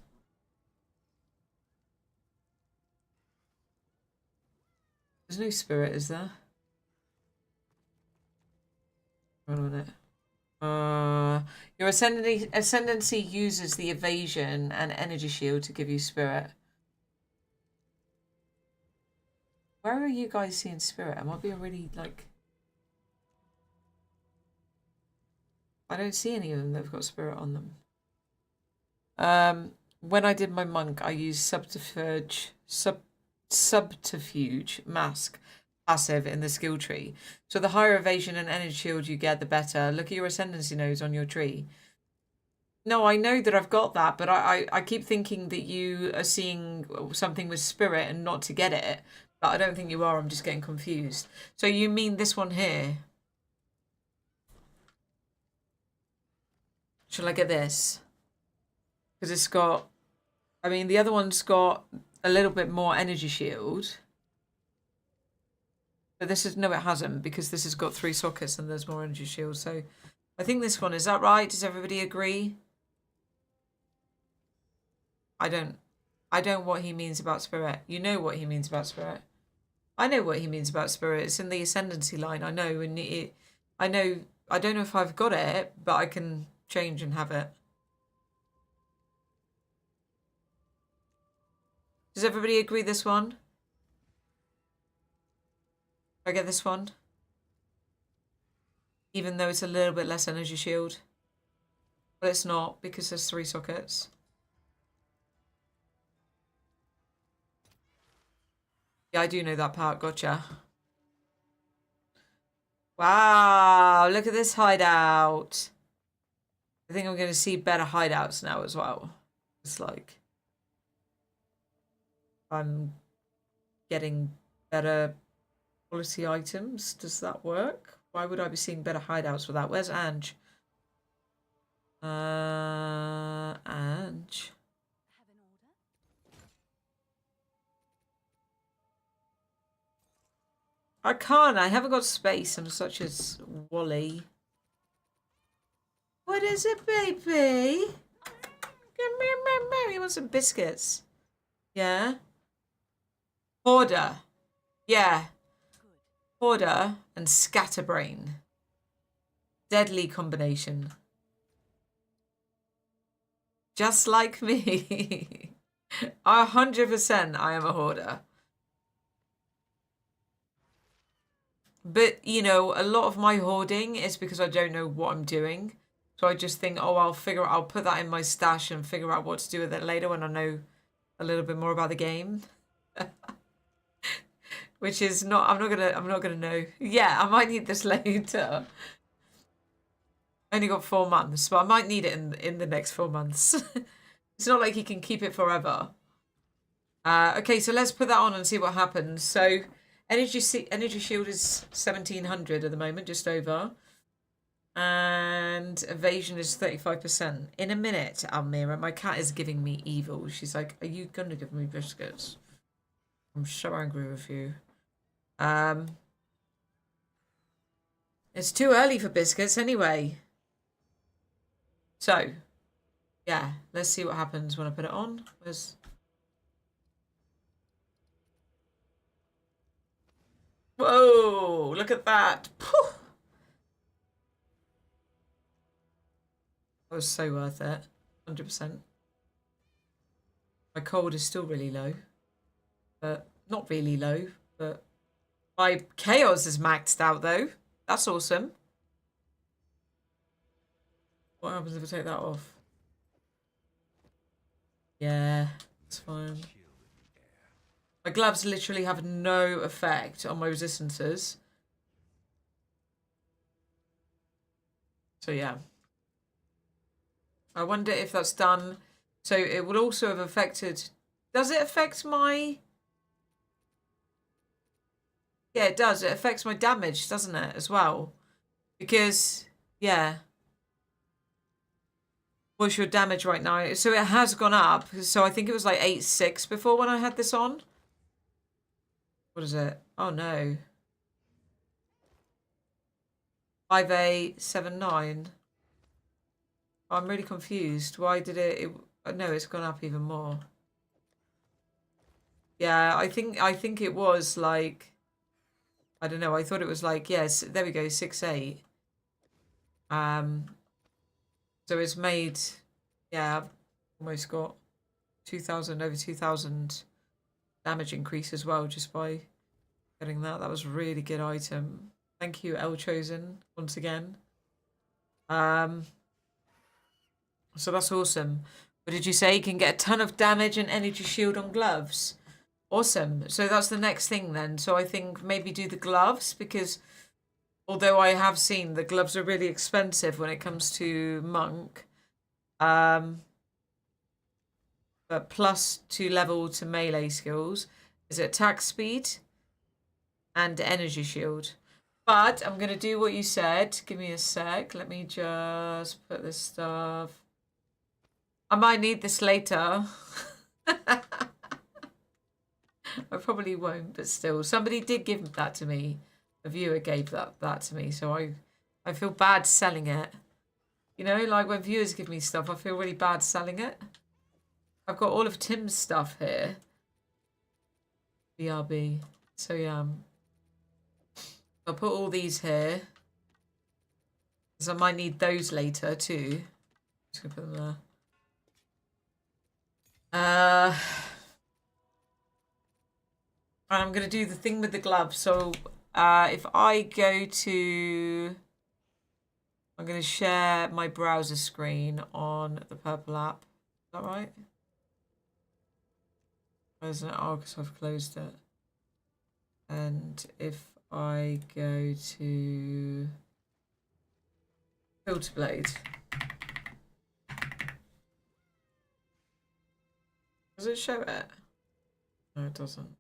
S1: There's no spirit, is there? Hold on a minute. Your ascendancy uses the evasion and energy shield to give you spirit. Where are you guys seeing spirit? Am I being really like... I don't see any of them that have got spirit on them. When I did my monk, I used subterfuge mask passive in the skill tree. So the higher evasion and energy shield you get, the better. Look at your ascendancy nodes on your tree. No, I know that I've got that, but I keep thinking that you are seeing something with spirit and not to get it. But I don't think you are. I'm just getting confused. So you mean this one here? Shall I get this? Because it's got... I mean, the other one's got a little bit more energy shield. But this is... No, it hasn't, because this has got 3 sockets and there's more energy shield. So I think this one... Is that right? Does everybody agree? I don't what he means about spirit. You know what he means about spirit. I know what he means about spirit. It's in the ascendancy line. I know, and I know. I don't know if I've got it, but I can change and have it. Does everybody agree this one? I get this one, even though it's a little bit less energy shield, but it's not because there's 3 sockets. Yeah, I do know that part. Gotcha. Wow, look at this hideout. I think I'm going to see better hideouts now as well. It's like I'm getting better quality items. Does that work? Why would I be seeing better hideouts with that? Where's Ange? Ange. I can't. I haven't got space. I'm such a Wally. What is it, baby? You want some biscuits? Yeah. Hoarder. Yeah. Hoarder and Scatterbrain. Deadly combination. Just like me. 100% I am a hoarder. But, you know, a lot of my hoarding is because I don't know what I'm doing. So I just think, oh, I'll put that in my stash and figure out what to do with it later when I know a little bit more about the game. Which is not, I'm not gonna know. Yeah, I might need this later. Only got 4 months, but I might need it in the next 4 months. It's not like you can keep it forever. Okay, so let's put that on and see what happens. So energy shield is 1700 at the moment, just over. And evasion is 35%. In a minute, Almira, my cat is giving me evil. She's like, are you going to give me biscuits? I'm so angry with you. It's too early for biscuits anyway. So, yeah, let's see what happens when I put it on. Whoa, look at that. Phew. That was so worth it. 100%. My cold is still really low. But not really low, but my chaos is maxed out though. That's awesome. What happens if I take that off? Yeah, it's fine. My gloves literally have no effect on my resistances. So yeah. I wonder if that's done. So it would also have affected... Does it affect my... Yeah, it does. It affects my damage, doesn't it, as well? Because, yeah. What's your damage right now? So it has gone up. So I think it was like 8.6 before when I had this on. What is it? Oh, no. 5.879. I'm really confused. Why did it... No, it's gone up even more. Yeah, I think it was like... I don't know. I thought it was like, yes, there we go, 6.8. So it's made, yeah, I've almost got 2,000, over 2,000 damage increase as well just by getting that. That was a really good item. Thank you, El Chosen, once again. So that's awesome. What did you say? You can get a ton of damage and energy shield on gloves. Awesome. So that's the next thing then. So I think maybe do the gloves because although I have seen the gloves are really expensive when it comes to monk. But +2 level to melee skills. Is it attack speed and energy shield? But I'm going to do what you said. Give me a sec. Let me just put this stuff. I might need this later. I probably won't, but still. Somebody did give that to me. A viewer gave that to me, so I feel bad selling it. You know, like when viewers give me stuff, I feel really bad selling it. I've got all of Tim's stuff here. BRB. So yeah. I'll put all these here. Because I might need those later too. Just gonna put them there. And I'm going to do the thing with the gloves. So if I go to... I'm going to share my browser screen on the purple app. Is that right? Or isn't it? Oh, because I've closed it. And if I go to Filter Blade. Does it show it? No, it doesn't.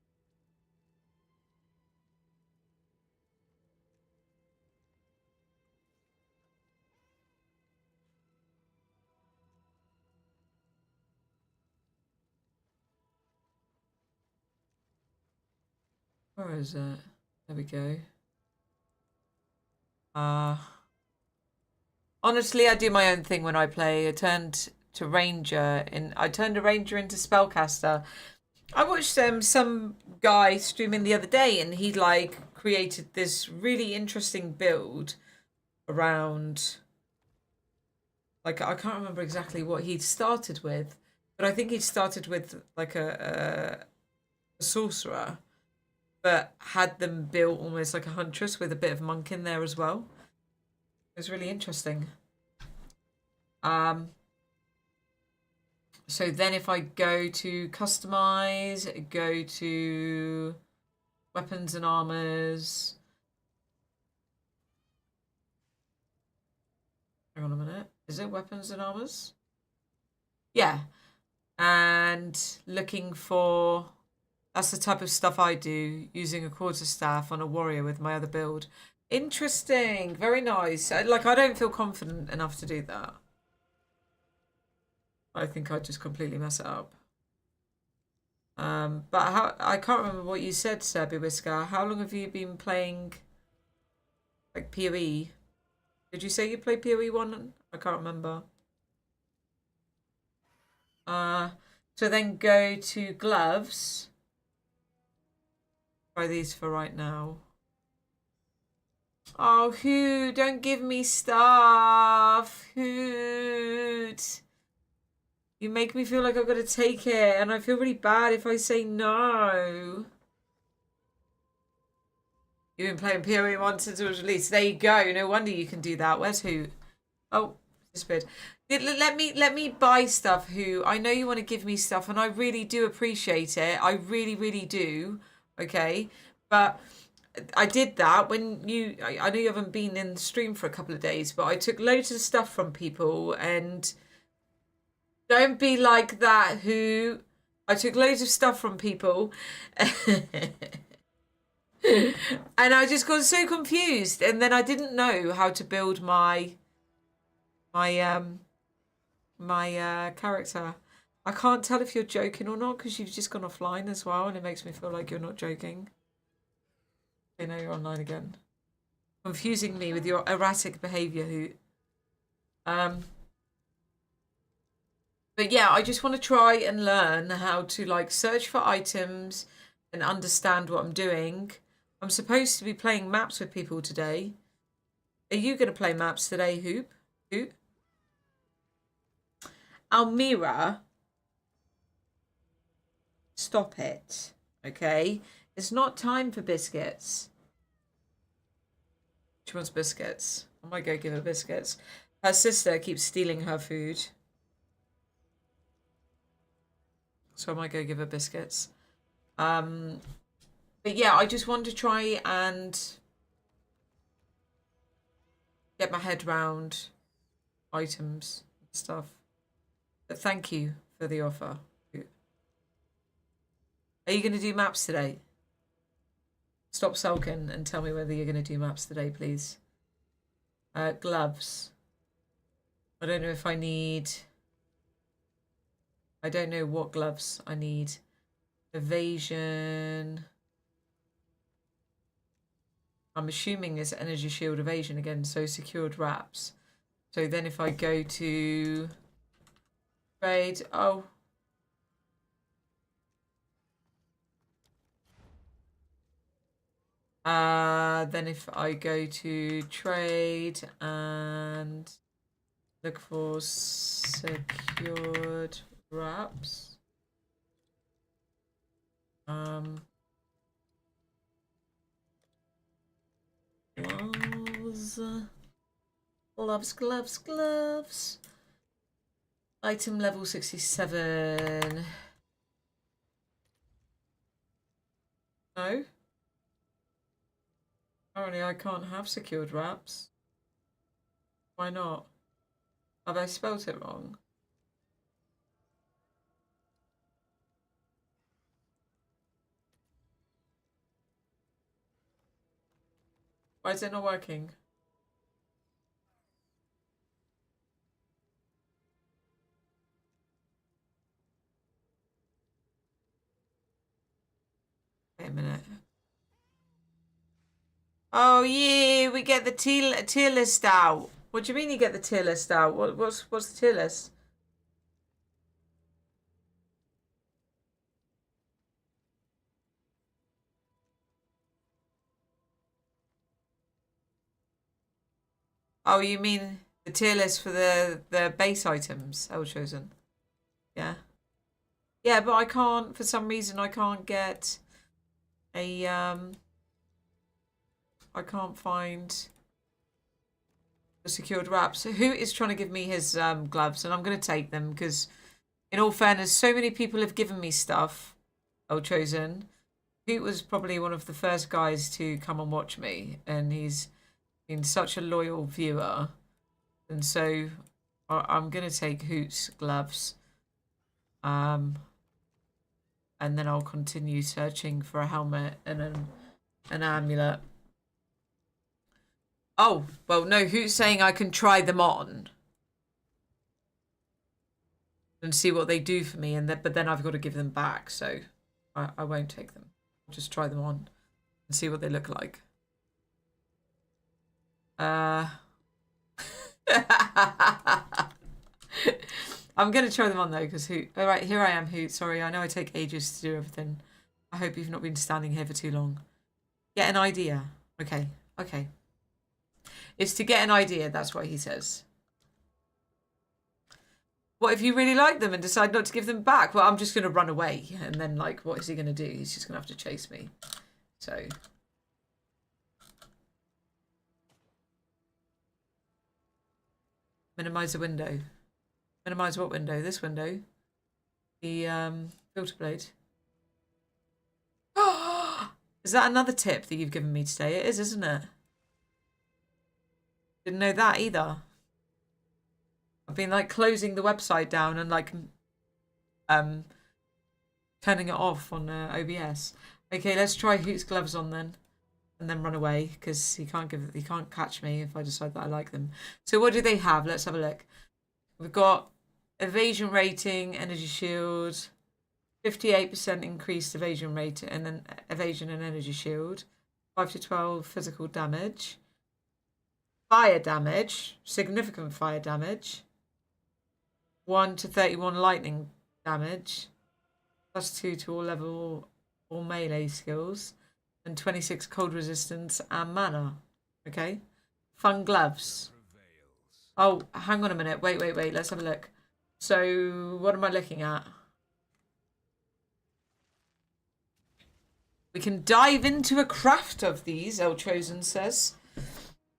S1: Where is it? There we go. Honestly, I do my own thing when I play. I turned a ranger into spellcaster. I watched some guy streaming the other day, and he like created this really interesting build around. Like I can't remember exactly what he'd started with, but I think he'd started with like a sorcerer, but had them built almost like a huntress with a bit of monk in there as well. It was really interesting. So then if I go to customize, go to weapons and armors. Hang on a minute. Is it weapons and armors? Yeah. And looking for... That's the type of stuff I do, using a quarterstaff on a warrior with my other build. Interesting. Very nice. I don't feel confident enough to do that. I think I'd just completely mess it up. But I can't remember what you said, Serbi Whisker. How long have you been playing Like PoE. Did you say you played PoE 1? I can't remember. So then go to gloves. Try these for right now. Oh, Hoot, don't give me stuff. Hoot. You make me feel like I've got to take it, and I feel really bad if I say no. You've been playing PoE 1 since it was released. There you go. No wonder you can do that. Where's Hoot? Oh, disappeared. Let me buy stuff, Hoot. I know you want to give me stuff, and I really do appreciate it. I really, really do. Okay? But I did that when I know you haven't been in the stream for a couple of days, but I took loads of stuff from people, and don't be like that, Hoot. I took loads of stuff from people. And I just got so confused, and then I didn't know how to build my character. I can't tell if you're joking or not because you've just gone offline as well, and it makes me feel like you're not joking. Okay, now you're online again, confusing me with your erratic behavior, Hoot. But yeah, I just want to try and learn how to like search for items and understand what I'm doing. I'm supposed to be playing maps with people today. Are you going to play maps today, Hoot? Almira, stop it, okay? It's not time for biscuits. She wants biscuits. I might go give her biscuits. Her sister keeps stealing her food. So I might go give her biscuits. But yeah, I just want to try and get my head round items and stuff. But thank you for the offer. Are you going to do maps today? Stop sulking and tell me whether you're going to do maps today, please. Gloves. I don't know if I need... I don't know what gloves I need. Evasion. I'm assuming it's energy shield evasion again, so secured wraps. So then if I go to trade, oh. Then if I go to trade and look for secured wraps. Gloves. Item level 67. No. Apparently I can't have secured wraps. Why not? Have I spelt it wrong? Why is it not working? Wait a minute. Oh yeah, we get the tier list out. What do you mean you get the tier list out? What's the tier list? Oh, you mean the tier list for the base items I was chosen? Yeah. Yeah, but I can't, for some reason I can't get a I can't find the secured wraps. So who is trying to give me his gloves, and I'm going to take them because in all fairness, so many people have given me stuff. Oh, chosen. Hoot was probably one of the first guys to come and watch me, and he's been such a loyal viewer. And so I'm going to take Hoot's gloves. And then I'll continue searching for a helmet and an amulet. Oh, well, no, Hoot's saying I can try them on and see what they do for me, but then I've got to give them back, so I won't take them. I'll just try them on and see what they look like. I'm going to try them on though, because Hoot. All right, here I am, Hoot. Sorry, I know I take ages to do everything. I hope you've not been standing here for too long. Get an idea. Okay, okay. It's to get an idea, that's what he says. What if you really like them and decide not to give them back? Well, I'm just going to run away. And then, like, what is he going to do? He's just going to have to chase me. So... minimize the window. Minimize what window? This window. The filter blade. Is that another tip that you've given me today? It is, isn't it? Didn't know that either. I've been like closing the website down and like turning it off on OBS. Okay, let's try Hoot's gloves on then. And then run away, because he can't catch me if I decide that I like them. So what do they have? Let's have a look. We've got evasion rating, energy shield, 58% increased evasion rate, and then evasion and energy shield, 5 to 12 physical damage, fire damage, significant fire damage, 1 to 31 lightning damage, +2 to all level or melee skills, and 26 cold resistance and mana. Okay. Fun gloves. Oh, hang on a minute. Wait. Let's have a look. So, what am I looking at? We can dive into a craft of these, Elchosen says.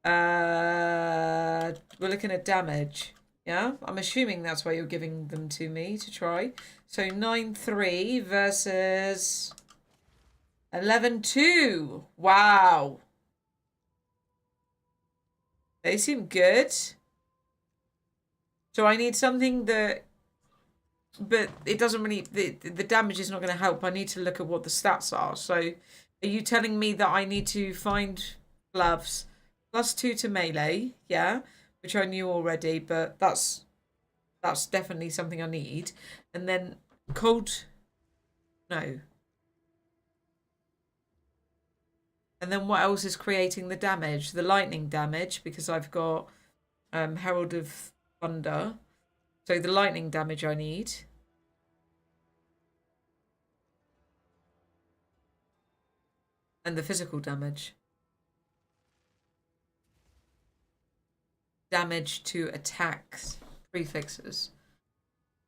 S1: We're looking at damage. Yeah? I'm assuming that's why you're giving them to me to try. So, 9-3 versus... 11-2. Wow. They seem good. So I need something that... But it doesn't really... The damage is not going to help. I need to look at what the stats are. So are you telling me that I need to find gloves +2 to melee? Yeah. Which I knew already. But that's definitely something I need. And then cold... No. And then what else is creating the damage? The lightning damage, because I've got Herald of Thunder. So the lightning damage I need. And the physical damage. Damage to attacks prefixes.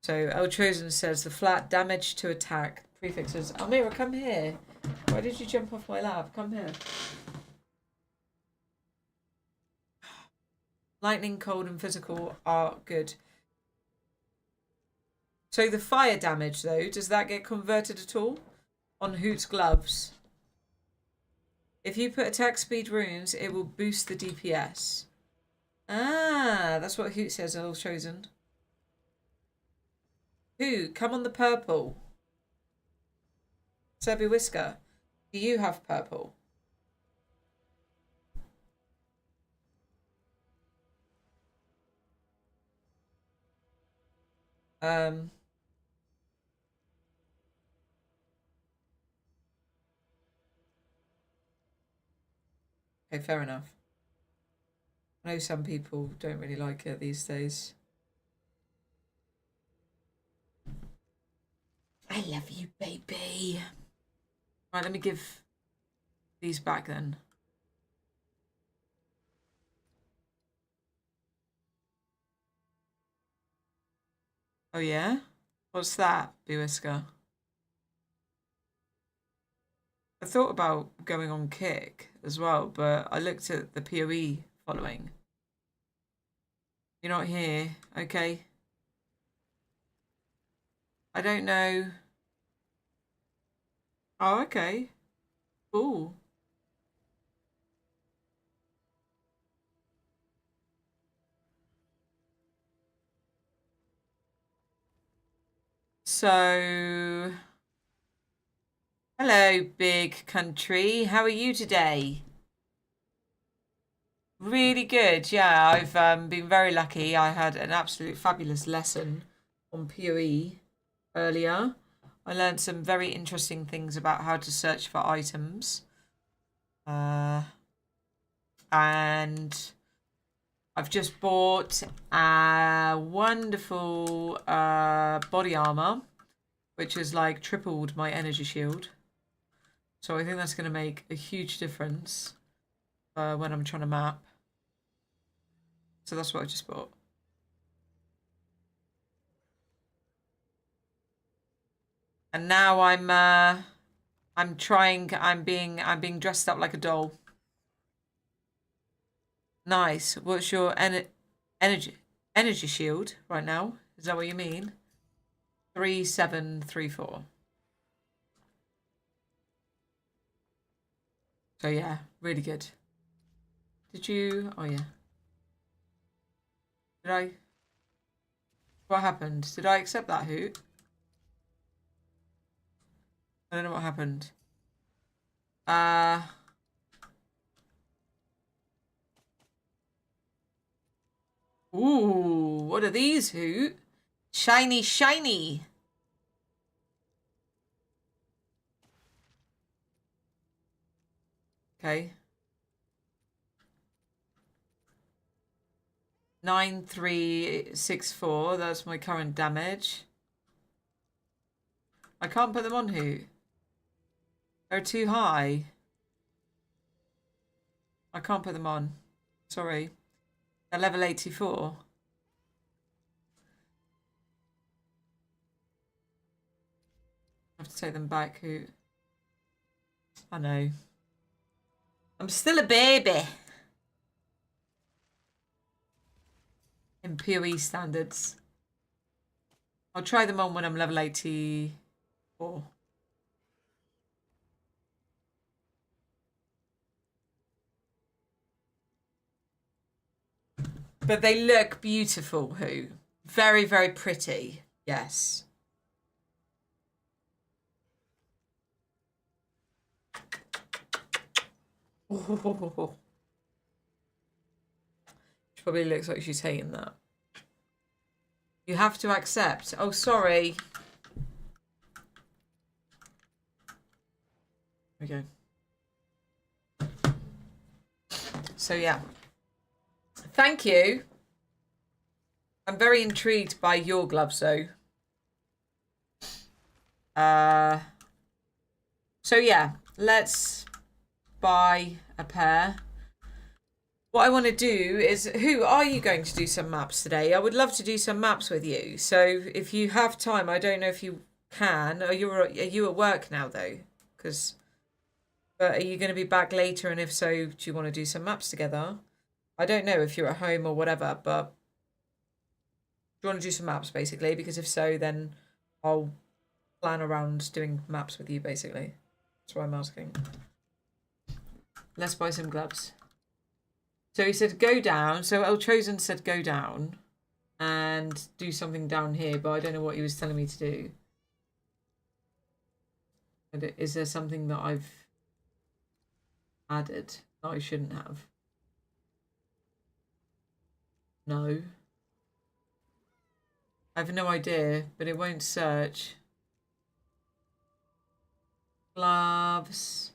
S1: So Elchosen says the flat damage to attack prefixes. Almira, come here. Why did you jump off my lap? Come here. Lightning, cold, and physical are good. So the fire damage, though, does that get converted at all? On Hoot's gloves? If you put attack speed runes, it will boost the DPS. Ah, that's what Hoot says, Elchosen. Hoot, come on the purple. Serby Whisker, do you have purple? Okay, fair enough. I know some people don't really like it these days. I love you, baby. Right, let me give these back then. Oh yeah? What's that, Bewhisker? I thought about going on Kick as well, but I looked at the PoE following. You're not here, okay. I don't know. Oh, okay. Cool. So, hello, big country. How are you today? Really good. Yeah, I've been very lucky. I had an absolute fabulous lesson on PoE earlier. I learned some very interesting things about how to search for items. And I've just bought a wonderful body armor, which has like tripled my energy shield. So I think that's going to make a huge difference when I'm trying to map. So that's what I just bought. And now I'm being dressed up like a doll. Nice. What's your energy shield right now? Is that what you mean? 3734. So yeah, really good. Did you? Oh yeah. Did I? What happened? Did I accept that hoot? I don't know what happened. Ooh, what are these, hoot? Shiny, shiny. Okay. 9364. That's my current damage. I can't put them on, hoot. They're too high. I can't put them on. Sorry. They're level 84. I have to take them back, hoot. I know. I'm still a baby. In PoE standards. I'll try them on when I'm level 84. But they look beautiful, who? Very, very pretty. Yes. Oh. She probably looks like she's hating that. You have to accept. Oh, sorry. Okay. So, yeah. Thank you. I'm very intrigued by your gloves, though. So, yeah. Let's buy a pair. What I want to do is, who are you going to do some maps today? I would love to do some maps with you. So if you have time, I don't know if you can. Are you at work now though? But are you going to be back later? And if so, do you want to do some maps together? I don't know if you're at home or whatever, but do you want to do some maps basically? Because if so, then I'll plan around doing maps with you basically. That's why I'm asking. Let's buy some gloves. So he said go down. So El Chosen said go down and do something down here, but I don't know what he was telling me to do. Is there something that I've added that I shouldn't have? No. I have no idea, but it won't search. Gloves.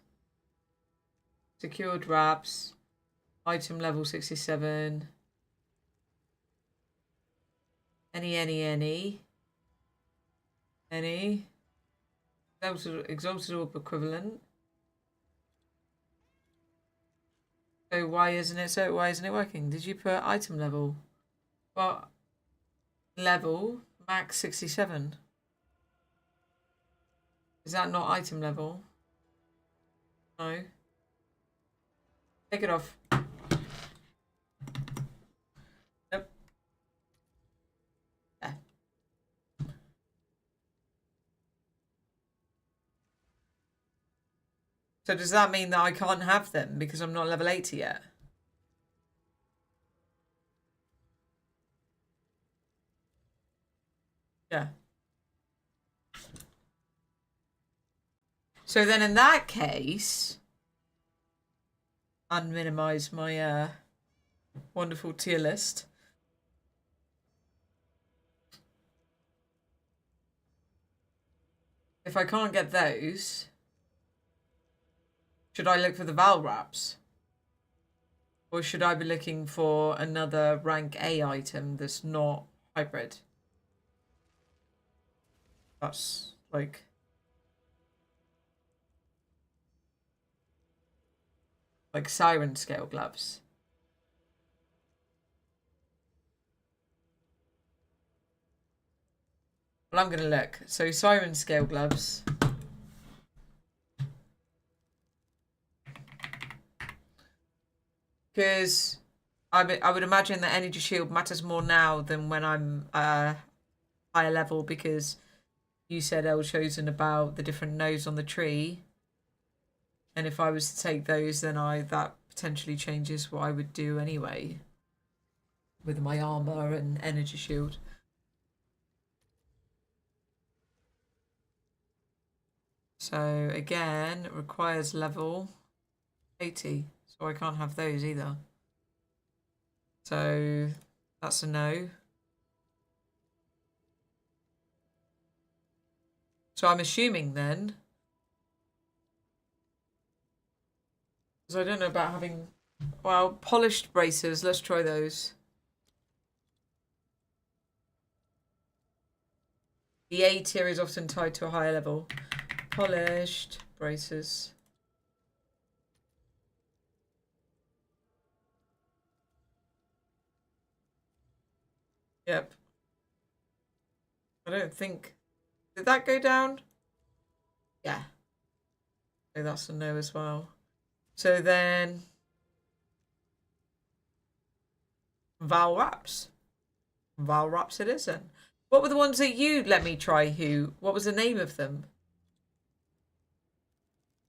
S1: Secured wraps. Item level 67. Any. Exalted orb equivalent. So why isn't it working? Did you put item level? What level? Max 67. Is that not item level? No. Take it off. Yep. Yeah. So does that mean that I can't have them because I'm not level 80 yet? Yeah. So then in that case, unminimize my wonderful tier list. If I can't get those, should I look for the Val wraps? Or should I be looking for another rank A item that's not hybrid? That's like... Like siren scale gloves. Well, I'm going to look. So siren scale gloves. Because I would imagine that energy shield matters more now than when I'm higher level, because you said El Chosen about the different nodes on the tree. And if I was to take those, then that potentially changes what I would do anyway with my armor and energy shield. So again, it requires level 80, so I can't have those either. So that's a no. So I'm assuming then, because I don't know about having, well, polished bracers. Let's try those. The A tier is often tied to a higher level. Polished bracers. Yep. I don't think... Did that go down? Yeah. So that's a no as well. So then... Val Wraps. Val Wraps it is then. What were the ones that you let me try, Hugh? What was the name of them?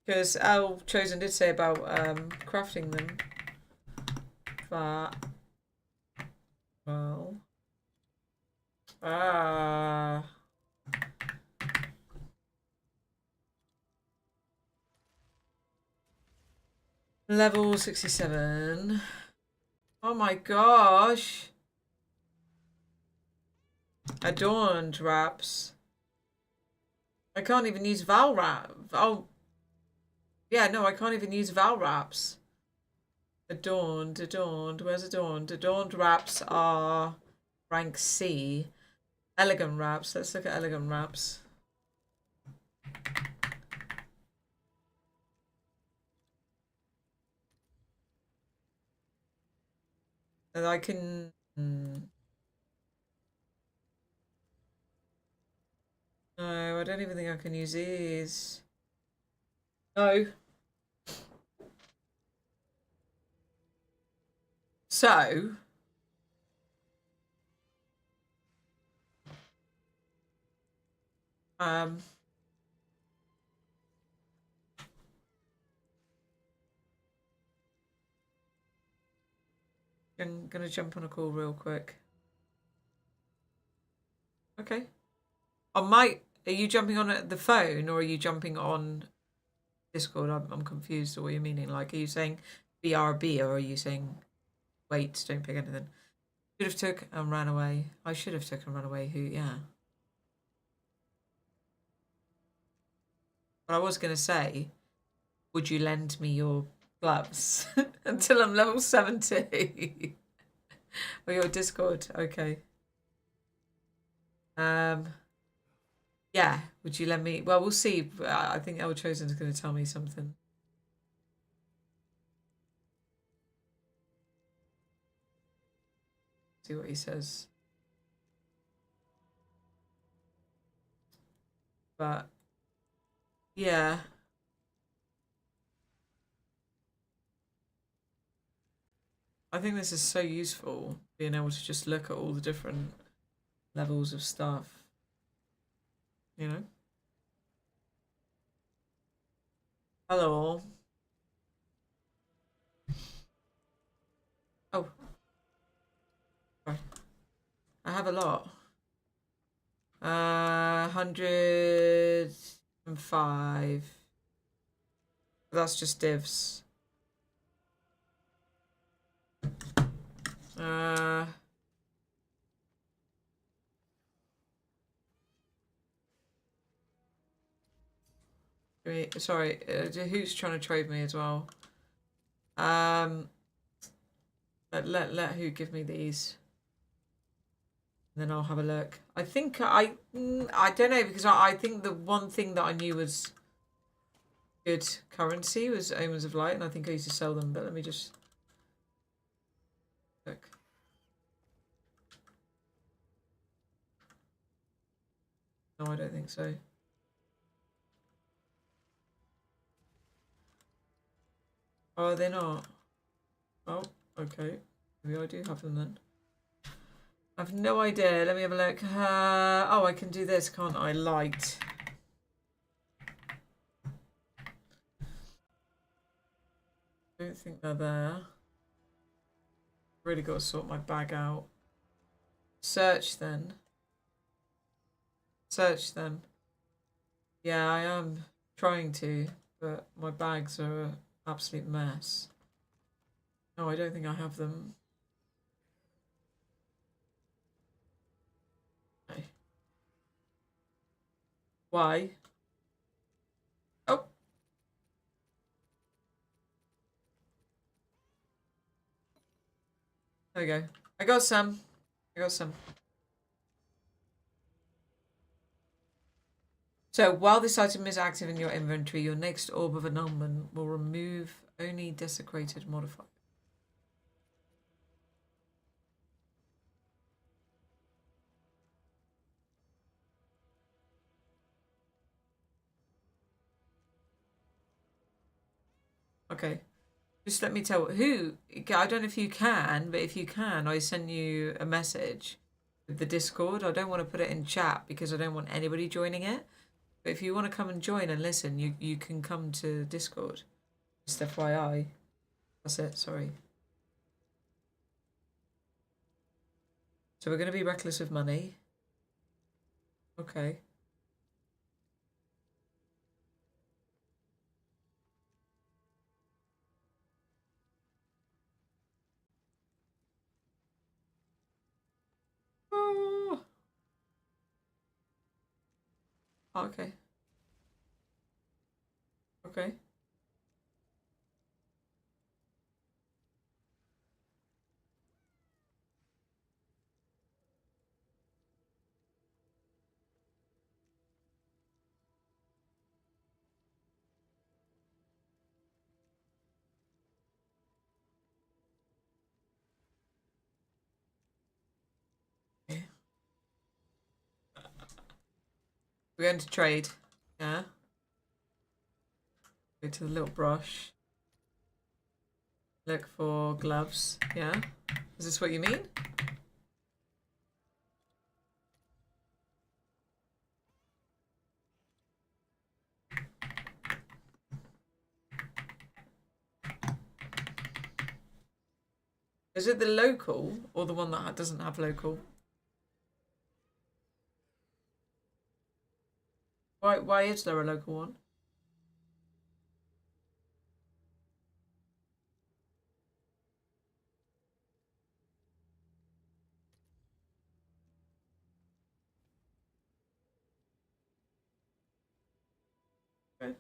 S1: Because El Chosen did say about crafting them. But... Well... Level 67. Oh my gosh. Adorned wraps. I can't even use Val Wrap. Oh. Yeah, no, I can't even use Val Wraps. Adorned. Where's adorned? Adorned wraps are rank C. Elegant wraps. Let's look at elegant wraps. And I can... No, I don't even think I can use these. No. So... I'm gonna jump on a call real quick. Okay. Are you jumping on the phone or are you jumping on Discord? I'm confused at what you're meaning. Like, are you saying BRB or are you saying wait, don't pick anything? Should have took and ran away. I should have took and run away. Who? Yeah. But I was gonna say, would you lend me your gloves until I'm level 70? Or your Discord? Okay. Yeah, would you let me? Well, we'll see. I think El Chosen is going to tell me something. See what he says. But yeah. I think this is so useful, being able to just look at all the different levels of stuff. You know? Hello. Oh. Sorry. I have a lot. 105. That's just divs. Sorry, who's trying to trade me as well? Let who give me these. Then I'll have a look. I think I don't know, because I think the one thing that I knew was good currency was Omens of Light, and I think I used to sell them. But let me just look. No, I don't think so. Oh, they're not. Oh, okay. Maybe I do have them then. I've no idea. Let me have a look. Oh, I can do this, can't I? Light. Don't think they're there. Really got to sort my bag out. Search then. Search them. Yeah, I am trying to, but my bags are an absolute mess. No, I don't think I have them. Okay. Why? Oh. There we go. I got some. I got some. So while this item is active in your inventory, your next Orb of Annulment will remove only desecrated modifier. Okay. Just let me tell who. I don't know if you can, but if you can, I send you a message with the Discord. I don't want to put it in chat because I don't want anybody joining it. But if you want to come and join and listen, you can come to Discord. Just FYI. That's it, sorry. So we're going to be reckless of money. Okay. Oh. Okay. Okay. We're going to trade. Yeah. Go to the little brush. Look for gloves. Yeah. Is this what you mean? Is it the local or the one that doesn't have local? Why is there a local one? Okay.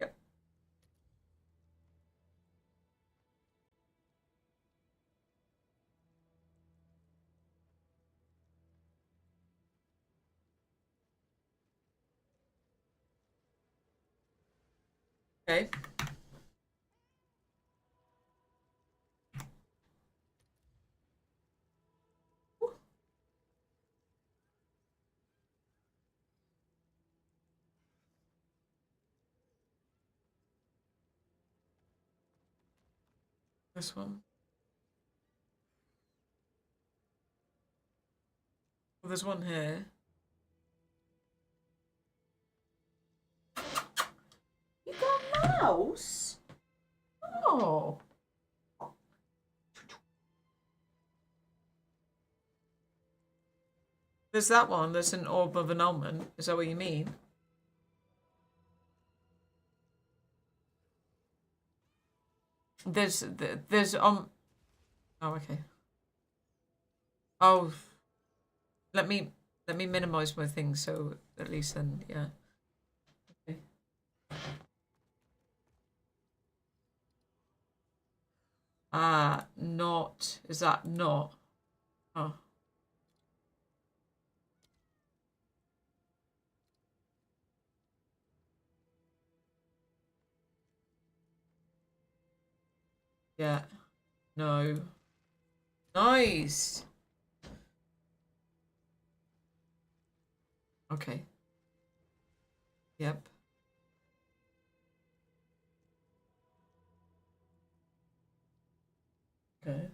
S1: Yep. Okay. This one. Well, there's one here. You got a mouse? Oh. There's that one. There's an Orb of Annulment. Is that what you mean? There's Oh, okay. Oh, Let me minimize my things so at least then, yeah. Okay. Not. Is that not? Oh. Yeah. No. Nice. Okay. Yep. Okay.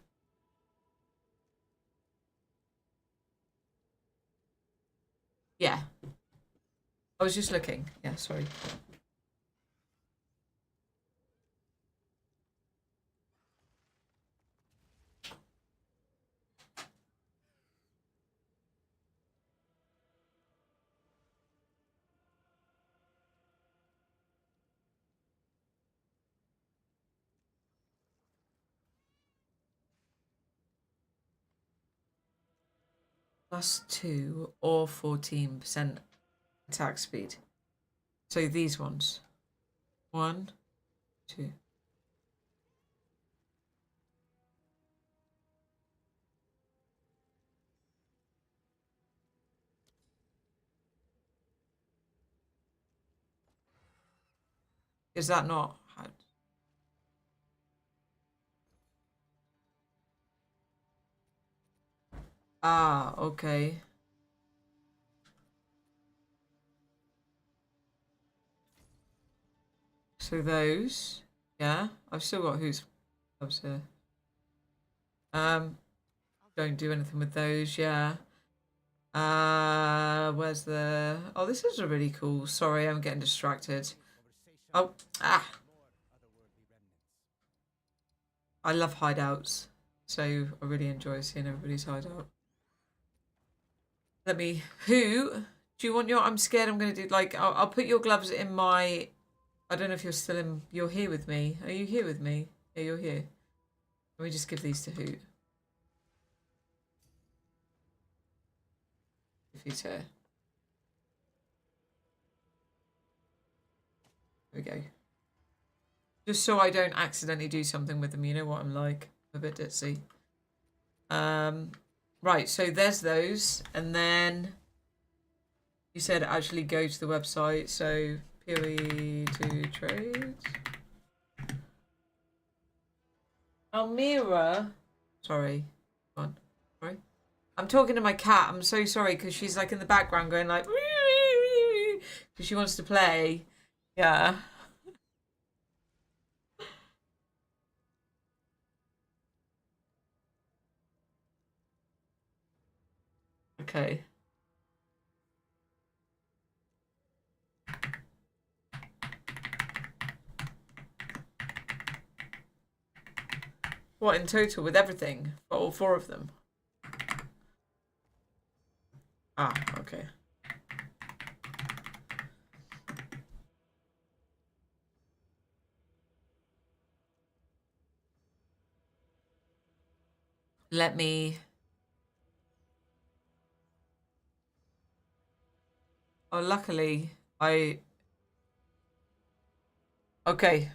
S1: Yeah. I was just looking. Yeah, sorry. +2 or 14% attack speed. So these ones. 1, 2. Is that not how? Ah, okay. So those, yeah. I've still got who's gloves here. Don't do anything with those, yeah. Where's the? Oh, this is really cool. Sorry, I'm getting distracted. Oh, I love hideouts, so I really enjoy seeing everybody's hideout. Let me. Who do you want your? I'm scared. I'm gonna do like. I'll put your gloves in my. I don't know if you're still in. You're here with me. Are you here with me? Yeah, you're here. Let me just give these to Hoot. If he's here. There we go. Just so I don't accidentally do something with them. You know what I'm like. I'm a bit ditzy. Right. So there's those, and then you said actually go to the website. So POE to trades. Almira. Sorry. Go on. Sorry. I'm talking to my cat. I'm so sorry because she's like in the background going like because she wants to play. Yeah. Okay. What in total with everything? For all 4 of them? Ah, okay. Let me. Oh, luckily I. Okay.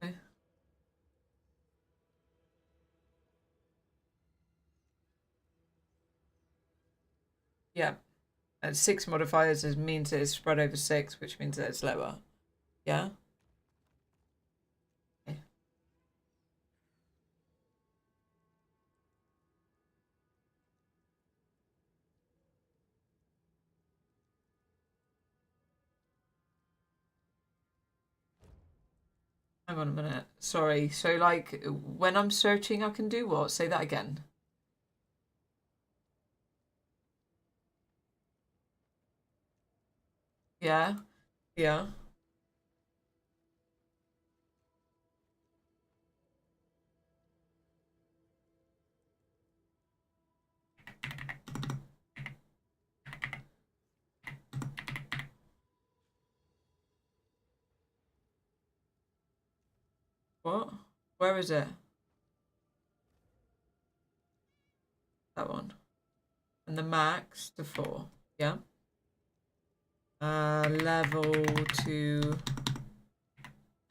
S1: Okay. Yeah. And 6 modifiers means that it's spread over 6, which means that it's lower. Yeah. Okay. Hang on a minute. Sorry. So, like, when I'm searching, I can do what? Say that again. Yeah. Yeah. Where is it? That one. And the max to 4. Yeah. Level to...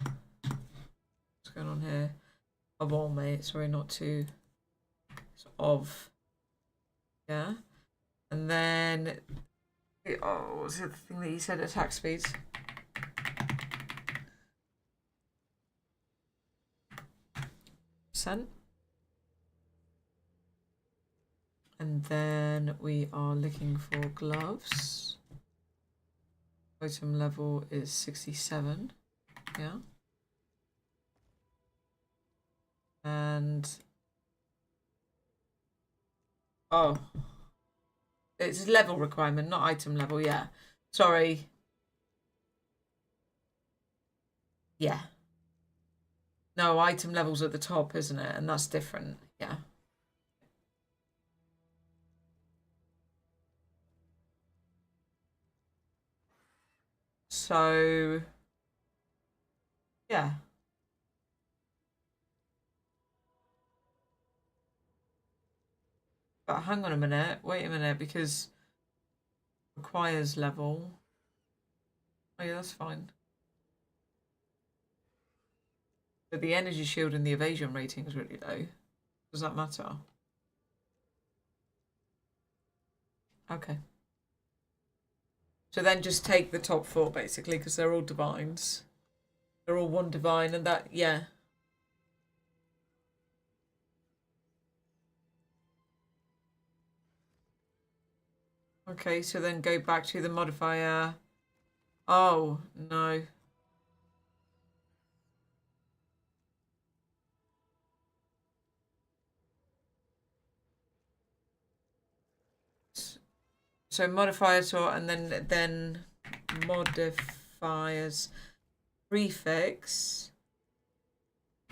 S1: What's going on here? Of all, mate. Sorry, not to. It's of. Yeah. And then... Oh, what was the other thing that you said? Attack speeds. Percent. And then we are looking for gloves. Item level is 67. Yeah. And... Oh. It's level requirement, not item level, yeah. Sorry. Yeah. No, item level's at the top, isn't it? And that's different, yeah. So... Yeah. But hang on a minute, wait a minute, because... Requires level. Oh yeah, that's fine. But the energy shield and the evasion rating is really low. Does that matter? Okay. So then just take the top 4 basically, because they're all divines. They're all 1 divine, and that, yeah. Okay, so then go back to the modifier. Oh, no. So modifier sort, and then modifiers prefix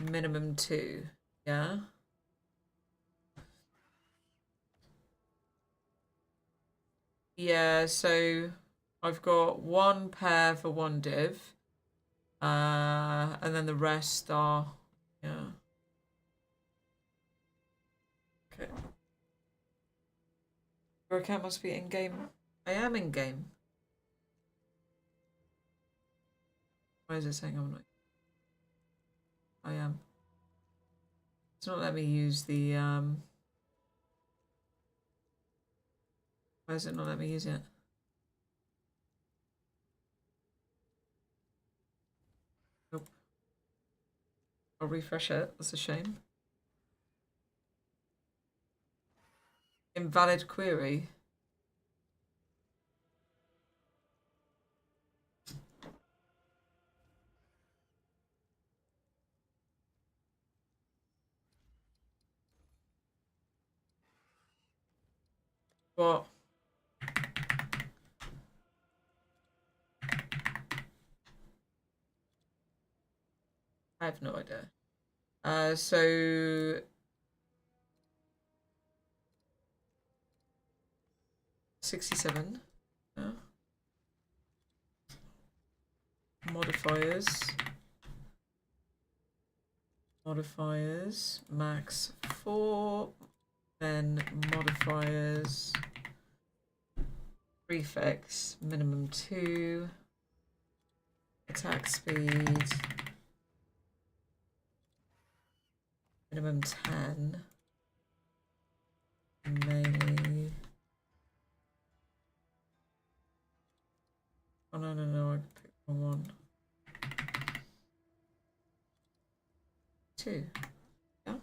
S1: minimum 2. Yeah. Yeah, so I've got 1 pair for 1 div. And then the rest are, yeah. Okay. Your account must be in game. I am in game. Why is it saying I'm not? I am. It's not letting me use the Why is it not letting me use it? Nope. I'll refresh it. That's a shame. Invalid query. What? I have no idea. So 67. Yeah. Modifiers. Modifiers. Max 4. Then modifiers. Prefix minimum 2. Attack speed. Minimum 10. Melee. Oh no, I picked the wrong one. 2. Yeah.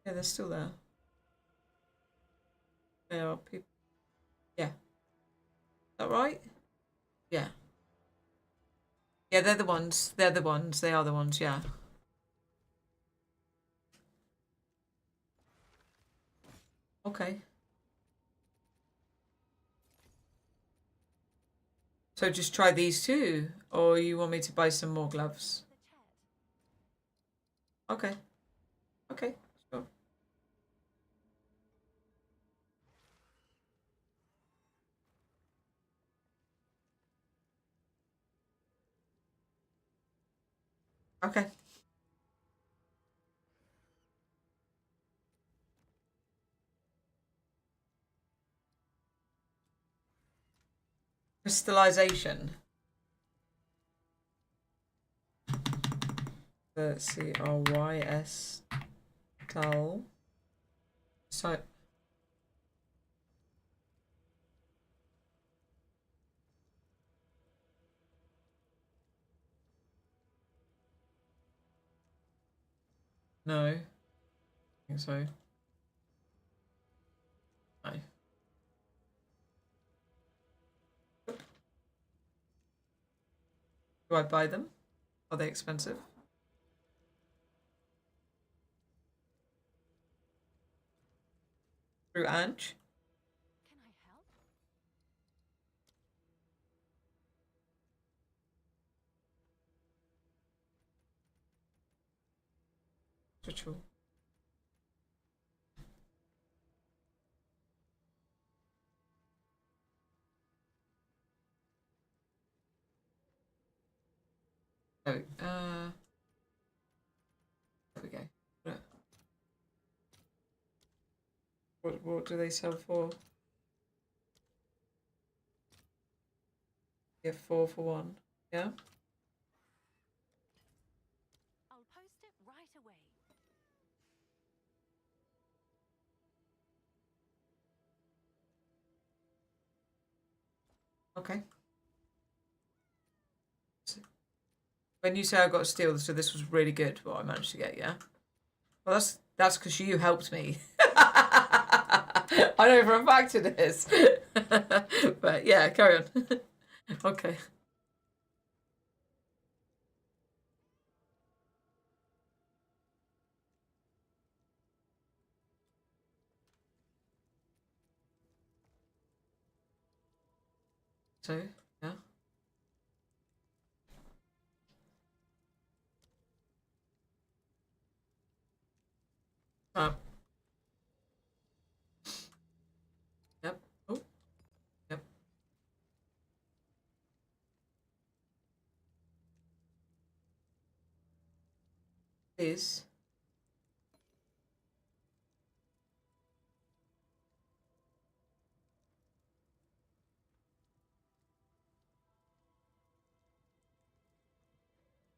S1: Yeah, they're still there. They are people. Yeah. Is that right? Yeah. Yeah, they're the ones. They're the ones. They are the ones, yeah. Okay. So just try these 2, or you want me to buy some more gloves?
S2: The chat.
S1: Okay. Okay. Sure. Okay. Crystallization. The CRYS tal. So no. I think so. No. Do I buy them? Are they expensive? Through Ange?
S2: Can I help?
S1: Ritual. Oh, there we go. What do they sell for? Yeah, 4 for 1. Yeah?
S2: I'll post it right away.
S1: Okay. So, when you say I got a steal, so this was really good what I managed to get, yeah? Well, that's because you helped me. I know for a fact it is. But yeah, carry on. Okay. So, yeah. Oh, yep. Oh, yep. Is.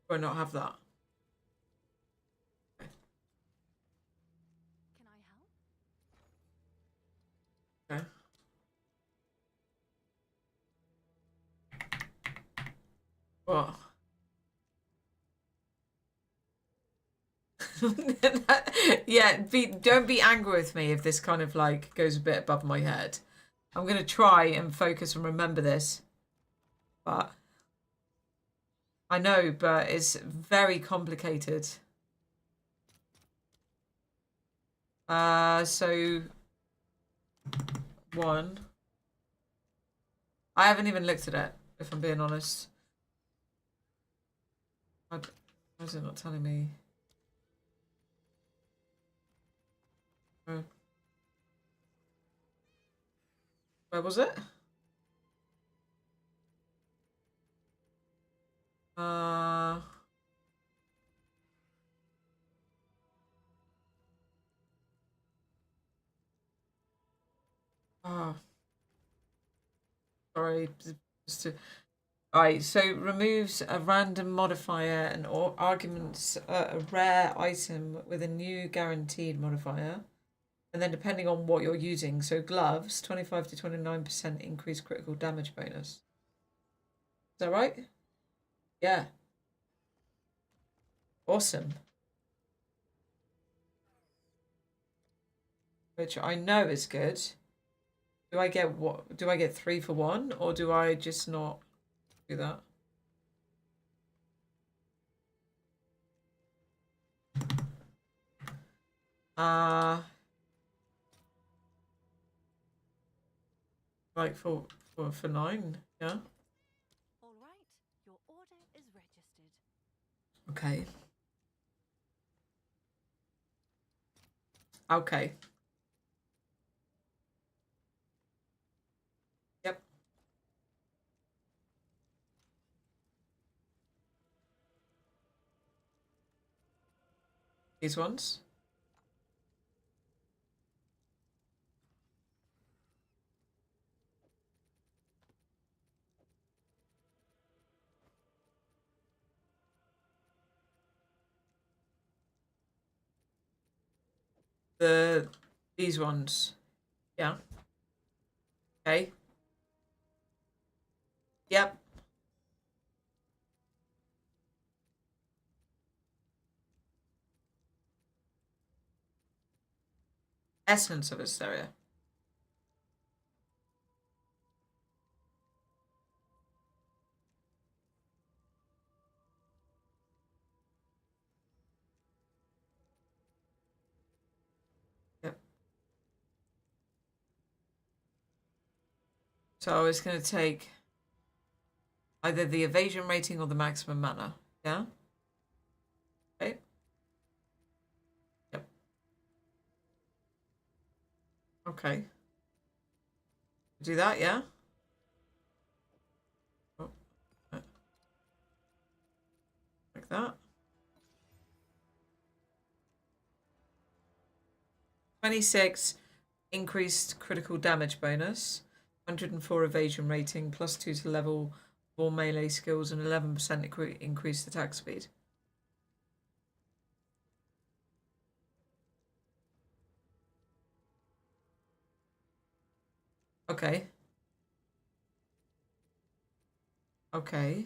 S1: Do I not have that?
S2: Can I help?
S1: Okay. What? Yeah, don't be angry with me if this kind of like goes a bit above my head. I'm gonna try and focus and remember this, but I know, but it's very complicated. So 1. I haven't even looked at it, if I'm being honest. Why is it not telling me? Oh. Where was it? Uh, oh, sorry. Just to, right, so removes a random modifier and arguments a rare item with a new guaranteed modifier. And then depending on what you're using, so gloves, 25 to 29% increased critical damage bonus. Is that right? Yeah. Awesome. Which I know is good. Do I get what? Do I get 3 for 1, or do I just not do that? Uh like for 9, yeah.
S2: All right, your order is registered.
S1: Okay. Okay. Yep. These ones. These ones. Yeah. Okay. Yep. Essence of Hysteria. Yep. So it's going to take either the evasion rating or the maximum mana. Yeah? Okay. Yep. Okay. Do that, yeah? Oh, like that. 26 increased critical damage bonus, 104 evasion rating, +2 to level 4 melee skills, and 11% increased attack speed. Okay. Okay.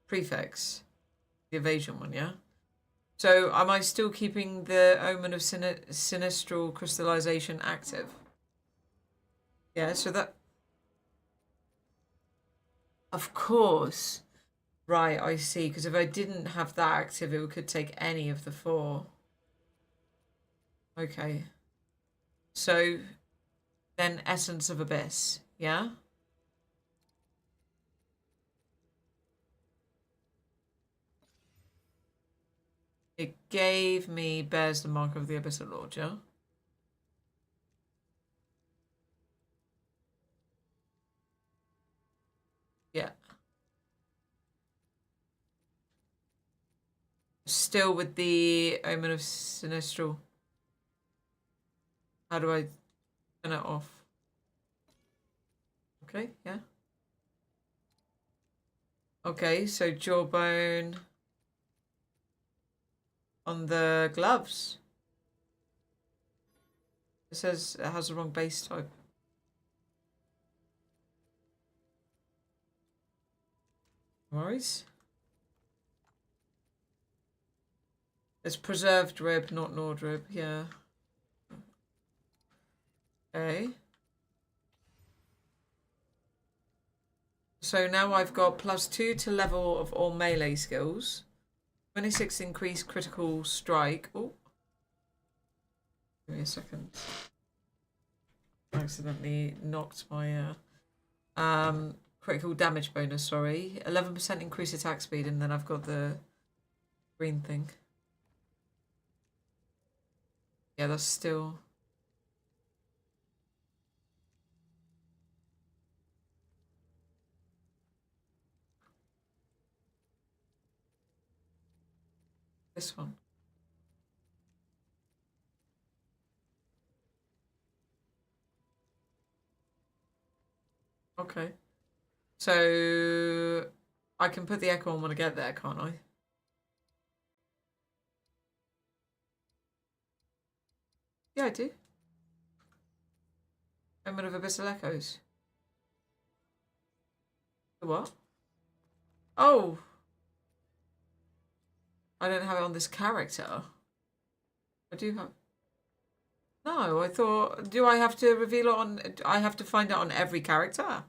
S1: Prefix. The evasion one, yeah? So am I still keeping the Omen of Sinistral Crystallization active? Yeah, so that... Of course. Right, I see. Because if I didn't have that active, it could take any of the 4. Okay. So then Essence of Abyss, yeah? It gave me Bears the Mark of the Abyssal Lord, yeah? Yeah. Still with the Omen of Sinistral. How do I turn it off? Okay, yeah. Okay, so Jawbone on the gloves. It says it has the wrong base type. No worries. It's preserved rib, not gnawed rib, yeah. Okay. So now I've got +2 to level of all melee skills. 26 increased critical strike. Oh. Give me a second. I accidentally knocked my critical damage bonus, sorry. 11% increased attack speed, and then I've got the green thing. Yeah, that's still... this one. Okay. So I can put the echo on when I get there, can't I? Yeah, I do. Omen of Abyssal Echoes. The what? Oh! I don't have it on this character. I do have... No, I thought... Do I have to reveal it on... I have to find it on every character?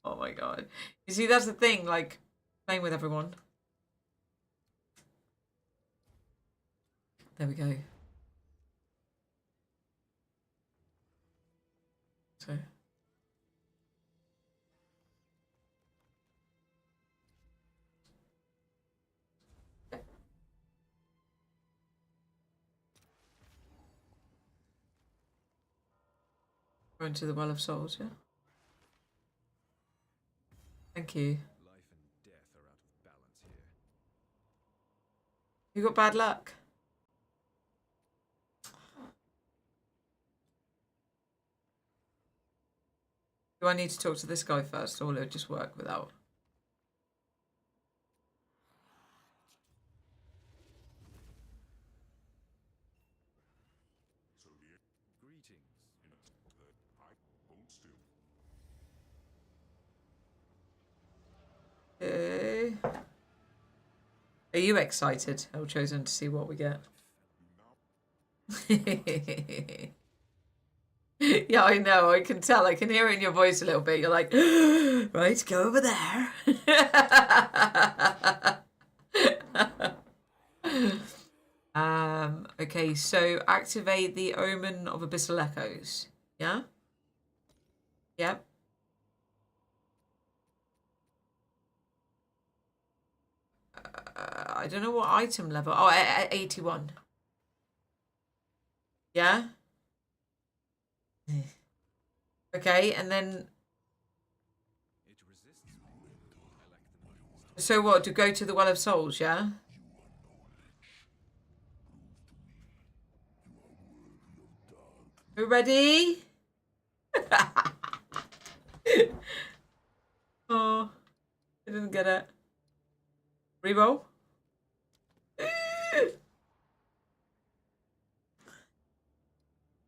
S1: Oh my god. You see, that's the thing, like, playing with everyone. There we go. So. Going to the Well of Souls, yeah? Thank you.
S3: Life and death are out of balance here.
S1: You got bad luck. Do I need to talk to this guy first, or will it just work without?
S3: Greetings.
S1: Okay. Are you excited, Elchosen, to see what we get? Yeah, I know. I can tell. I can hear it in your voice a little bit. You're like, right, go over there. Okay, so activate the Omen of Abyssal Echoes. Yeah? Yep. I don't know what item level. Oh, 81. Yeah? Okay, and then...
S3: It resists me. I lack the means.
S1: So what, to go to the Well of Souls, yeah? We ready? Oh, I didn't get it. Reroll.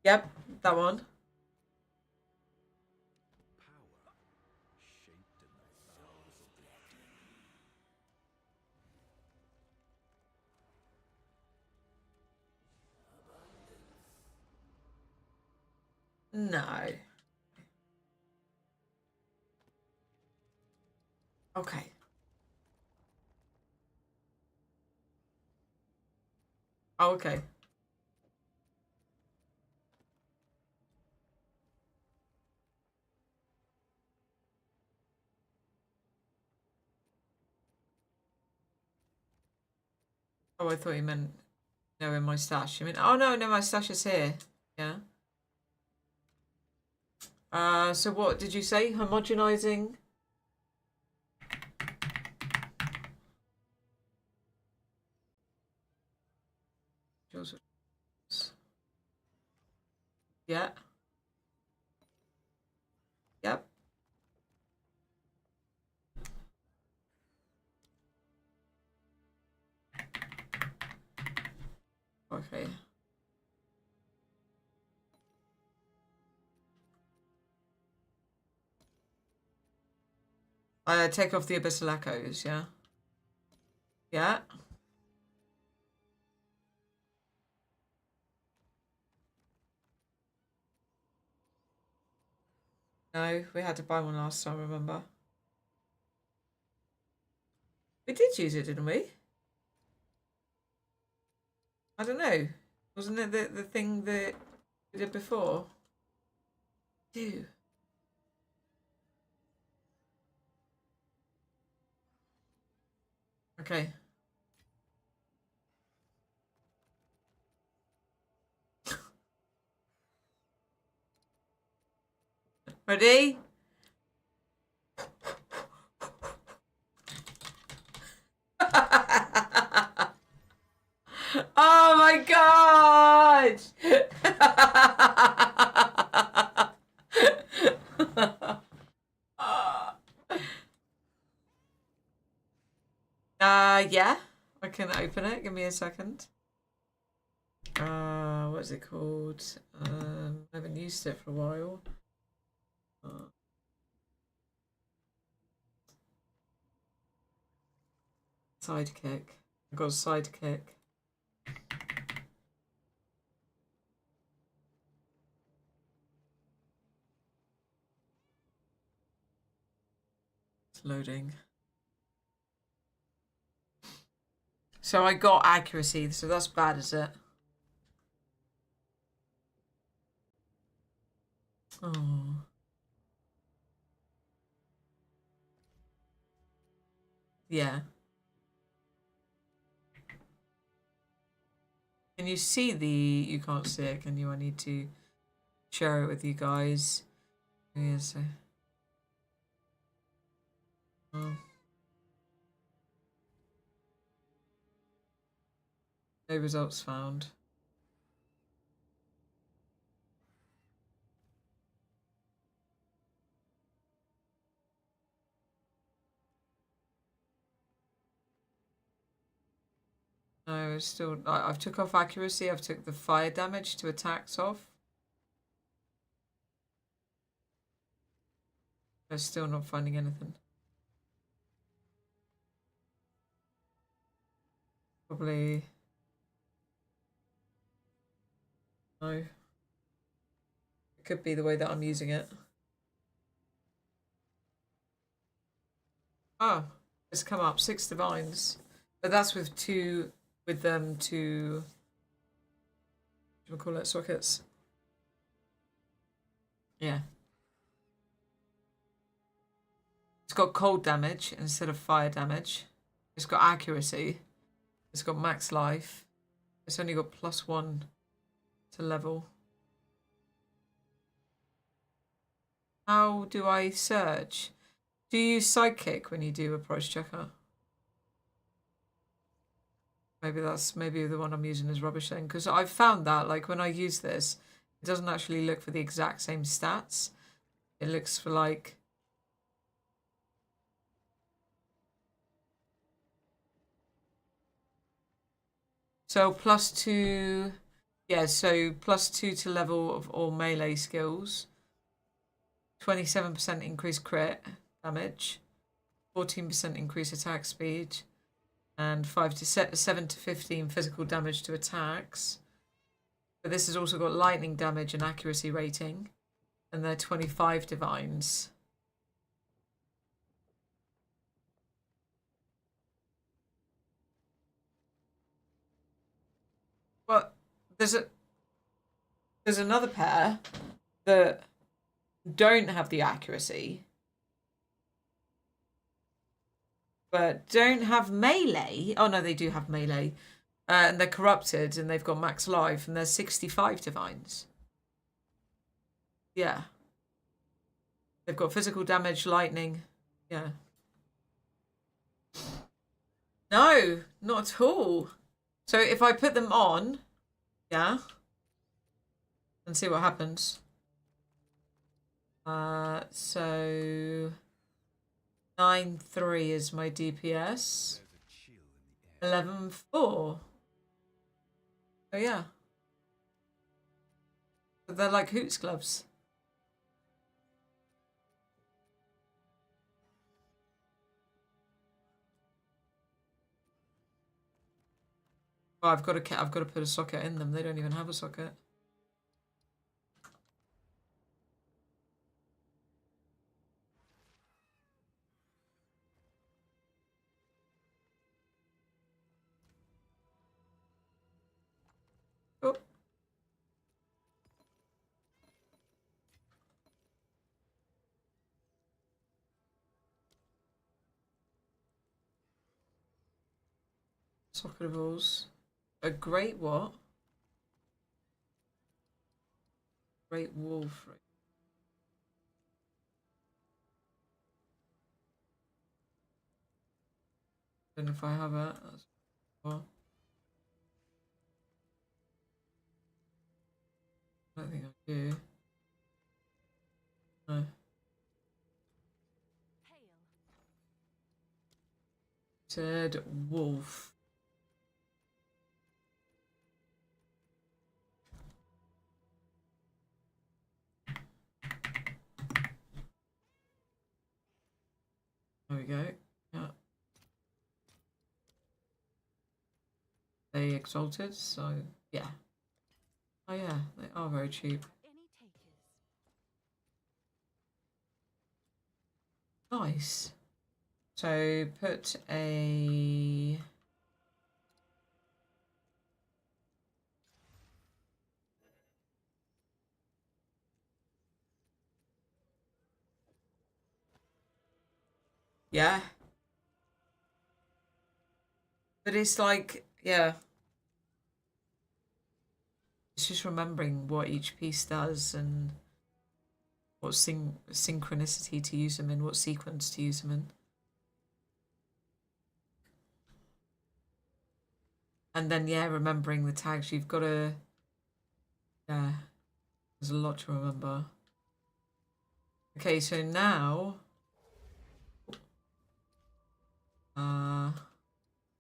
S1: Yep, that one.
S3: Power shaped in the bowels of the deep.
S1: No. Okay. Oh, okay. Oh, I thought you meant no in my stash. You mean, oh no, my stash is here. Yeah. So what did you say? Homogenizing? Yeah. Yep. Okay. Take off the Abyssal Echoes, yeah? Yeah. No, we had to buy one last time, remember? We did use it, didn't we? I don't know. Wasn't it the thing that we did before? Do. Okay. Ready? Oh my god! Yeah, I can open it. Give me a second. What is it called? I haven't used it for a while. Sidekick. I've got a sidekick. It's loading. So I got accuracy, so that's bad, is it? Oh. Yeah. Can you see the... You can't see it, can you? I need to share it with you guys. Yeah, so... Oh. No results found. No, it's still... I've took off accuracy. I've took the fire damage to attacks off. I'm still not finding anything. Probably... No. It could be the way that I'm using it. Oh, it's come up 6 divines, but that's with two what do we call it, sockets? Yeah. It's got cold damage instead of fire damage. It's got accuracy. It's got max life. It's only got +1 to level. How do I search? Do you use Sidekick when you do a price checker? Maybe the one I'm using is rubbish then, because I've found that like when I use this, it doesn't actually look for the exact same stats. It looks for like... So +2, yeah, so +2 to level of all melee skills. 27% increased crit damage. 14% increased attack speed. And 7 to 15 physical damage to attacks. But this has also got lightning damage and accuracy rating. And they're 25 divines. Well, there's another pair that don't have the accuracy, but don't have melee. Oh no, they do have melee. And they're corrupted and they've got max life and they're 65 divines. Yeah. They've got physical damage, lightning. Yeah. No, not at all. So if I put them on, yeah, and see what happens. So 9-3 is my DPS. 11-4. Oh yeah. But they're like Hoots gloves. Oh, I've got to put a socket in them. They don't even have a socket. Oh. Socketables. A great what? Great wolf. Don't know if I have it. That's well. I don't think I do. No. Said wolf. There we go. Yeah. They exalted, so yeah. Oh yeah, they are very cheap.
S2: Any takers?
S1: Nice. So put a... Yeah. But it's like, yeah, it's just remembering what each piece does and what synchronicity to use them in, what sequence to use them in. And then, yeah, remembering the tags. You've got to, yeah, there's a lot to remember. Okay, so now,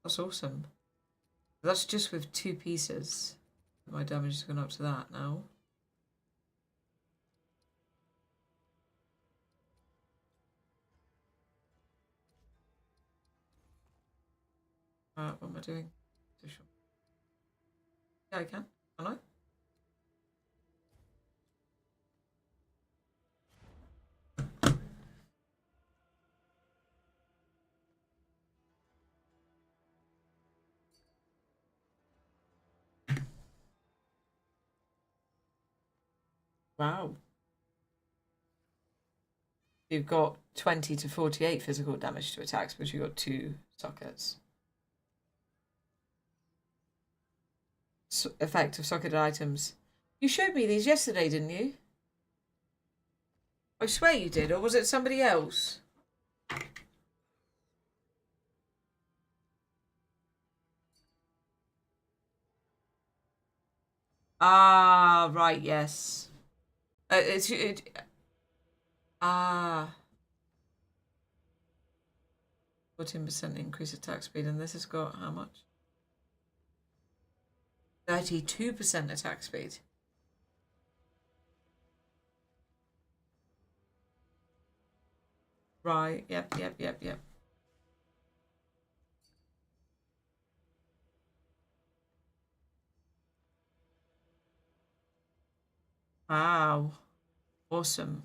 S1: that's awesome. That's just with 2 pieces. My damage has gone up to that now. What am I doing? Yeah, I can. Can I? Wow. You've got 20 to 48 physical damage to attacks, but you've got 2 sockets. Effect of socketed items. You showed me these yesterday, didn't you? I swear you did, or was it somebody else? Ah, right, yes. Ah, 14% increase attack speed, and this has got how much? 32% attack speed. Right, yep. Wow. Awesome.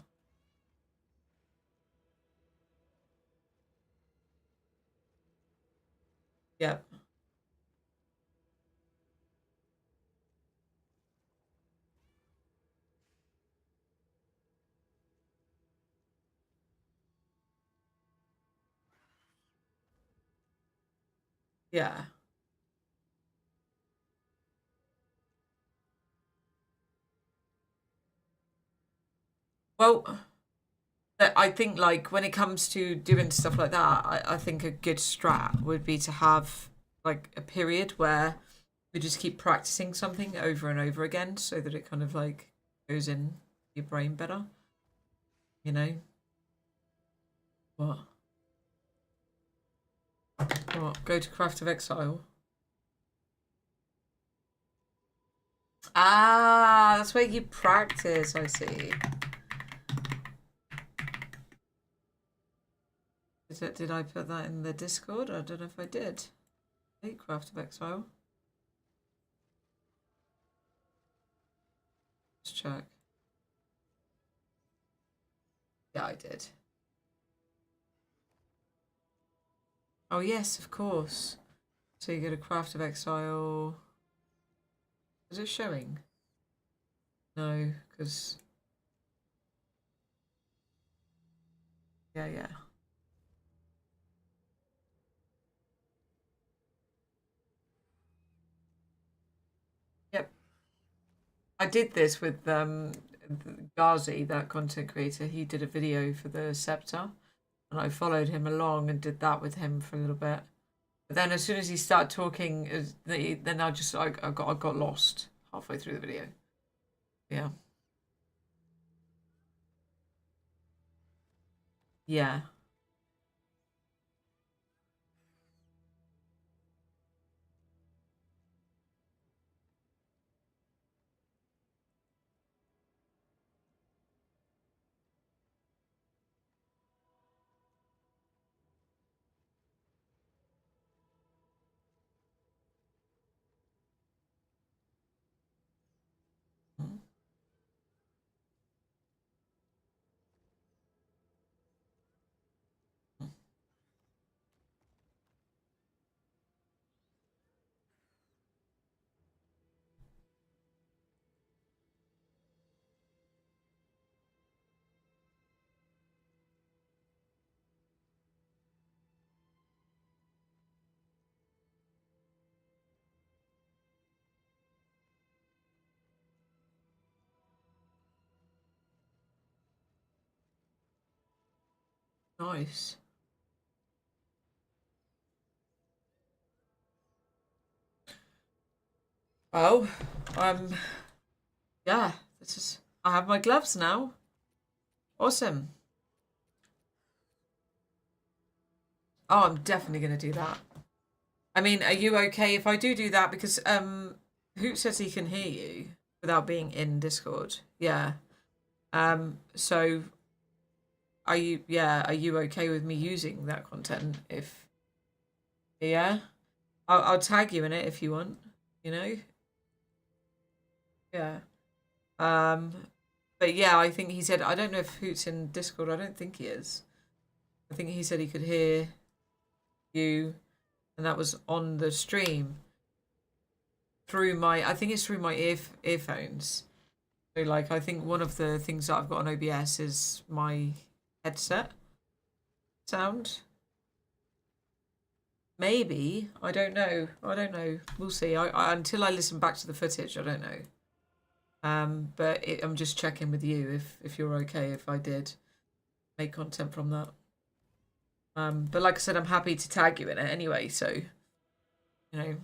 S1: Yep. Yeah. Well, I think like when it comes to doing stuff like that, I think a good strat would be to have like a period where you just keep practicing something over and over again so that it kind of like goes in your brain better. You know? What? What? Go to Craft of Exile. Ah, that's where you practice, I see. Did I put that in the Discord? I don't know if I did. Hey, Craft of Exile. Let's check. Yeah, I did. Oh, yes, of course. So you get a Craft of Exile. Is it showing? No, because... Yeah. Yep. I did this with Ghazi, that content creator. He did a video for the Scepter, and I followed him along and did that with him for a little bit. But then as soon as he started talking, then I got lost halfway through the video. Yeah. Yeah. Mm. Nice. Well, yeah, this is. I have my gloves now. Awesome. Oh, I'm definitely gonna do that. I mean, are you okay if I do that? Because Hoot says he can hear you without being in Discord. Yeah. So are you? Yeah. Are you okay with me using that content? If yeah, I'll tag you in it if you want. You know. Yeah. Um. But yeah, I think he said I don't know if Hoot's in Discord. I don't think he is. I think he said he could hear you, and that was on the stream through my. I think it's through my earphones. So like I think one of the things that I've got on OBS is my headset sound. Maybe. I don't know. I don't know. We'll see. Until I listen back to the footage, I don't know. But I'm just checking with you if you're okay if I did make content from that. But like I said, I'm happy to tag you in it anyway. So, you know.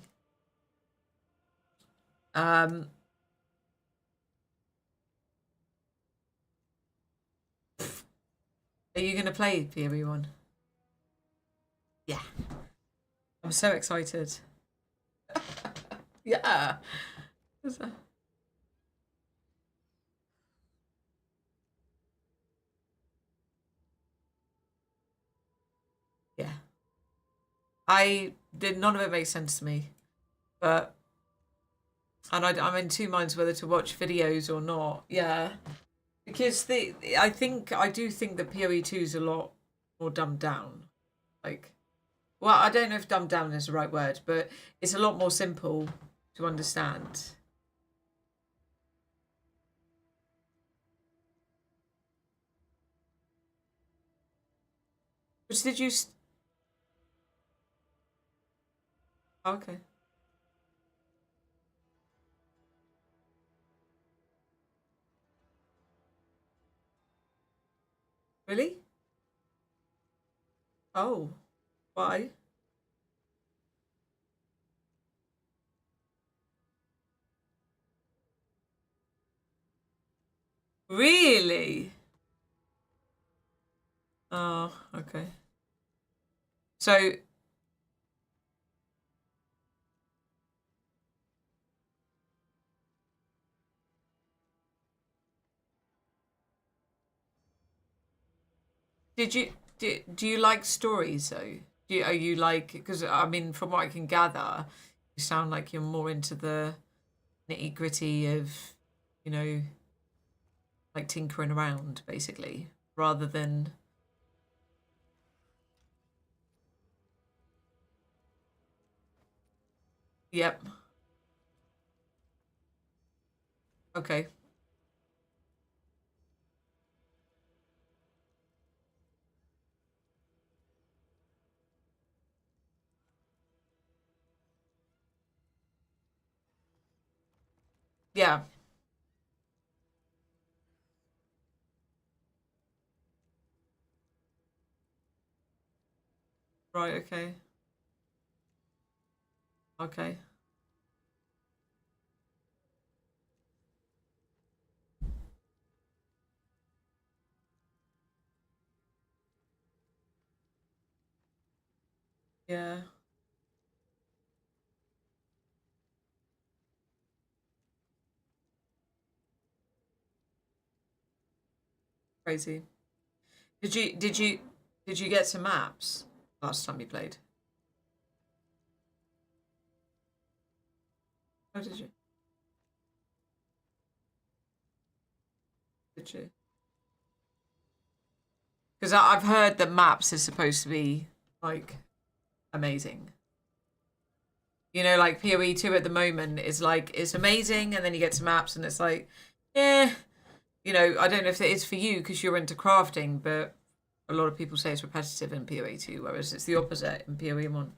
S1: Are you gonna play PoE1? Yeah. I'm so excited. Yeah. Yeah. I did none of it make sense to me, but I'm in two minds whether to watch videos or not. Yeah, because I do think that PoE2 is a lot more dumbed down. Like, well, I don't know if dumbed down is the right word, but it's a lot more simple to understand. Which did you? Okay. Really? Oh, why? Really? Oh, okay. So, do you like stories though? Are you like because I mean from what I can gather, you sound like you're more into the nitty gritty of, you know, like tinkering around basically, rather than yep. Okay. Yeah. Right, okay. Okay. Yeah. Crazy. Did you get some maps last time you played? Oh, did you? Did you? Because I've heard that maps is supposed to be like amazing. You know, like PoE2 at the moment is like it's amazing, and then you get to maps and it's like, eh. You know, I don't know if it is for you because you're into crafting, but a lot of people say it's repetitive in PoE2, whereas it's the opposite in PoE1.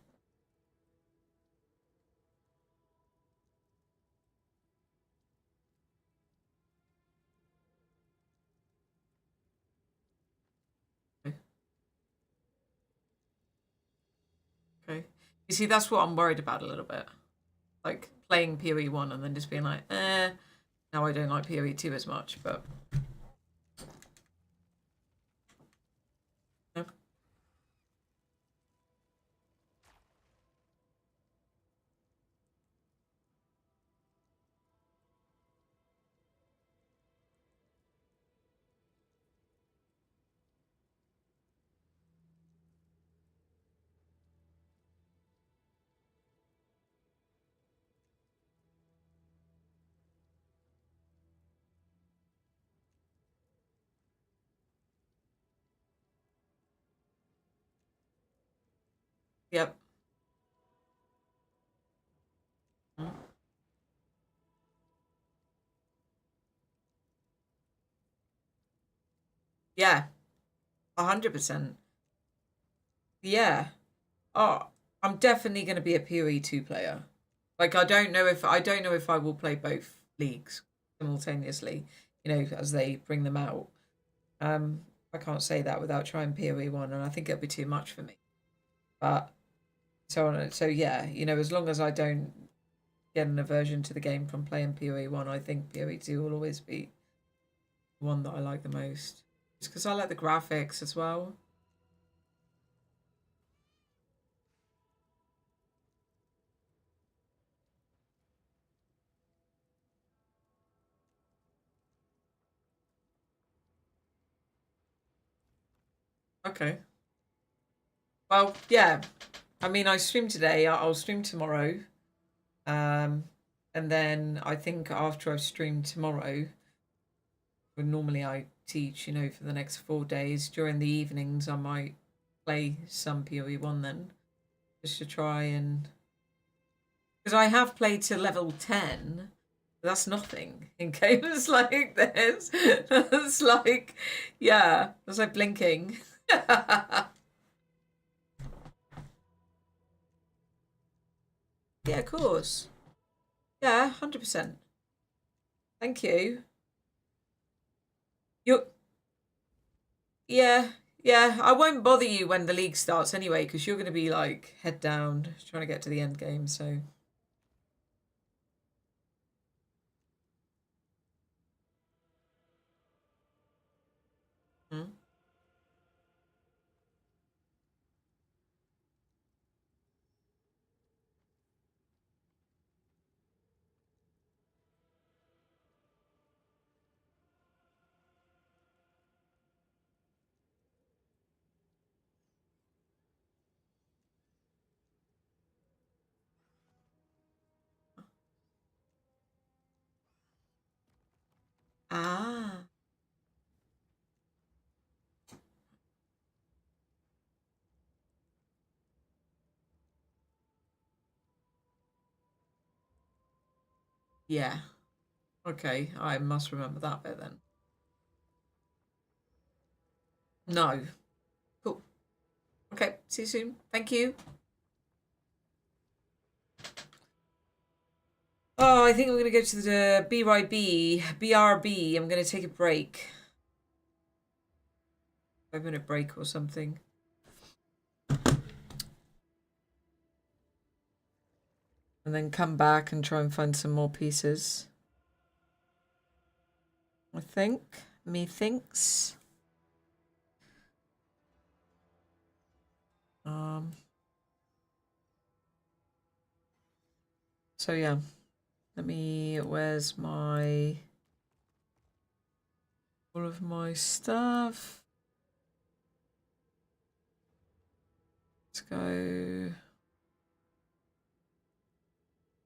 S1: You see, that's what I'm worried about a little bit. Like playing PoE 1 and then just being like, now I don't like PoE 2 as much, but. Yeah. Yep. Yeah, 100%. Yeah. Oh, I'm definitely going to be a PoE 2 player. Like I don't know if I will play both leagues simultaneously, as they bring them out. I can't say that without trying PoE 1, and I think it'll be too much for me. But so yeah, as long as I don't get an aversion to the game from playing PoE 1, I think PoE 2 will always be the one that I like the most. Just because I like the graphics as well. Okay. Well, yeah. I mean, I streamed today. I'll stream tomorrow. Um, and then I think after I've streamed tomorrow, when normally I teach, for the next 4 days, during the evenings, I might play some PoE 1 then, just to try and. Because I have played to level 10. That's nothing in games like this. That's like, yeah, that's like blinking. Yeah, of course. Yeah, 100%. Thank you. You, yeah, yeah. I won't bother you when the league starts anyway, because you're going to be like head down trying to get to the end game. So. Hmm. Ah, yeah. Okay, I must remember that bit then. No. Cool. Okay, see you soon. Thank you. Oh, I think I'm going to go to the BYB, BRB. I'm going to take a break. 5 minute break or something. And then come back and try and find some more pieces. I think. Methinks. So yeah. Where's my all of my stuff? Let's go.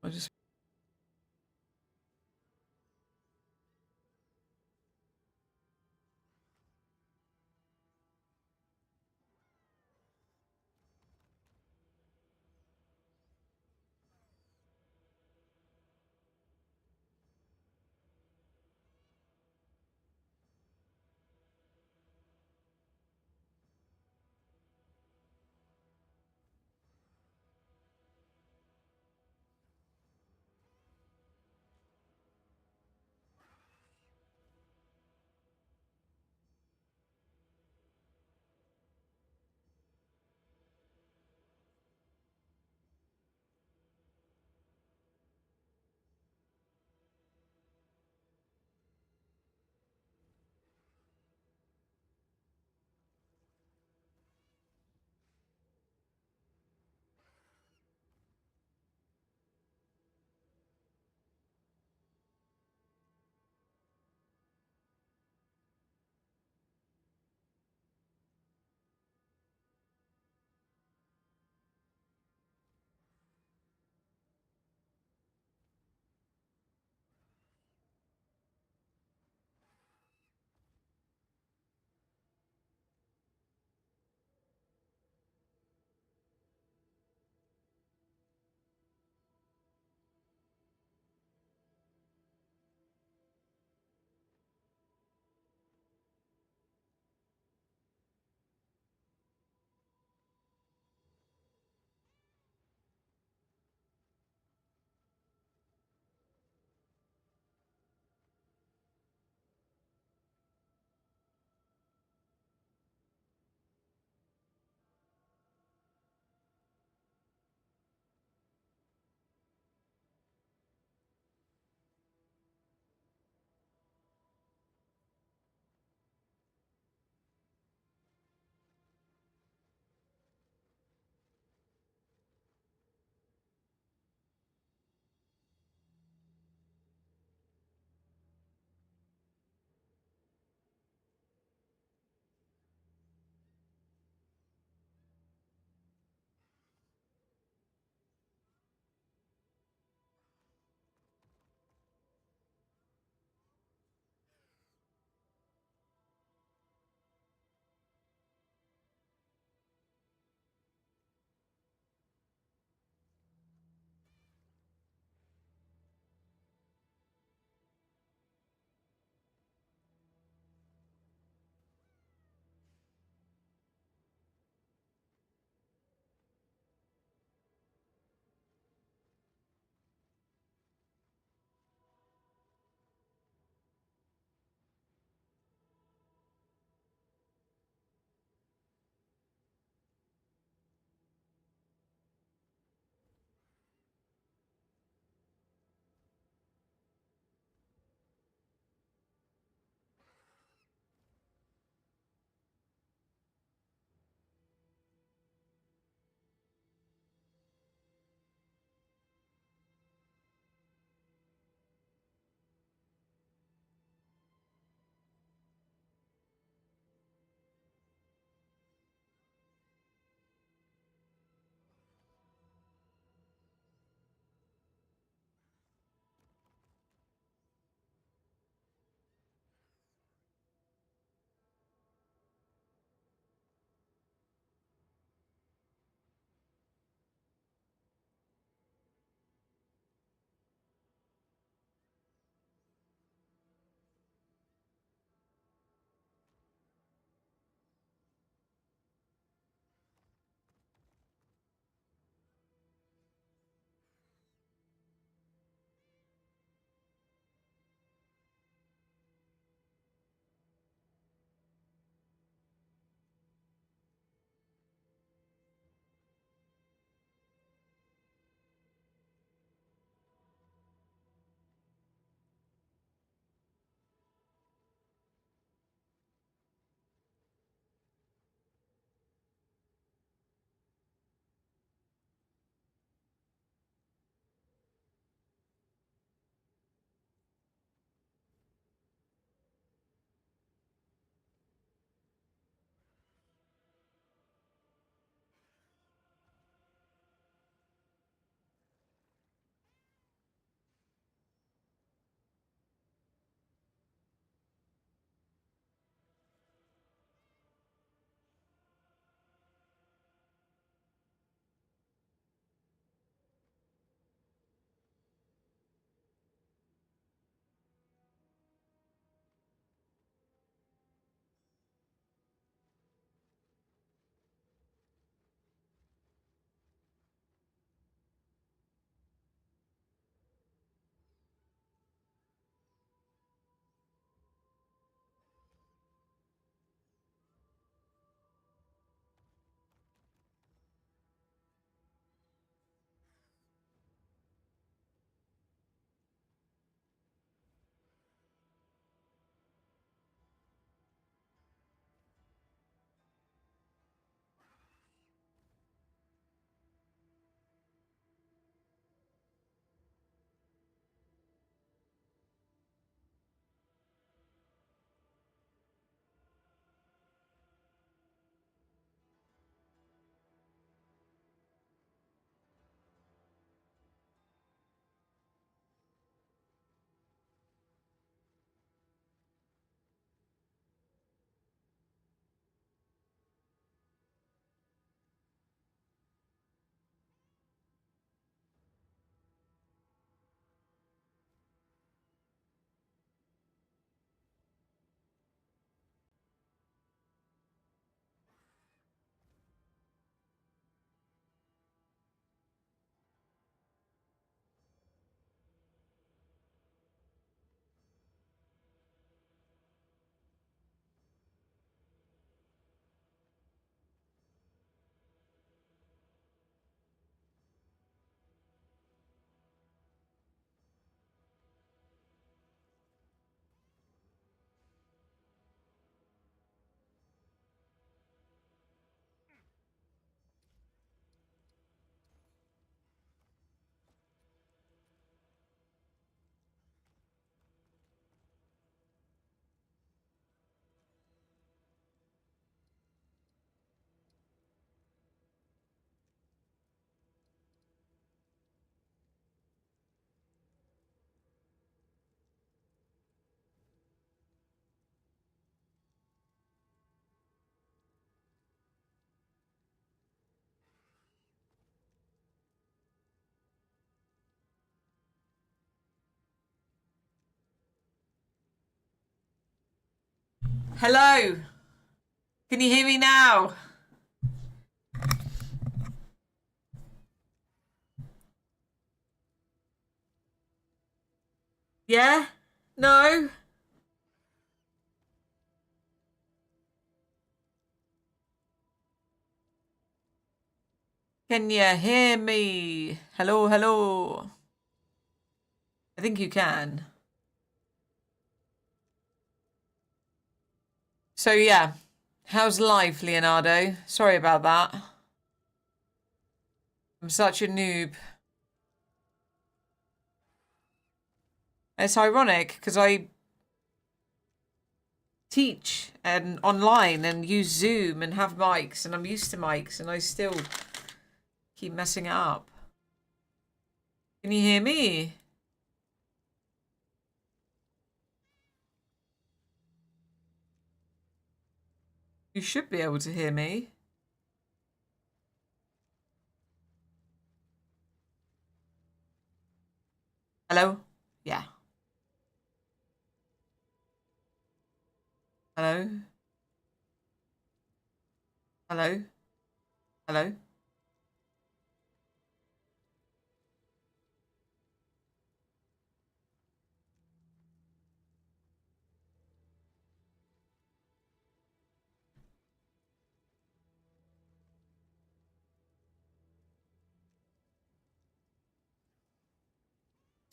S1: I just Hello. Can you hear me now? Yeah? No? Can you hear me? Hello, hello. I think you can. So yeah, how's life, Leonardo? Sorry about that. I'm such a noob. It's ironic because I teach and online and use Zoom and have mics and I'm used to mics and I still keep messing it up. Can you hear me? You should be able to hear me. Hello? Yeah. Hello? Hello? Hello?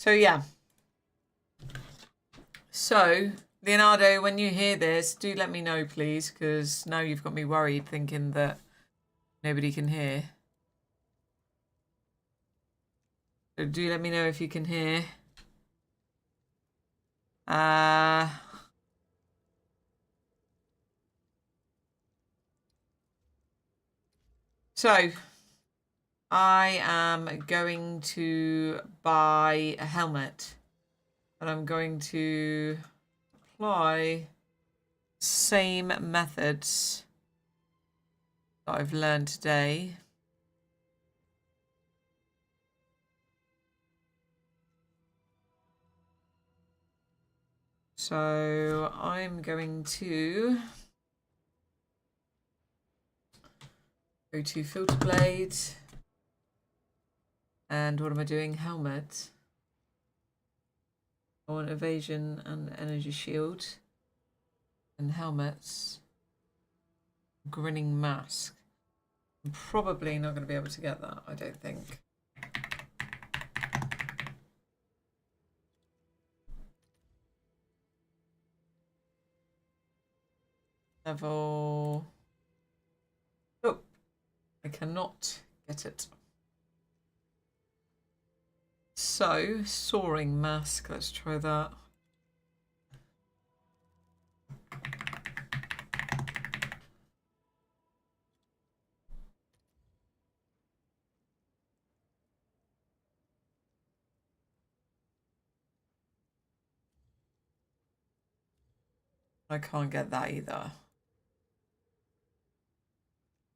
S1: So yeah. So, Leonardo, when you hear this, do let me know, please, because now you've got me worried thinking that nobody can hear. So do let me know if you can hear. So, I am going to buy a helmet. And I'm going to apply same methods that I've learned today. So I'm going to go to filter blade. And what am I doing? Helmet. I want evasion and energy shield. And helmets. Grinning mask. I'm probably not going to be able to get that, I don't think. Level... Oh, I cannot get it. So, soaring mask, let's try that. I can't get that either.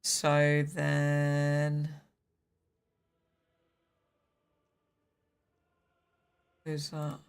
S1: So then... Who's that?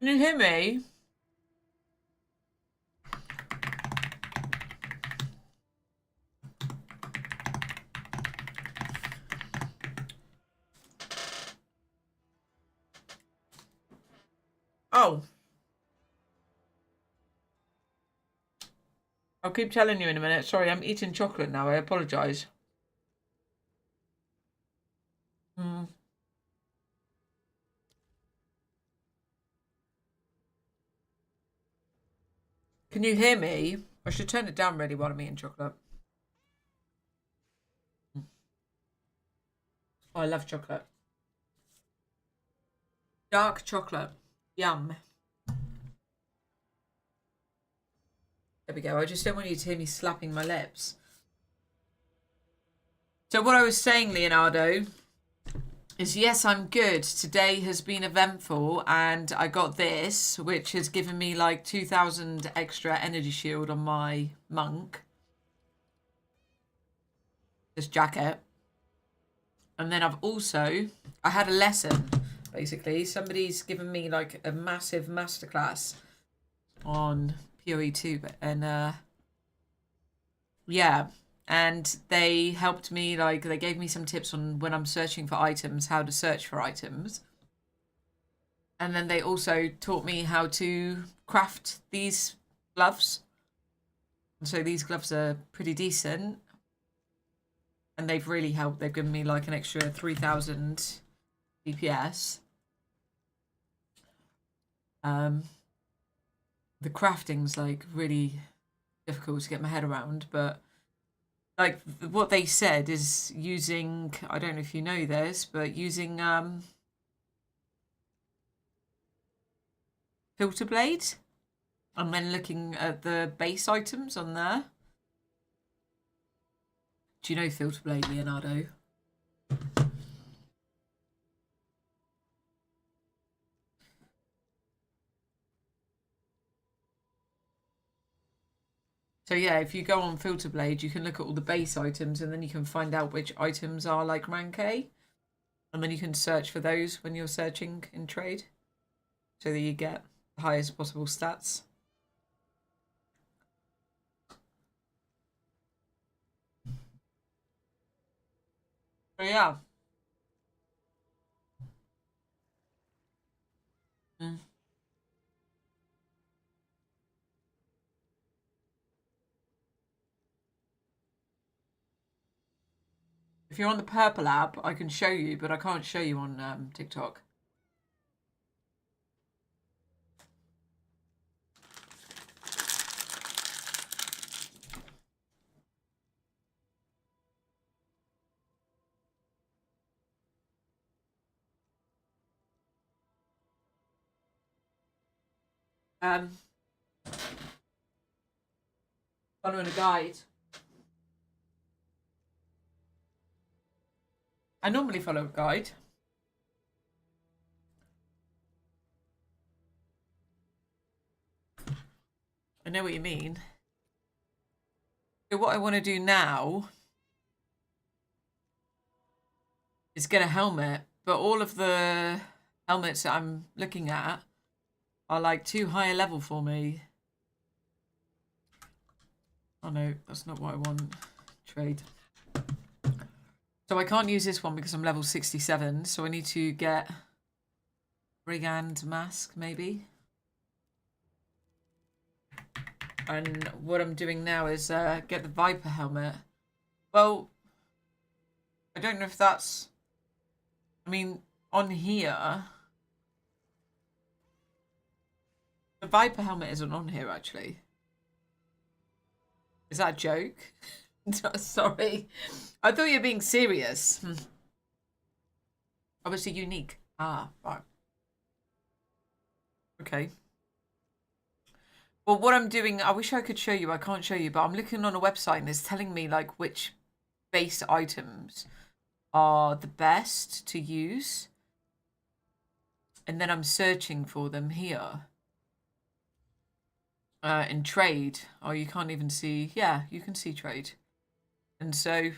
S1: Can you hear me? Oh. I'll keep telling you in a minute. Sorry, I'm eating chocolate now. I apologise. Can you hear me? I should turn it down really while I'm eating chocolate. Oh, I love chocolate. Dark chocolate. Yum. There we go. I just don't want you to hear me slapping my lips. So what I was saying, Leonardo, is yes, I'm good. Today has been eventful and I got this, which has given me like 2,000 extra energy shield on my monk. This jacket. And then I had a lesson, basically. Somebody's given me like a massive masterclass on PoE2, and yeah, and they helped me, like, they gave me some tips on when I'm searching for items, how to search for items. And then they also taught me how to craft these gloves. And so these gloves are pretty decent. And they've really helped. They've given me like an extra 3,000 DPS. The crafting's like really difficult to get my head around, but like what they said is using, I don't know if you know this, but using filter blade and then looking at the base items on there. Do you know filter blade, Leonardo? So yeah, if you go on filter blade, you can look at all the base items and then you can find out which items are like rank A. And then you can search for those when you're searching in trade so that you get the highest possible stats. So yeah. If you're on the purple app, I can show you, but I can't show you on TikTok. Following a guide. I normally follow a guide. I know what you mean. So what I want to do now is get a helmet, but all of the helmets that I'm looking at are like too high a level for me. Oh no, that's not what I want. Trade. So I can't use this one because I'm level 67, so I need to get Brigand Mask, maybe. And what I'm doing now is get the Viper helmet. Well, I don't know if that's... I mean, on here... The Viper helmet isn't on here, actually. Is that a joke? Sorry. I thought you were being serious. Obviously unique. Ah, right. Okay. Well, what I'm doing, I wish I could show you. I can't show you, but I'm looking on a website and it's telling me like which base items are the best to use. And then I'm searching for them here. In trade. Oh, you can't even see. Yeah, you can see trade. And so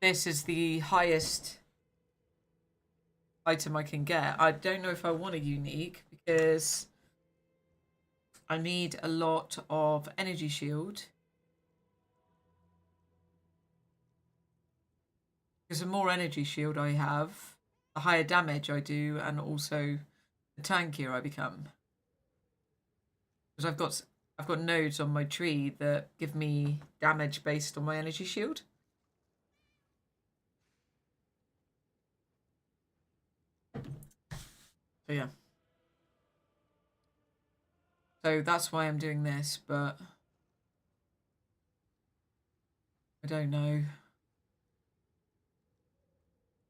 S1: this is the highest item I can get. I don't know if I want a unique because I need a lot of energy shield. Because the more energy shield I have, the higher damage I do, and also the tankier I become. Because I've got I've got nodes on my tree that give me damage based on my energy shield. So yeah. So that's why I'm doing this, but I don't know.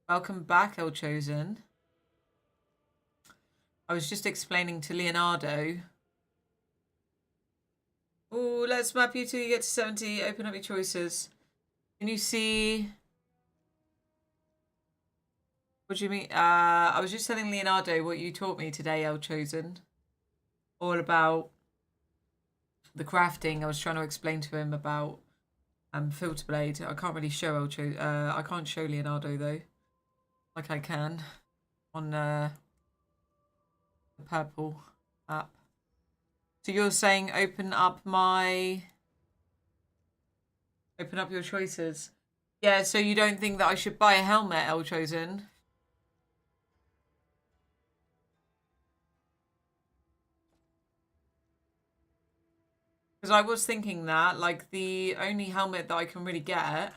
S1: Welcome back, El Chosen. I was just explaining to Leonardo. Oh, let's map you till you get to 70. Open up your choices. Can you see? What do you mean? I was just telling Leonardo what you taught me today, El Chosen. All about the crafting. I was trying to explain to him about filter blade. I can't really show El Chosen. I can't show Leonardo though, like I can on the purple app. So you're saying open up your choices. Yeah, so you don't think that I should buy a helmet, El Chosen? Because I was thinking that, like, the only helmet that I can really get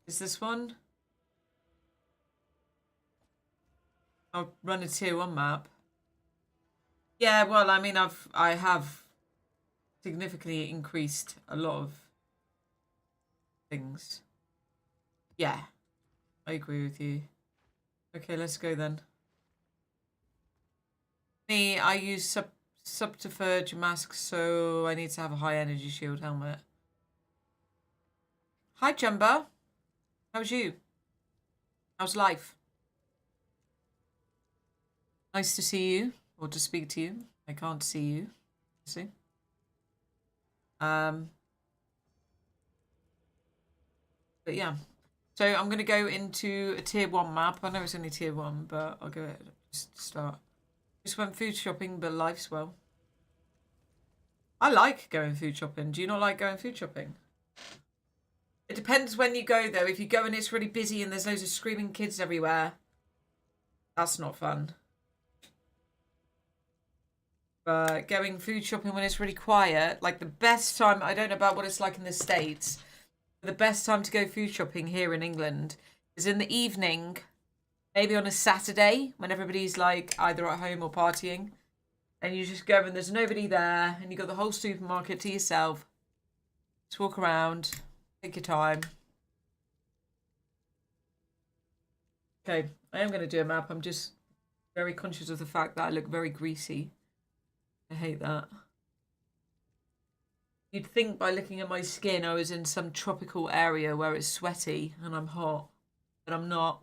S1: is this one. I'll run a tier 1 map. Yeah, well, I mean, I have significantly increased a lot of things. Yeah, I agree with you. Okay, let's go then. Me, I use subterfuge mask, so I need to have a high energy shield helmet. Hi, Jumba. How's you? How's life? Nice to see you, or to speak to you. I can't see you. See? But yeah. So I'm gonna go into a tier 1 map. I know it's only tier 1, but I'll go ahead and just start. Just went food shopping, but life's well. I like going food shopping. Do you not like going food shopping? It depends when you go, though. If you go and it's really busy and there's loads of screaming kids everywhere, that's not fun. But going food shopping when it's really quiet, like the best time, I don't know about what it's like in the States, but the best time to go food shopping here in England is in the evening, maybe on a Saturday when everybody's like either at home or partying. And you just go and there's nobody there and you got the whole supermarket to yourself. Just walk around, take your time. Okay, I am going to do a map. I'm just very conscious of the fact that I look very greasy. I hate that. You'd think by looking at my skin I was in some tropical area where it's sweaty and I'm hot. But I'm not.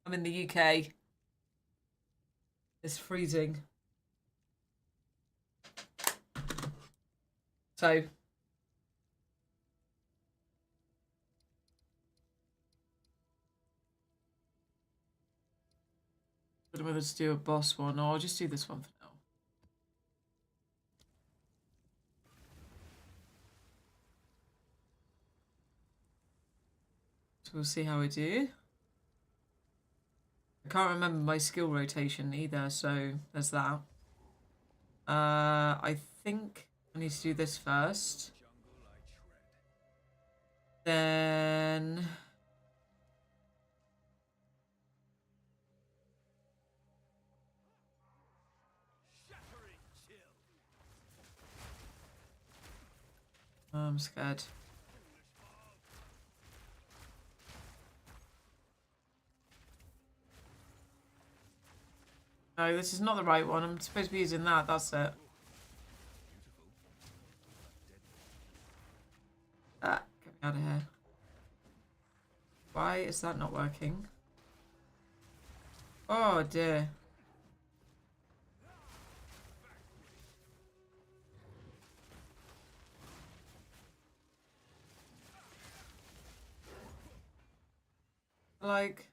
S1: I'm in the UK. It's freezing. So I don't know whether to do a boss one or I'll just do this one for now. So we'll see how I do. I can't remember my skill rotation either, so there's that. I think I need to do this first. Then I'm scared. No, this is not the right one. I'm supposed to be using that. That's it. Ah, get me out of here. Why is that not working? Oh dear. Like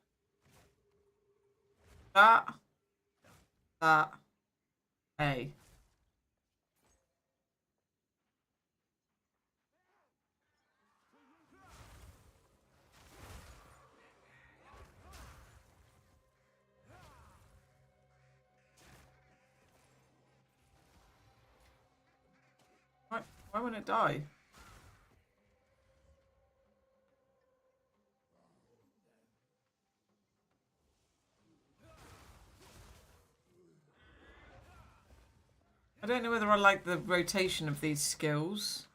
S1: that. Hey. Right. Why won't it die? I don't know whether I like the rotation of these skills.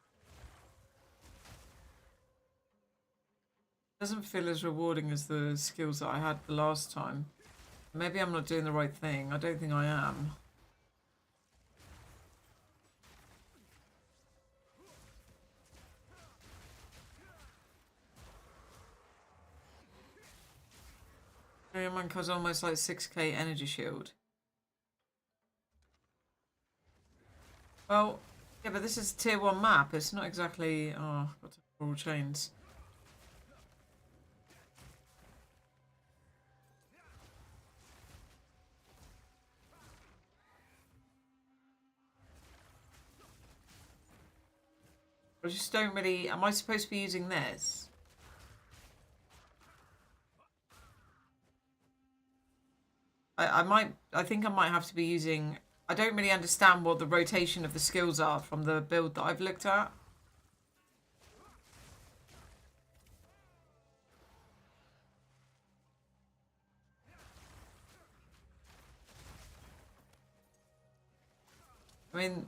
S1: Doesn't feel as rewarding as the skills that I had the last time. Maybe I'm not doing the right thing. I don't think I am. Manco's almost like 6k energy shield. Well, yeah, but this is a tier 1 map. It's not exactly... Oh, got to pull chains. I just don't really... Am I supposed to be using this? I think I might have to be using... I don't really understand what the rotation of the skills are from the build that I've looked at. I mean,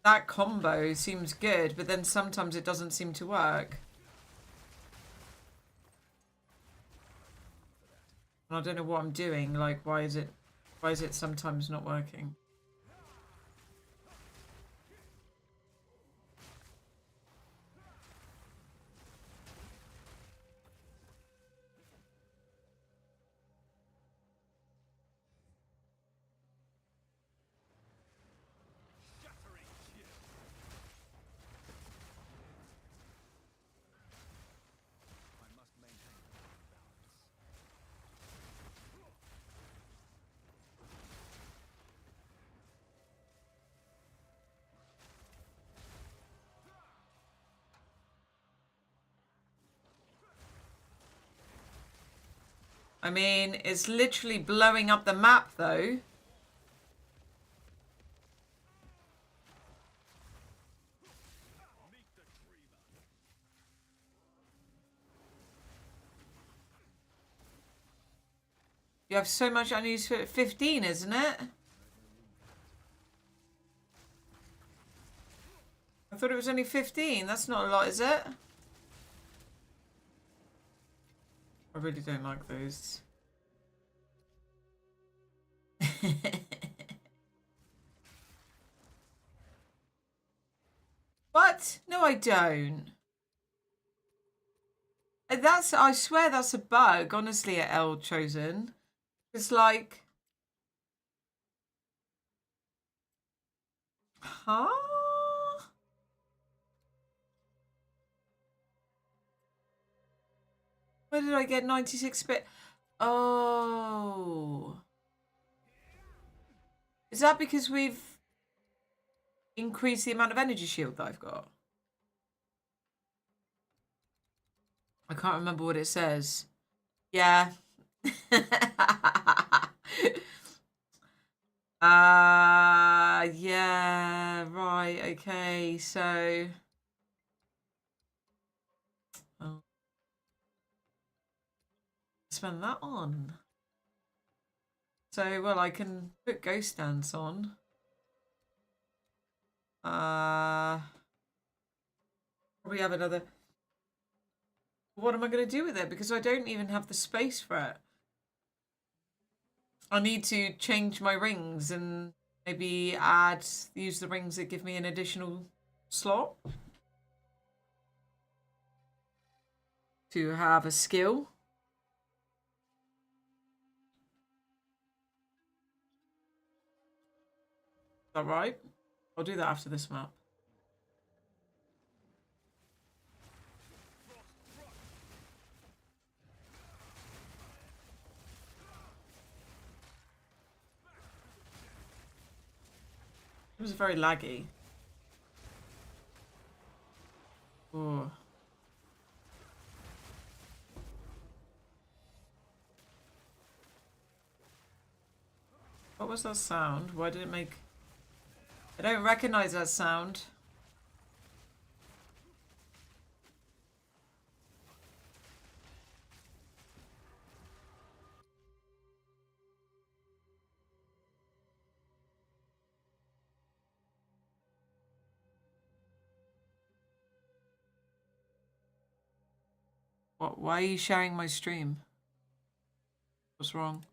S1: that combo seems good, but then sometimes it doesn't seem to work. And I don't know what I'm doing. Like, why is it sometimes not working? I mean, it's literally blowing up the map, though. You have so much unused for 15, isn't it? I thought it was only 15. That's not a lot, is it? I really don't like those. What? No, I don't. I swear that's a bug, honestly, at L Chosen. It's like... Huh? Where did I get 96 bit? Oh. Is that because we've increased the amount of energy shield that I've got? I can't remember what it says. Yeah. Yeah, right, okay, so... Oh. Spend that on. So, well, I can put Ghost Dance on. Probably have another... What am I going to do with it? Because I don't even have the space for it. I need to change my rings and maybe use the rings that give me an additional slot to have a skill. Is that right? I'll do that after this map. It was very laggy. Oh. What was that sound? Why did it make... I don't recognize that sound. What? Why are you sharing my stream? What's wrong?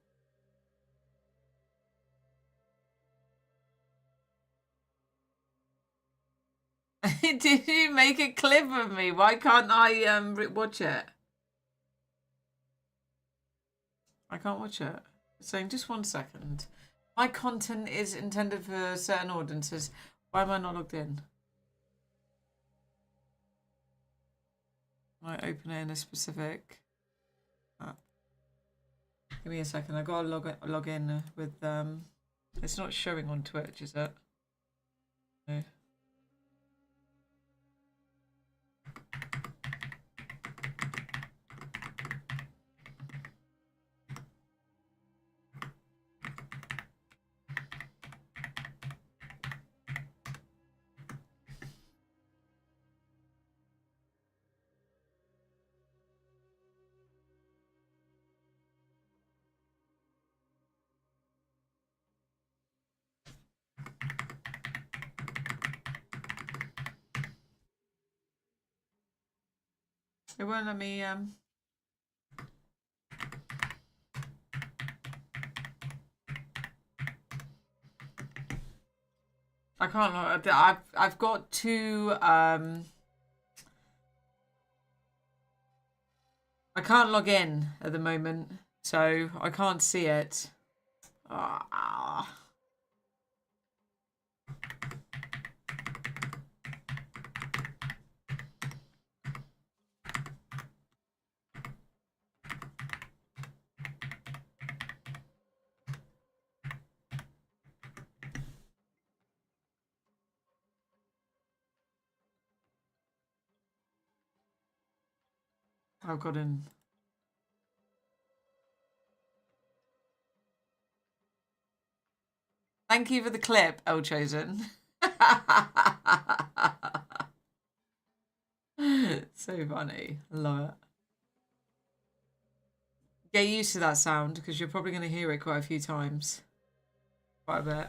S1: Did you make a clip of me? Why can't I watch it? I can't watch it. It's saying just 1 second. My content is intended for certain audiences. Why am I not logged in? I open it in a specific app. Give me a second. I gotta log in with It's not showing on Twitch, is it? No. It won't let me I can't. I've got two. I can't log in at the moment, so I can't see it. Ah. I've got in. Thank you for the clip, El Chosen. So funny. I love it. Get used to that sound because you're probably going to hear it quite a few times. Quite a bit.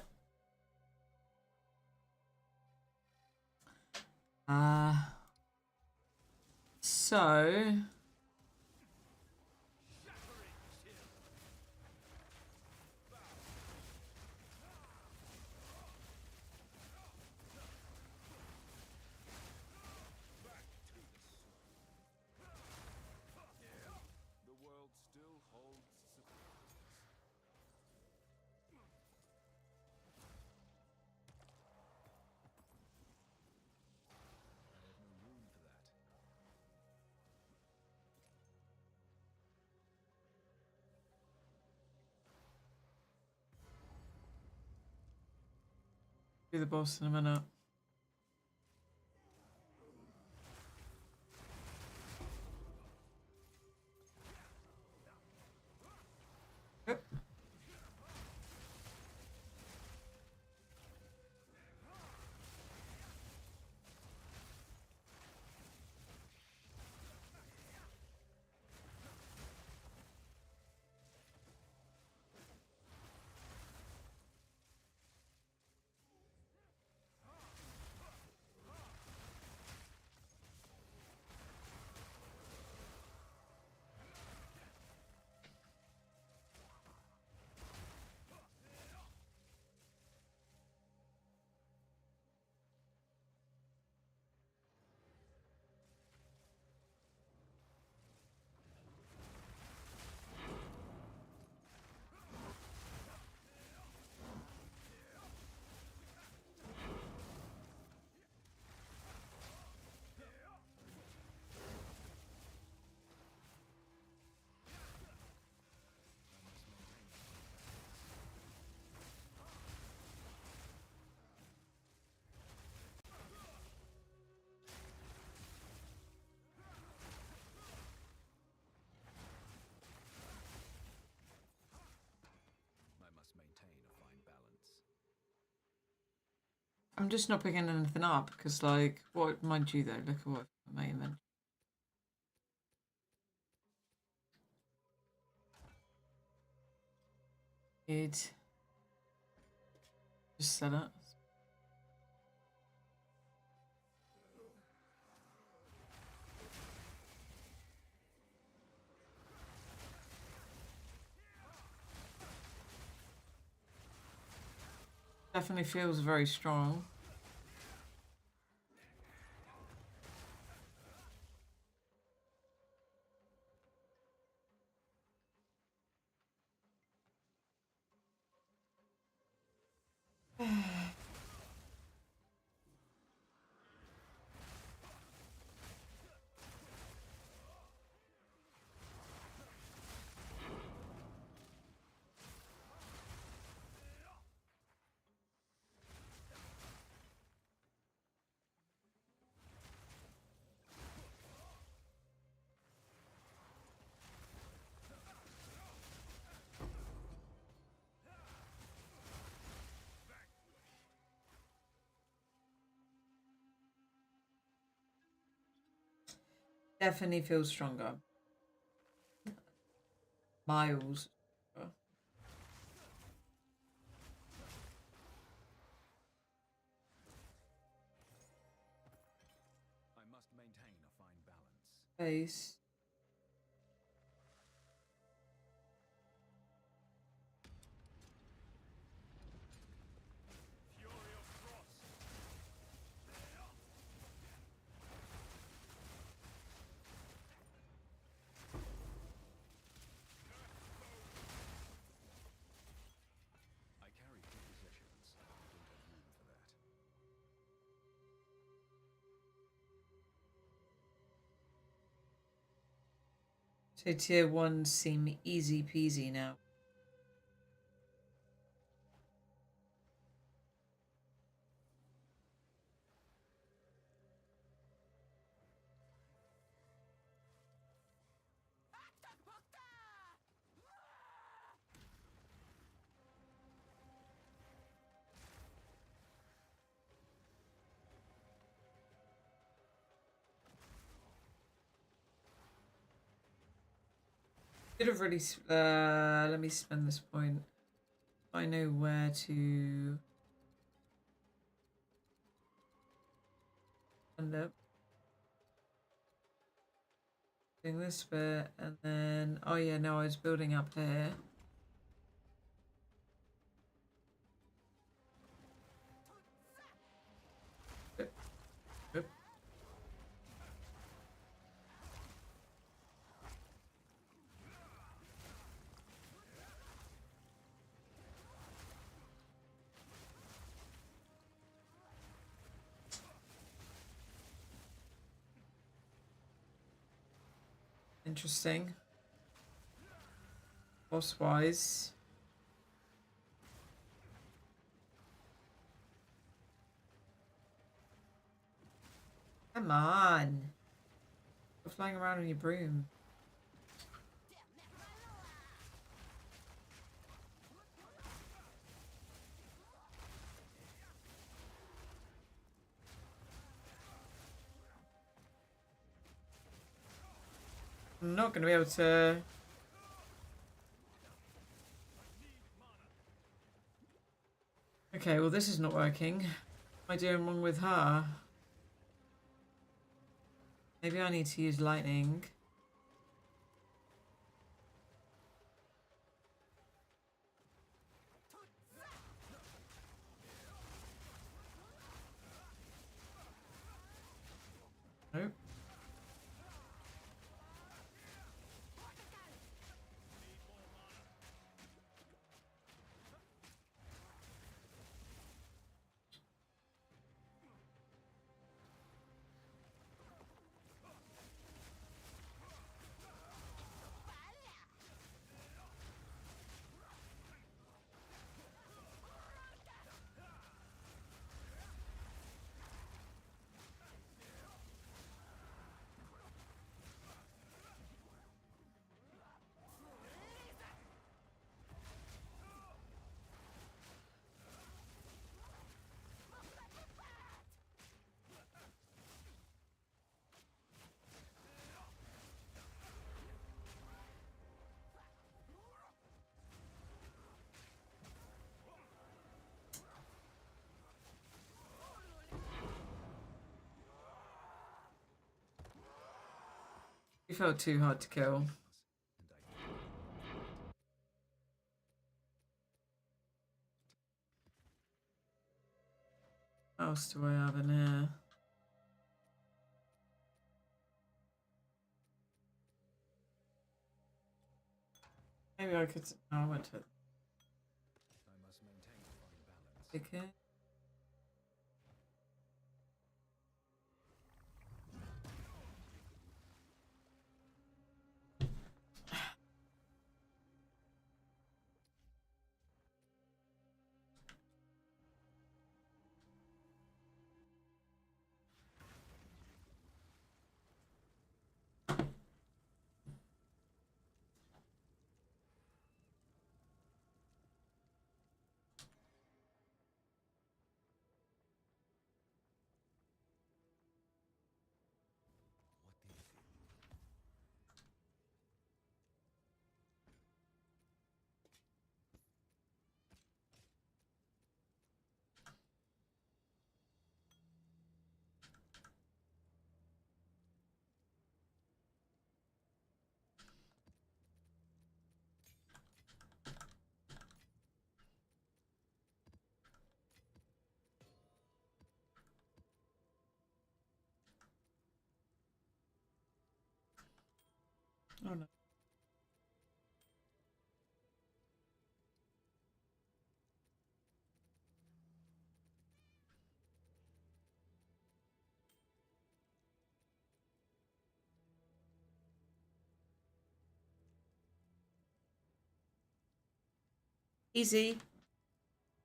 S1: So
S3: The world still holds surprise. I have no room for that.
S1: do the boss in a minute. Yep.
S3: I must maintain a fine balance.
S1: I'm just not picking anything up because, like, what? Mind you, though, look at what I invented. It just set it. Definitely feels very strong. Definitely feels stronger. Miles.
S3: I must maintain a fine balance.
S1: Face.
S3: Fury of Frost! I carry two possessions. I don't have room for that.
S1: So tier 1 seem easy peasy now. Could have really. Let me spend this point. I know where to end up. Doing this bit, and then. Oh, yeah, no, I was building up here. Oop, oop. Interesting. Boss wise. Come on. You're flying around on your broom. I'm not going to be able to. Okay, well, this is not working. What am I doing wrong with her? Maybe I need to use lightning. Nope. You felt too hard to kill. What else do I have in here? Maybe I could. No, I went to
S3: I must maintain a fine balance.
S1: ticket.
S3: What is it?
S1: Oh no. Easy.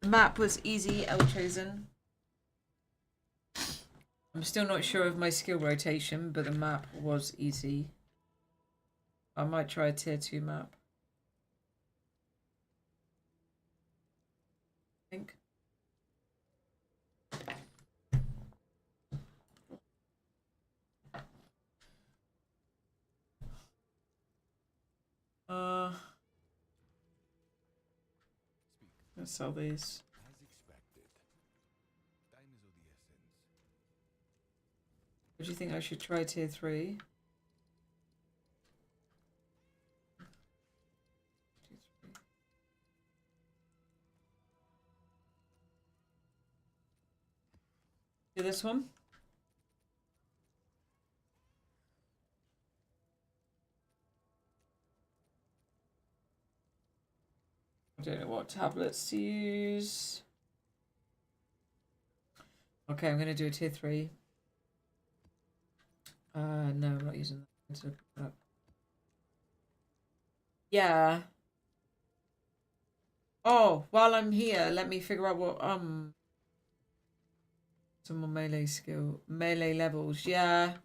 S1: The map was easy, L chosen. I'm still not sure of my skill rotation, but the map was easy. I might try a tier 2 map. I think.
S3: Speak.
S1: Let's sell these.
S3: As expected. Time is of the essence.
S1: What do you think I should try tier 3? Do this one? I don't know what tablets to use. Okay, I'm gonna do a tier 3. No, I'm not using that. Yeah. Oh, while I'm here, let me figure out what some more melee levels. Yeah.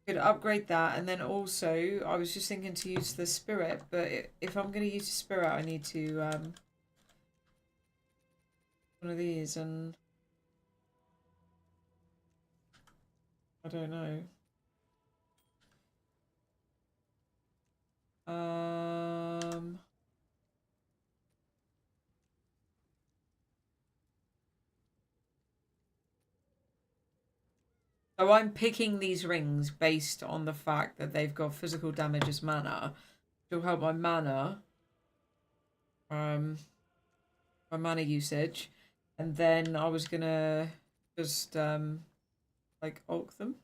S1: Could upgrade that, and then also I was just thinking to use the spirit, but if I'm gonna use the spirit, I need to one of these, and I don't know. So I'm picking these rings based on the fact that they've got physical damage as mana. To help my mana. My mana usage. And then I was gonna just like ulk them.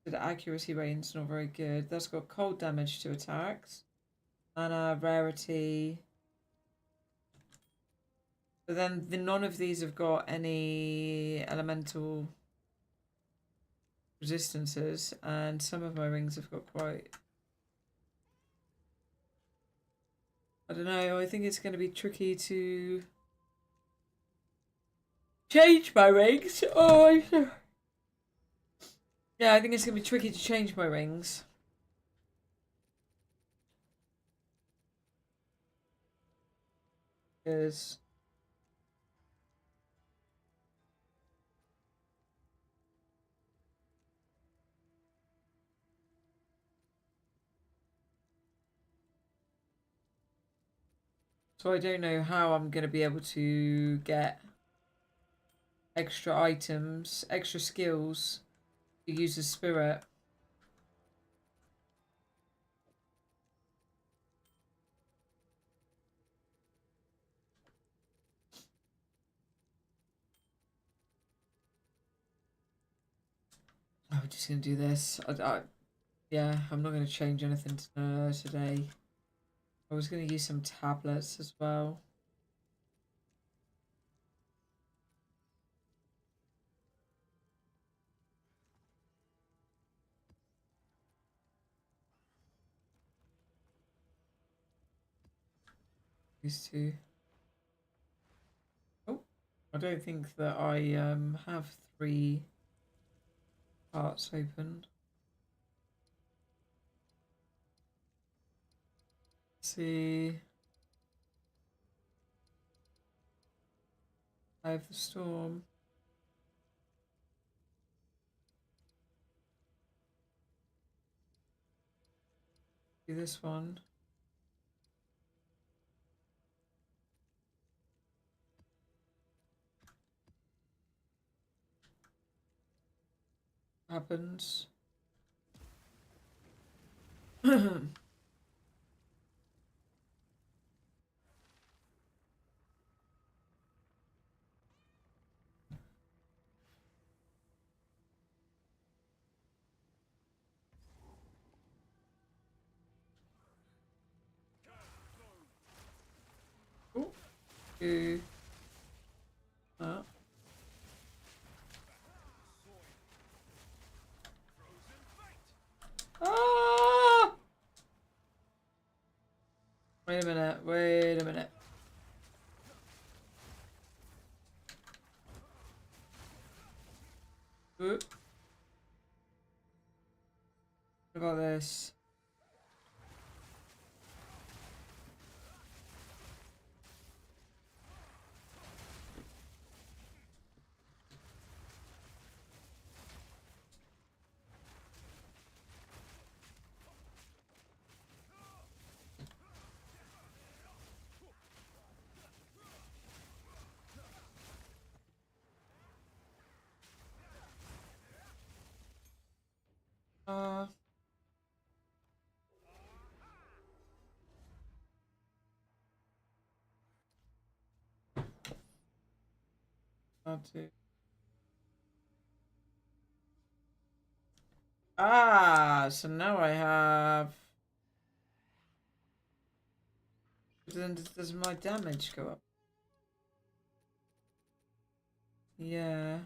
S1: The accuracy rate's not very good. That's got cold damage to attacks. Mana, rarity. But then none of these have got any elemental resistances, and some of my rings have got quite. I don't know, I think it's going to be tricky to change my rings. Yeah, I think it's going to be tricky to change my rings. Because so I don't know how I'm going to be able to get extra items, extra skills to use the spirit. we're just gonna do this. Yeah, I'm not gonna change anything today. I was gonna use some tablets as well. These two. Oh, I don't think that I have 3 parts open. Let's see. I have the storm. Do this one. Happens. Oh, do that. Ah! Wait a minute, wait a minute. Oop. What about this? Uh, I'll do. Ah, so now I have. Then does my damage go up? Yeah.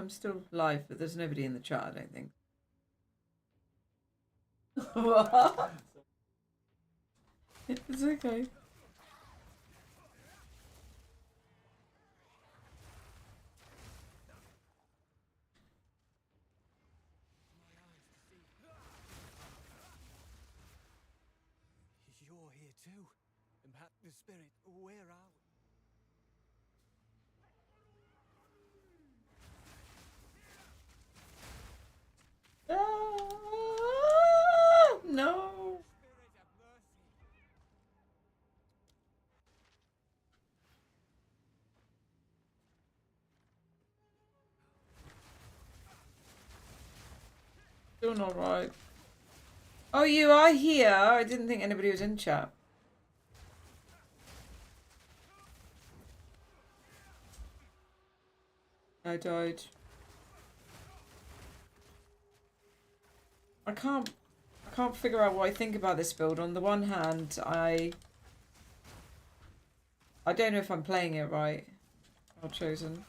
S1: I'm still live, but there's nobody in the chat, I don't think. What? It's okay.
S3: You're here too. And perhaps the spirit, where are we?
S1: Ah, no.
S3: Spirit, have mercy.
S1: Still not right. Oh, you are here. I didn't think anybody was in chat. I died. I can't figure out what I think about this build. On the one hand, I don't know if I'm playing it right. I've chosen.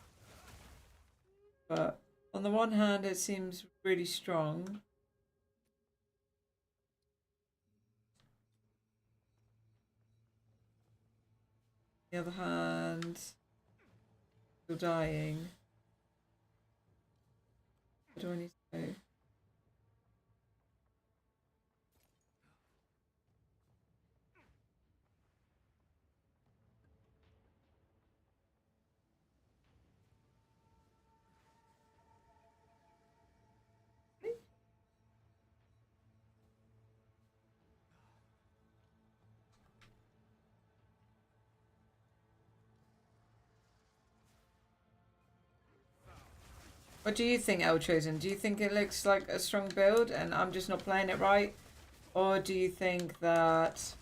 S1: But on the one hand, it seems really strong. On the other hand, still dying. What do I need to do? What do you think, El Chosen? Do you think it looks like a strong build and I'm just not playing it right? Or do you think that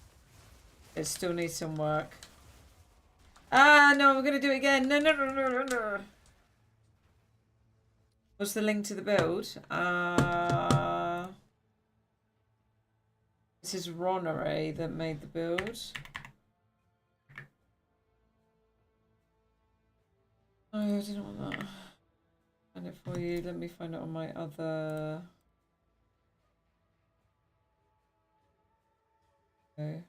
S1: it still needs some work? Ah, no, we're going to do it again. No, no, no, no, no, no. What's the link to the build? This is Roneray that made the build. Oh, I didn't want that. Find it for you. Let me find it on my other. Okay.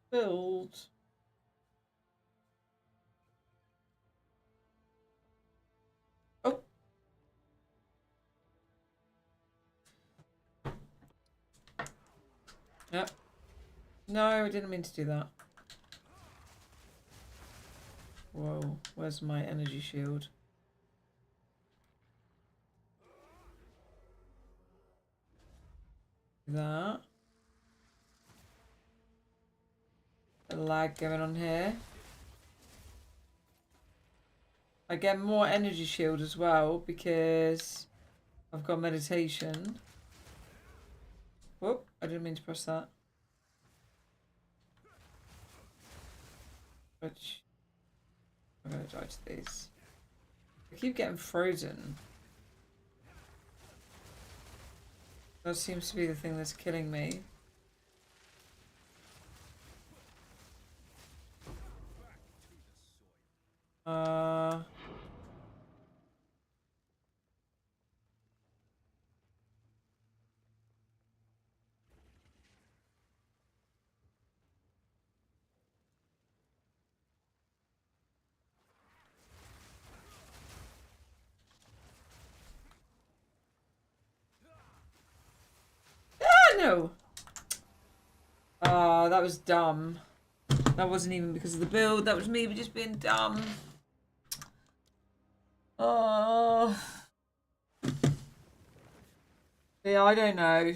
S1: Build. Oh. Yep. No, I didn't mean to do that. Whoa, where's my energy shield? That. A lag going on here. I get more energy shield as well because I've got meditation. Whoop, I didn't mean to press that. Which I'm gonna die to these. I keep getting frozen. That seems to be the thing that's killing me. No! Ah, that was dumb. That wasn't even because of the build. That was me just being dumb. Oh. Yeah, I don't know.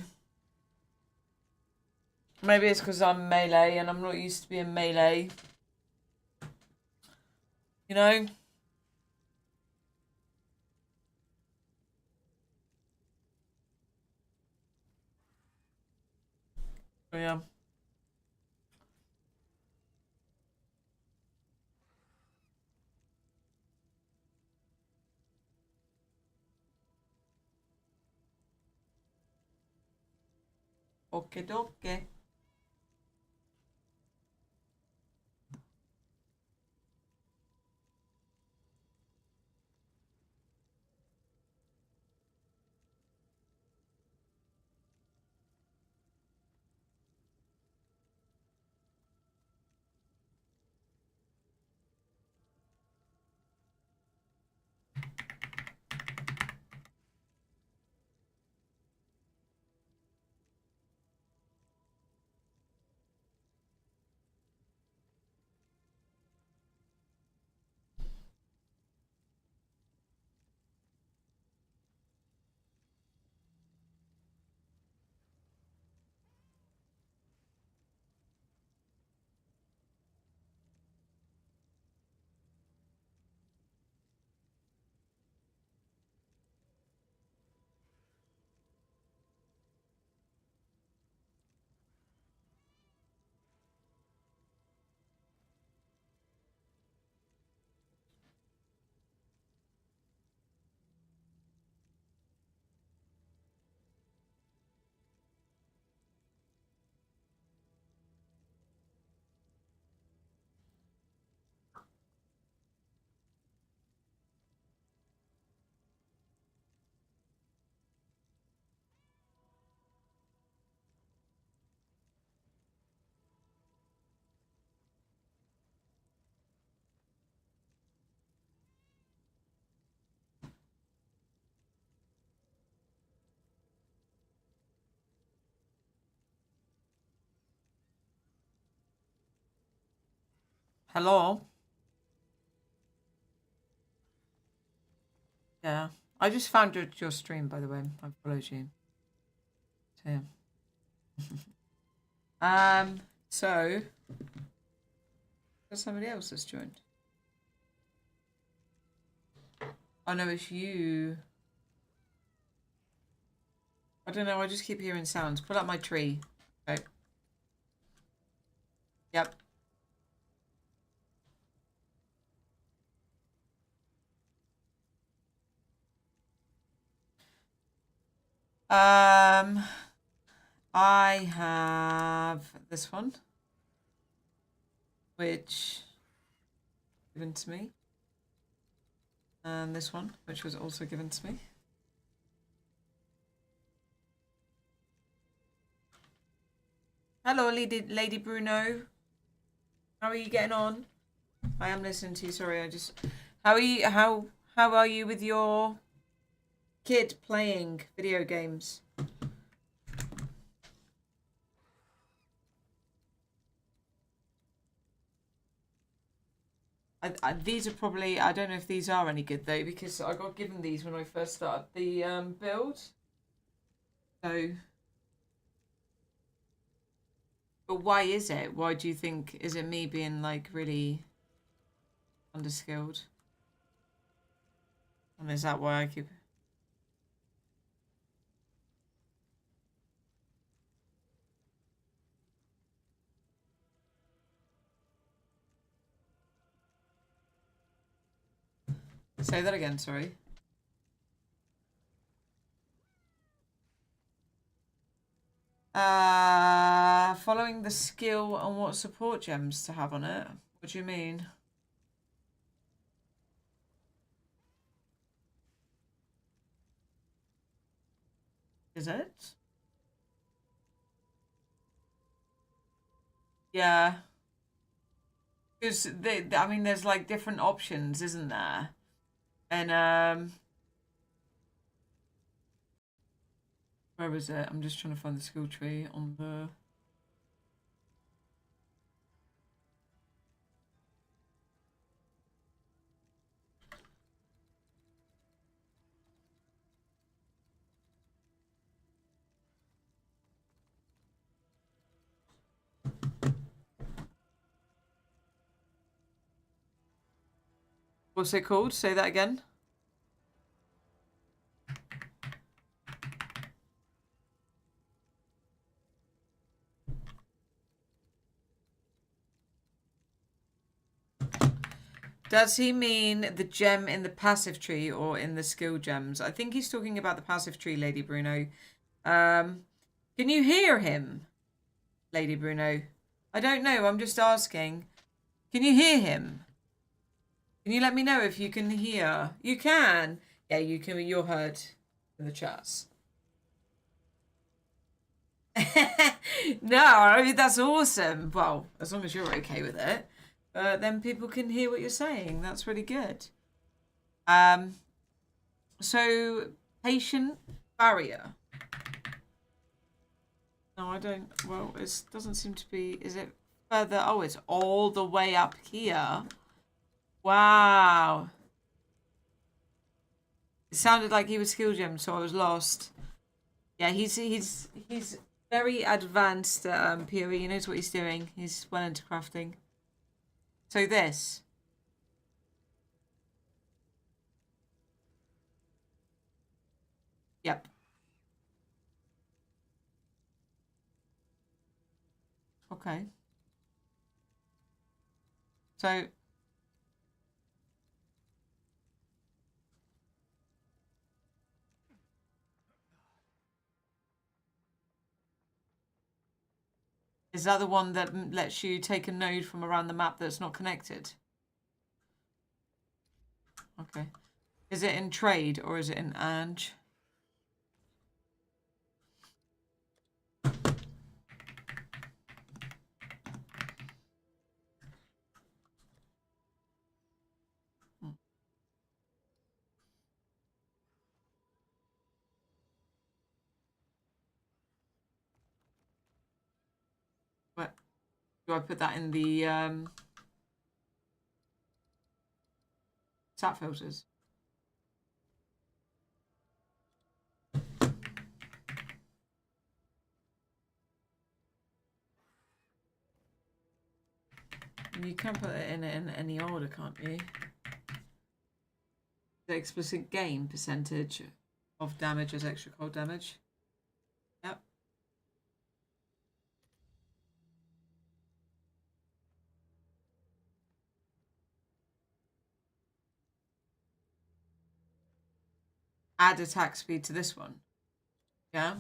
S1: Maybe it's because I'm melee and I'm not used to being melee. You know? So, yeah. Okay, dokie. Hello? Yeah. I just found your stream, by the way. I followed you. So, yeah. So... There's somebody else that's joined. Oh no, it's you. I don't know, I just keep hearing sounds. Pull up my tree. Okay. Yep. I have this one, which given to me, and this one, which was also given to me. Hello, Lady Bruno. How are you getting on? I am listening to you. Sorry, I just. How are you? How are you with your kid playing video games? These are probably, I don't know if these are any good though, because I got given these when I first started the build. So, but why is it? Why do you think, is it me being like really underskilled? And is that why I keep... Say that again, sorry. Following the skill and what support gems to have on it. What do you mean? Is it? Yeah. Because, I mean, there's like different options, isn't there? And, where is it? I'm just trying to find the skill tree on the... What's it called? Say that again. Does he mean the gem in the passive tree or in the skill gems? I think he's talking about the passive tree, Lady Bruno. Can you hear him, Lady Bruno? I don't know. I'm just asking. Can you hear him? Can you let me know if you can hear? You can. Yeah, you can. You're heard in the chats. No, that's awesome. Well, as long as you're okay with it. Then people can hear what you're saying. That's really good. So patient barrier. No, I don't. Well, it doesn't seem to be. Is it further? Oh, it's all the way up here. Wow. It sounded like he was skill gem, so I was lost. Yeah, he's very advanced at PoE. He knows what he's doing. He's well into crafting. So this. Yep. Okay. So is that the one that lets you take a node from around the map that's not connected? Okay. Is it in trade or is it in Ange? What? Do I put that in the Sat filters. You can put it in any order, can't you? The explicit gain percentage of damage as extra cold damage. Yep. Add attack speed to this one. Yeah.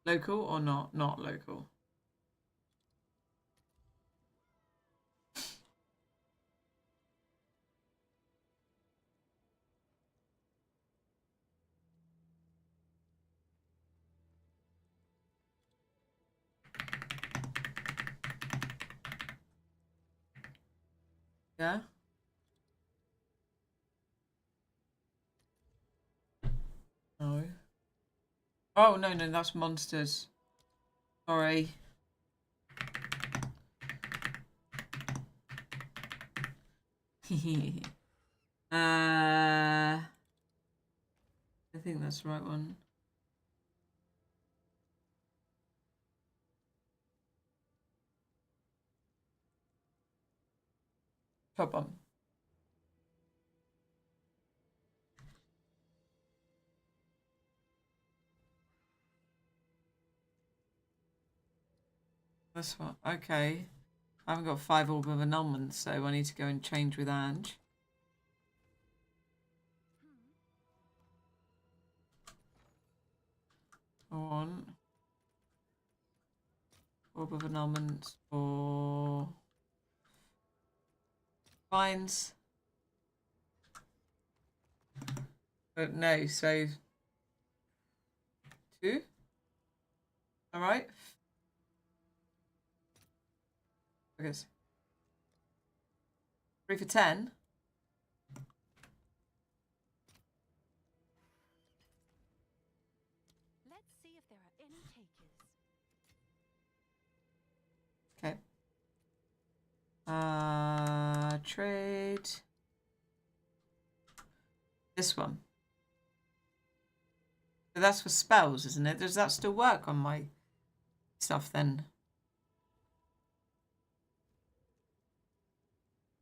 S1: Local or not? Not local. Yeah. No. Oh, no, that's monsters. Sorry. I think that's the right one. Top one. This one. Okay. I haven't got 5 orb of annulment, so I need to go and change with Ange. On. Orb of annulment or fines. But no, so 2. All right. I guess 3 for 10.
S2: Let's see if there are any takers.
S1: Okay. Trade. This one. So that's for spells, isn't it? Does that still work on my stuff then?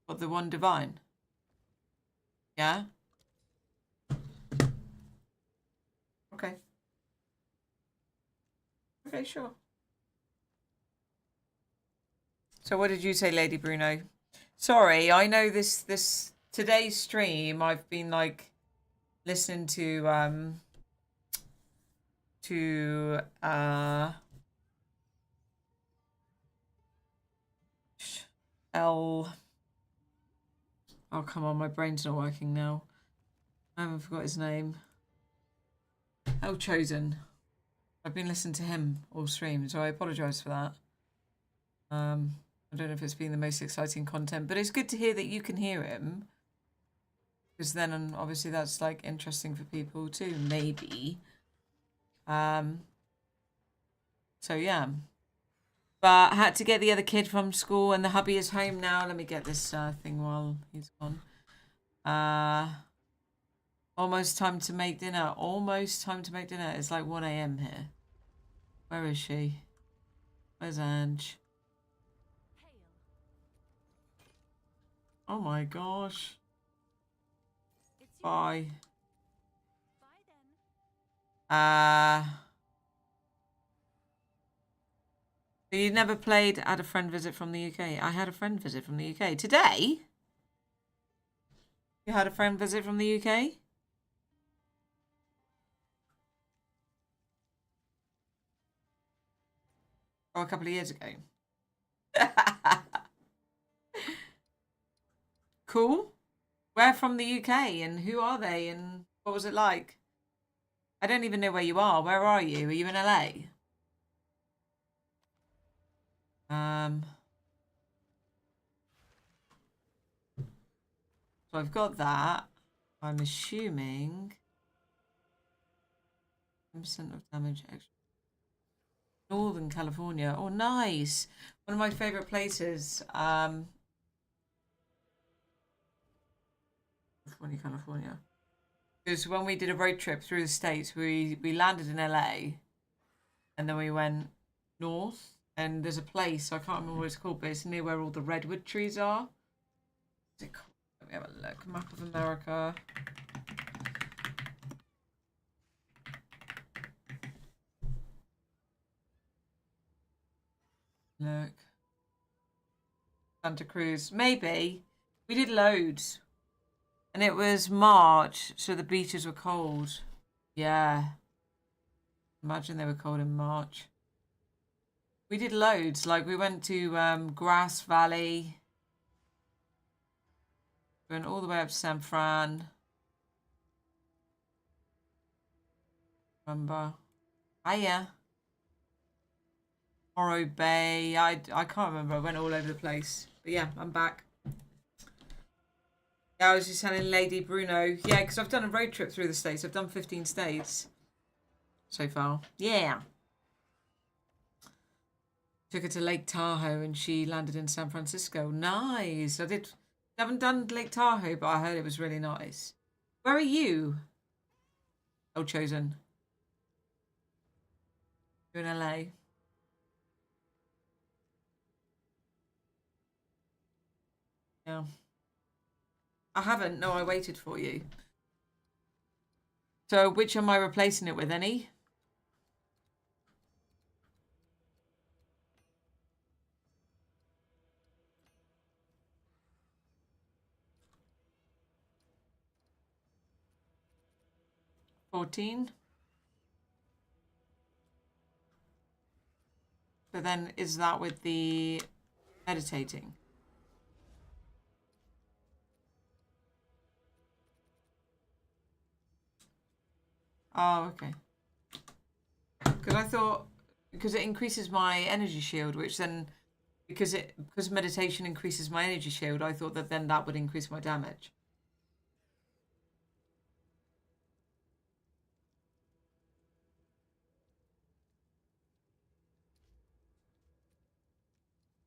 S1: What, the one divine? Yeah? Okay. Okay, sure. So what did you say, Lady Bruno? Sorry, I know this today's stream I've been like listening to L. Oh, come on, my brain's not working now. I haven't forgot his name. El Chosen. I've been listening to him all stream, so I apologise for that. I don't know if it's been the most exciting content, but it's good to hear that you can hear him. Because then obviously that's like interesting for people too, maybe. So yeah. But I had to get the other kid from school and the hubby is home now. Let me get this thing while he's gone. Almost time to make dinner. Almost time to make dinner. It's like 1 a.m. here. Where is she? Where's Ange? Oh my gosh. Bye.
S2: Bye then.
S1: You never played Had a Friend Visit from the UK? I had a friend visit from the UK. Today? You had a friend visit from the UK? Oh, a couple of years ago. Cool. Where from the UK and who are they and what was it like? I don't even know where you are. Where are you? Are you in LA? So I've got that. I'm assuming 10% of damage extra. Northern California. Oh, nice. One of my favorite places. California. Because when we did a road trip through the States, we landed in LA and then we went north. And there's a place, I can't remember what it's called, but it's near where all the redwood trees are. What's it called? Let me have a look. Map of America. Look. Santa Cruz. Maybe. We did loads. And it was March, so the beaches were cold. Yeah. Imagine they were cold in March. We did loads. Like, we went to Grass Valley. We went all the way up to San Fran. Remember? Hiya. Morro Bay. I can't remember. I went all over the place. But yeah, I'm back. Yeah, I was just telling Lady Bruno. Yeah, because I've done a road trip through the States. I've done 15 states so far. Yeah. Took her to Lake Tahoe and she landed in San Francisco. Nice. I haven't done Lake Tahoe, but I heard it was really nice. Where are you? Oh, Chosen. You're in LA. Yeah. I haven't. No, I waited for you. So, which am I replacing it with? Any? $14. So then, is that with the meditating? Oh, okay. Because I thought, because it increases my energy shield, which then, because meditation increases my energy shield, I thought that then that would increase my damage.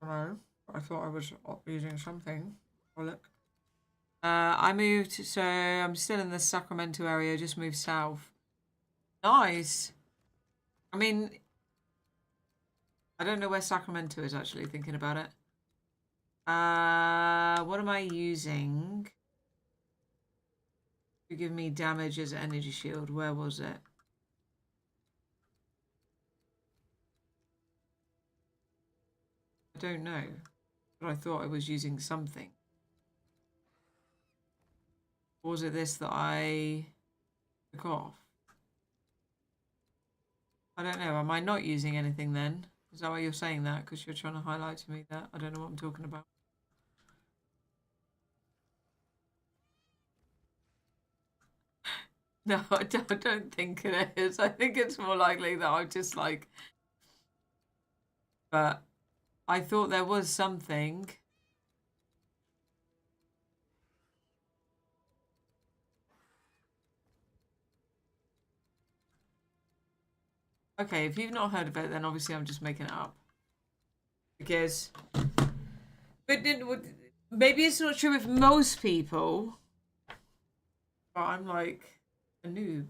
S1: No, I thought I was using something. Oh, look. I moved, so I'm still in the Sacramento area, just moved south. Nice. I mean, I don't know where Sacramento is actually, thinking about it. What am I using to give me damage as energy shield? Where was it? I don't know, but I thought I was using something. Or was it this that I took off? I don't know. Am I not using anything then? Is that why you're saying that? Because you're trying to highlight to me that I don't know what I'm talking about. No, I don't think it is. I think it's more likely that I'm just like... But I thought there was something. Okay, if you've not heard of it, then obviously I'm just making it up. Because... But maybe it's not true with most people. But I'm like a noob.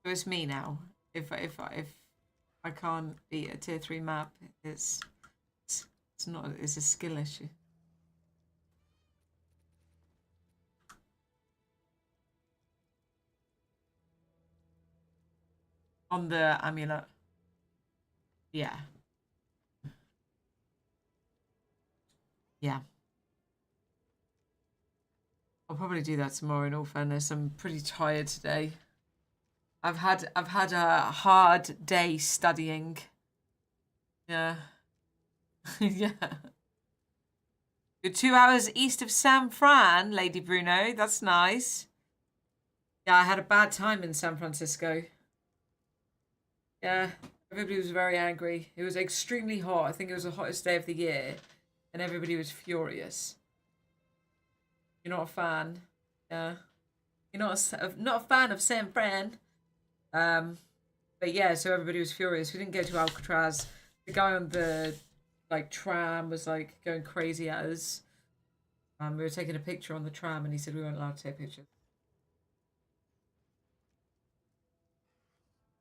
S1: So it's me now. If I can't beat a tier 3 map, it's a skill issue. On the amulet. Yeah. Yeah. I'll probably do that tomorrow in all fairness. I'm pretty tired today. I've had a hard day studying. Yeah. Yeah. You're 2 hours east of San Fran, Lady Bruno. That's nice. Yeah, I had a bad time in San Francisco. Yeah, everybody was very angry. It was extremely hot. I think it was the hottest day of the year, and everybody was furious. You're not a fan? Yeah. You're not a fan of San Fran. But yeah, so everybody was furious. We didn't go to Alcatraz. The guy on the like tram was like going crazy at us. We were taking a picture on the tram, and he said we weren't allowed to take pictures.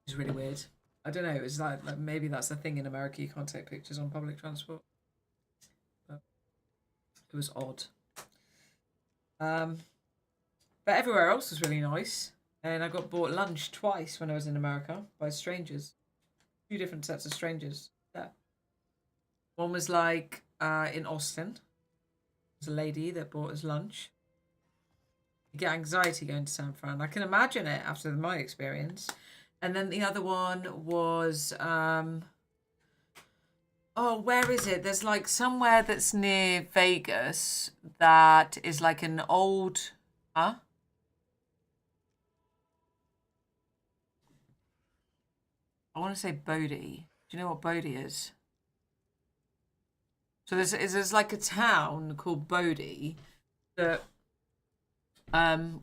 S1: It was really weird. I don't know. It was like maybe that's the thing in America. You can't take pictures on public transport. But it was odd. But everywhere else was really nice. And I got bought lunch twice when I was in America by strangers. Two different sets of strangers. Yeah. One was like in Austin. There was a lady that bought us lunch. You get anxiety going to San Fran. I can imagine it after my experience. And then the other one was oh, where is it? There's like somewhere that's near Vegas that is like an old huh? I want to say Bodie. Do you know what Bodie is? So there's like a town called Bodie that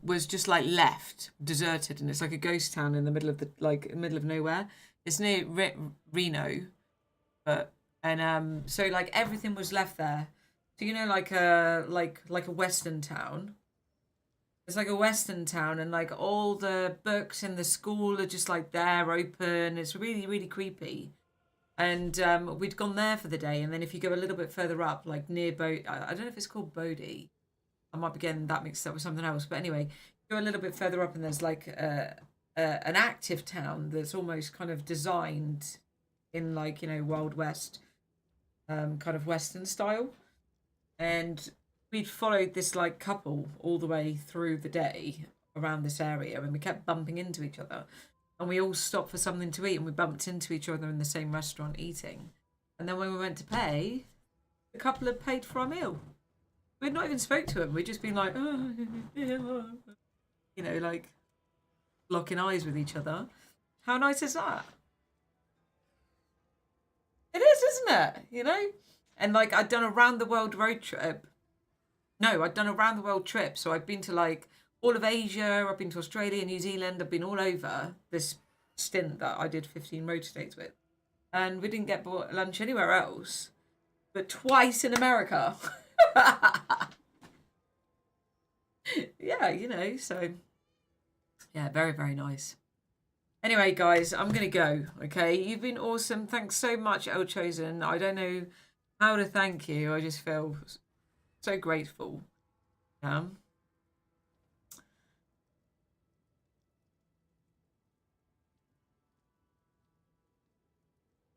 S1: was just like left, deserted, and it's like a ghost town in the middle of middle of nowhere. It's near Reno, but so like everything was left there. So you know like a western town. It's like a western town, and like all the books in the school are just like there open. It's really really creepy. And we'd gone there for the day, and then if you go a little bit further up, like near I don't know if it's called Bodie. I might be getting that mixed up with something else, but anyway, go a little bit further up, and there's like an active town that's almost kind of designed in like Wild West, kind of Western style, and we'd followed this like couple all the way through the day around this area, and we kept bumping into each other, and we all stopped for something to eat, and we bumped into each other in the same restaurant eating, and then when we went to pay, the couple had paid for our meal. We'd not even spoke to him. We'd just been like, oh, like locking eyes with each other. How nice is that? It is, isn't it? And like I'd done a round the world road trip. No, I'd done a round the world trip. So I've been to like all of Asia. I've been to Australia, New Zealand. I've been all over this stint that I did 15 motor dates with. And we didn't get bought lunch anywhere else, but twice in America. Yeah, so yeah, very, very nice. Anyway, guys, I'm gonna go. Okay, you've been awesome. Thanks so much, El Chosen. I don't know how to thank you. I just feel so grateful.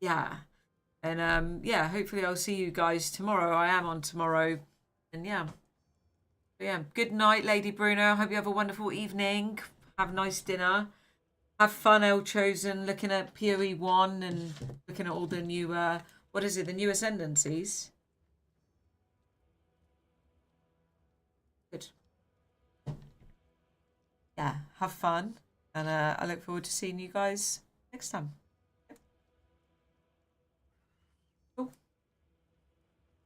S1: Yeah. And yeah, hopefully I'll see you guys tomorrow. I am on tomorrow. And yeah. Yeah. Good night, Lady Bruno. I hope you have a wonderful evening. Have a nice dinner. Have fun, El Chosen, looking at PoE1 and looking at all the new what is it, the new ascendancies. Good. Yeah, have fun. And I look forward to seeing you guys next time.